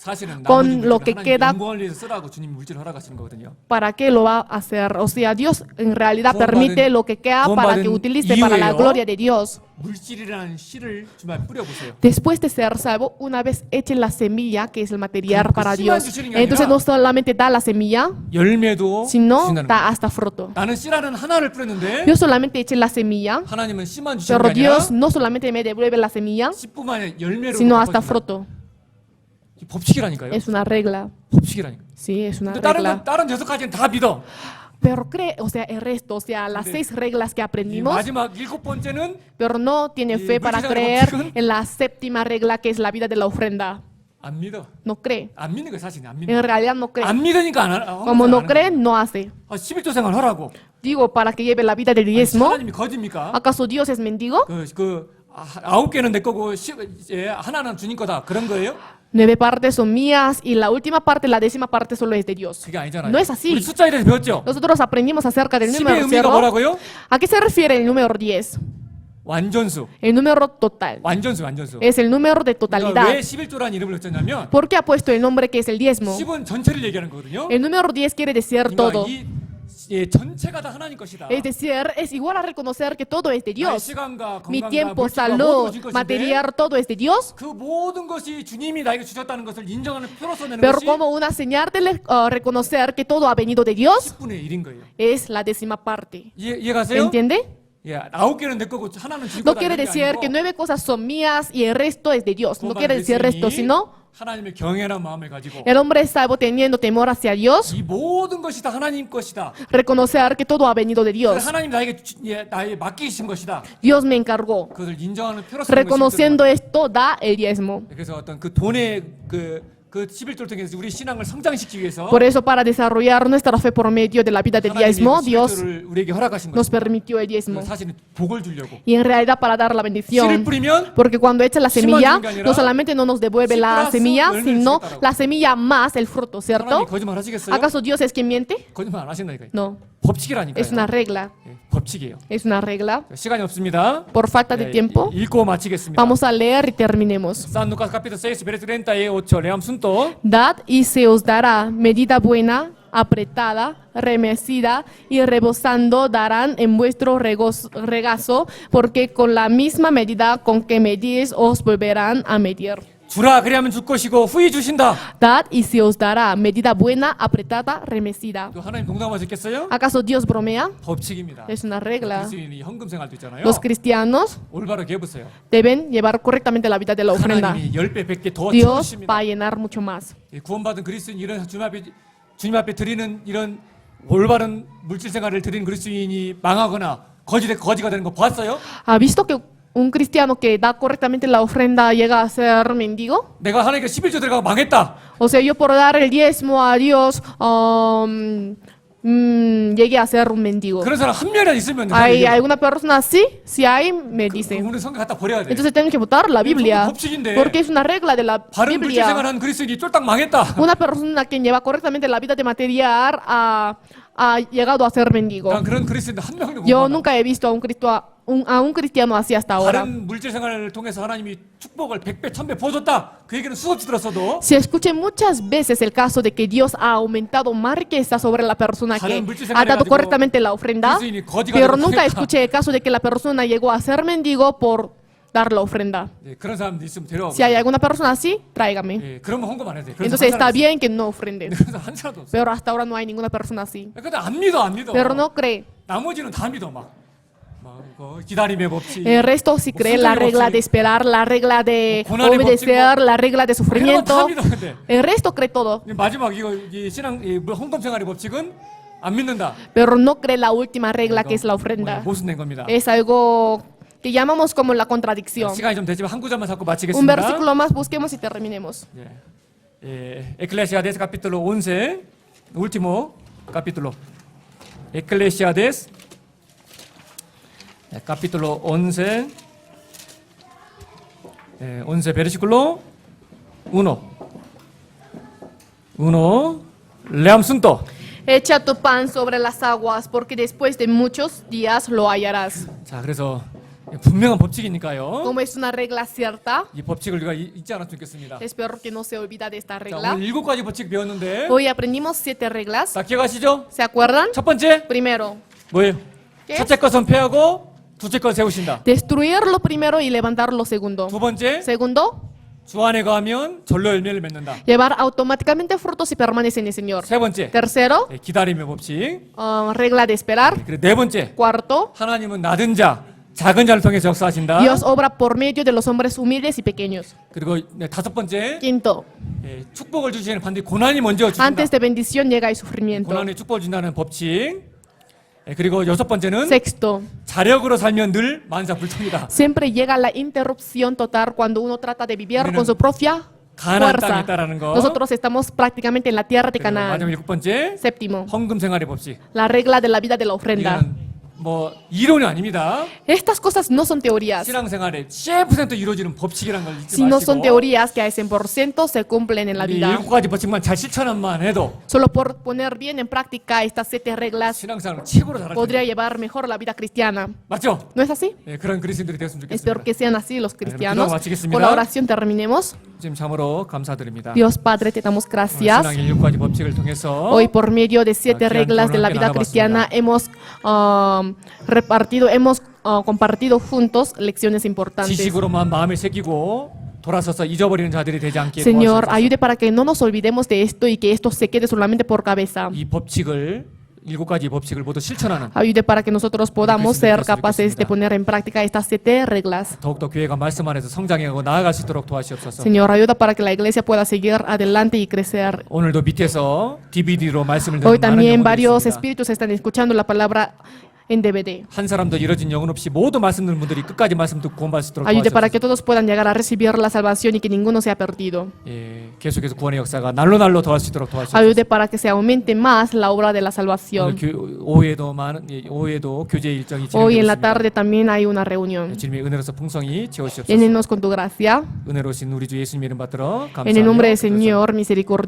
사실은 con 나머지 lo 물질은 que 하나님 queda- 영광을 위해서 쓰라고 주님 물질을 허락하시는 거거든요. ¿para qué lo va a hacer? O sea, Dios en realidad 구원받은- permite lo que queda para que 구원받은 utilice para la 이후에요. gloria de Dios. 물질이라는 씨를 주말 뿌려보세요. Después de ser salvo, una vez eche la semilla, que es el material 그 para 씨만 Dios, 주시는 게 entonces 아니라 no solamente da la semilla, 열매도 sino 주신다는 거예요. da hasta fruto. 나는 씨라는 하나를 뿌렸는데 Yo solamente eché la semilla, 하나님은 씨만 주시는 pero 게 아니라 Dios no solamente me devuelve la semilla, 씨뿐만 아니라 열매로 sino hasta 바꿔준다. fruto. 이 법칙이라니까요. Es una regla. 법칙이라니까. Sí, es una 근데 다른 regla. 다른 6가지는 다 믿어. Pero cree, o sea, el resto, o sea, las 근데 6 reglas que 이 aprendimos, 마지막 7번째는 pero no tiene 이 fe para 물질의 creer 법칙은? en la séptima regla, que es la vida de la ofrenda. 안 믿어. No cree. 안 믿는 거야 사실. 안 En 믿는. realidad no cree. 안 믿으니까 안 Como no cree, no hace. 11조 생활 하라고. Digo, para que lleve la vida del 아니, diezmo. 하나님이 거짓입니까? ¿Acaso Dios es mendigo? 그 9개는 내 거고 하나는 주님 거다. 그런 거예요? 9 partes son mías y la última parte, la 10ª parte solo es de Dios. 그게 아니잖아요. No es así. 우리 숫자에 대해서 배웠죠? Nosotros aprendimos acerca del 10의 número 의미가 cero. 뭐라고요? ¿A qué se refiere el número 10? 완전수. El número total. 완전수. Es el número de 그러니까 totalidad. 왜 11조라는 이름을 붙였냐면 ¿Por qué ha puesto el nombre que es el diezmo? 10은 전체를 얘기하는 거거든요. El número 10 quiere decir 그러니까 todo. 이 전체가 다 하나님 것이다. Es decir, es igual a reconocer que todo es de 나의 Dios. 시간과 Mi 건강과 tiempo, 물질과 모든 salud, 것이 것인데 material, todo es de Dios. 그 모든 것이 주님이 나에게 주셨다는 것을 인정하는 표로서 내는 Pero 것이 como una señal de reconocer que todo ha venido de Dios, 10분의 1인 거예요. es la 10ª parte. 이해가세요? ¿Entiende? 예, 9개는 내 거고 하나는 주님 No 거다. quiere 이런 게 decir que 아니고 9 cosas son mías y el resto es de Dios. No 구원받은 quiere decir resto, 그리스도인이 sino 하나님의 경외란 마음을 가지고 el hombre es salvo teniendo temor hacia Dios, 이 모든 것이 다 하나님 것이다. reconocer que todo ha venido de 그래서 Dios. 하나님 나에게 맡기신 것이다. Dios me encargó. 그것을 인정하는 표로서 Reconociendo esto, da el diezmo. 그래서 어떤 그 돈의 그 그 11조를 통해서 우리 신앙을 성장시키기 위해서 Por eso, para desarrollar nuestra fe por medio de la vida del diezmo, 하나님이 그 Dios 11조를 우리에게 허락하신 nos 것입니다. permitió el diezmo. 사실은 복을 주려고. Y en realidad para dar la 씨를 bendición. 뿌리면 Porque cuando echa la semilla, 주는 게 아니라 no solamente no nos devuelve 씨 la 플러스 semilla, 열매를 sino 주겠다라고. la semilla más el fruto, 하나님이 ¿cierto? 거짓말 하시겠어요? ¿Acaso Dios es quien miente? 거짓말 안 하신다니까요. No, 법칙이라니까요. es una regla. 예, 법칙이에요. Es una regla. 시간이 없습니다. Por falta de 예, tiempo, 읽고 마치겠습니다. vamos a leer y terminemos. San Lucas capítulo 6, verso 38, leamos juntos. Dad y se os dará medida buena, apretada, remecida y rebosando darán en vuestro regazo, porque con la misma medida con que medís os volverán a medir. 주라 그리하면 줄 것이고 후히 주신다. Dad y se os dará medida buena, apretada, remecida. 또 하나님 농담하셨겠어요? ¿Acaso Dios bromea? 법칙입니다. Es una regla. 그리스도인이 헌금 생활도 있잖아요. Los cristianos 올바르게 해보세요. deben llevar correctamente la vida de la ofrenda. 하나님이 10배, 100개 더 Dios 채우십니다. va a llenar mucho más. 이 구원받은 그리스도인 이런 주님 앞에 드리는 이런 올바른 물질 생활을 드리는 그리스도인이 망하거나 거지가 되는 거 봤어요? ¿Ha visto que un cristiano que da correctamente la ofrenda llega a ser mendigo? 내가 하나님께 11조 들어가고 망했다. O sea, yo por dar el diezmo a Dios llegué a ser un mendigo. 그런 사람 한 명이라도 있으면 ¿Hay alguna persona así? Si hay, me dice. 우리 성경 갖다 버려야 돼. Entonces tengo que votar la Biblia. 법칙인데. Porque es una regla de la 바른 물질 Biblia. 생활하는 그리스도인이 쫄딱 망했다. Una persona que lleva correctamente la vida de material ha llegado a ser mendigo. 난 그런 그리스도인도 한 명도 못 Yo 만나. nunca he visto a un cristiano así hasta ahora. 다른 물질 생활을 통해서 하나님이 축복을 100배, 1000배 부어줬다. 그 얘기는 수없이 들었어도 Se escucha muchas veces el caso de que Dios ha aumentado más riqueza sobre la persona que ha dado correctamente la ofrenda, pero nunca escuché el caso de que la persona llegó a ser mendigo por dar la ofrenda. 예, 그런 사람도 있으면 데려와. Si hay alguna persona así, tráigame. 예, 그러면 헌금 안 해도 돼. 그래서 Entonces 한 está 사람 bien que no ofrenden. 있어. 그래서 한 사람도 없어. Pero hasta ahora no hay ninguna persona así. 근데 안 믿어. Pero no cree. 나머지는 다 믿어 막 기다림의 법칙. El resto sí cree la regla de esperar, la regla de obedecer, la regla de sufrimiento. El resto cree todo. 마지막 이 신앙 헌금 생활의 법칙은 안 믿는다. Pero no cree la última regla que es la ofrenda. 모순된 겁니다. Es algo que llamamos como la contradicción. 시간이 좀 되지만 한 구절만 잡고 Un 마치겠습니다. versículo más busquemos y terminemos. Eclesiastes capítulo 11, último capítulo. Eclesiastes capítulo 11, 11 versículo 1. Leamos juntos. Echa tu pan sobre las aguas, porque después de muchos días lo hallarás. 자, 그래서 분명한 법칙이니까요. Como es una regla cierta, 이 법칙을 우리가 잊지 않았으면 좋겠습니다. espero que no se olvide de esta 자, regla. 오늘 7가지 법칙 배웠는데 Hoy aprendimos 7 reglas. 자, 기억하시죠? ¿Se acuerdan? 첫 번째 Primero, 뭐예요? ¿qué? 첫째 것은 폐하고 둘째 것 세우신다. Destruir lo primero y levantar lo segundo. 두 번째, Segundo, 주 안에 거하면 절로 열매를 맺는다. llevar automáticamente frutos y permanece en el Señor. 세 번째, Tercero, 기다림의 법칙. regla de esperar. 그리고 네 번째, Cuarto, 하나님은 낮은 자, 작은 자를 통해서 역사하신다. Dios obra por medio de los hombres humildes y pequeños. 그리고 다섯 번째, Quinto, 축복을 주시는 반드시 고난이 먼저 주신다. antes de bendición llega el sufrimiento. 고난에 축복을 준다는 법칙. 그리고 여섯 번째는 Sexto, 자력으로 살면 늘 만사불통이다. siempre llega la interrupción total cuando uno trata de vivir con su propia 가나안 땅에 fuerza. 있다라는 거. Nosotros estamos prácticamente en la tierra de 그리고 마지막 Canaán. 일곱 번째, Séptimo, 헌금 생활의 법칙. la regla de la vida de la ofrenda. 이거는 뭐 이론이 아닙니다. Estas cosas no son teorías, 신앙생활에 10% 이루어지는 법칙이라는 걸 잊지 sino son 마시고 teorías que al 100% se cumplen en la 이 vida. 7가지 법칙만 잘 실천만 해도 Solo por poner bien en práctica estas 7 reglas 신앙생활을 최고로 잘할 podría 텐데. llevar mejor la vida cristiana. 맞죠? ¿No es así? 그런 그리스도인들이 되었으면 Espero 좋겠습니다. que sean así los cristianos. 기도하고 마치겠습니다. Con la oración terminemos. 지금 참으로 감사드립니다. Dios Padre, te damos gracias. 신앙의 7가지 법칙을 통해서 Hoy por medio de 7 reglas de la vida cristiana hemos compartido juntos lecciones importantes. 지식으로만 마음에 새기고 돌아서서 잊어버리는 자들이 되지 않게 Señor, 도와주옵소서. ayude para que no nos olvidemos de esto y que esto se quede solamente por cabeza. 이 법칙을 7가지 법칙을 모두 실천하는 Ayude para que nosotros podamos 그리스도인들 ser 되었으면 capaces de 좋겠습니다. poner en práctica estas 7 reglas. 더욱더 교회가 말씀 안에서 성장하고 나아갈 수 있도록 도와주옵소서. Señor, ayuda para que la iglesia pueda seguir adelante y crecer. 오늘도 밑에서 DVD로 말씀을 듣는 Hoy 많은 también 영혼들이 varios 있습니다. espíritus están escuchando la palabra en DVD. 한 사람도 이뤄진 영혼 없이 모두 말씀 듣는 분들이 끝까지 말씀 듣고 구원받을 수 있도록 Ayude para 도와주옵소서. que todos puedan llegar a recibir la salvación y que ninguno sea perdido. 예, 계속해서 구원의 역사가 날로 더할 수 있도록 도와주옵소서. Ayude para que se aumente más la obra de la 오늘 salvación. 오후에도 오후에도 교제 일정이 Hoy en la 진행되고 tarde también hay una reunión. 있습니다. 주님의 은혜로서 풍성히 채우시옵소서. Llénenos con tu gracia. 은혜로신 우리 주 예수님 이름 받들어 En el nombre del 감사하며 Señor misericordioso.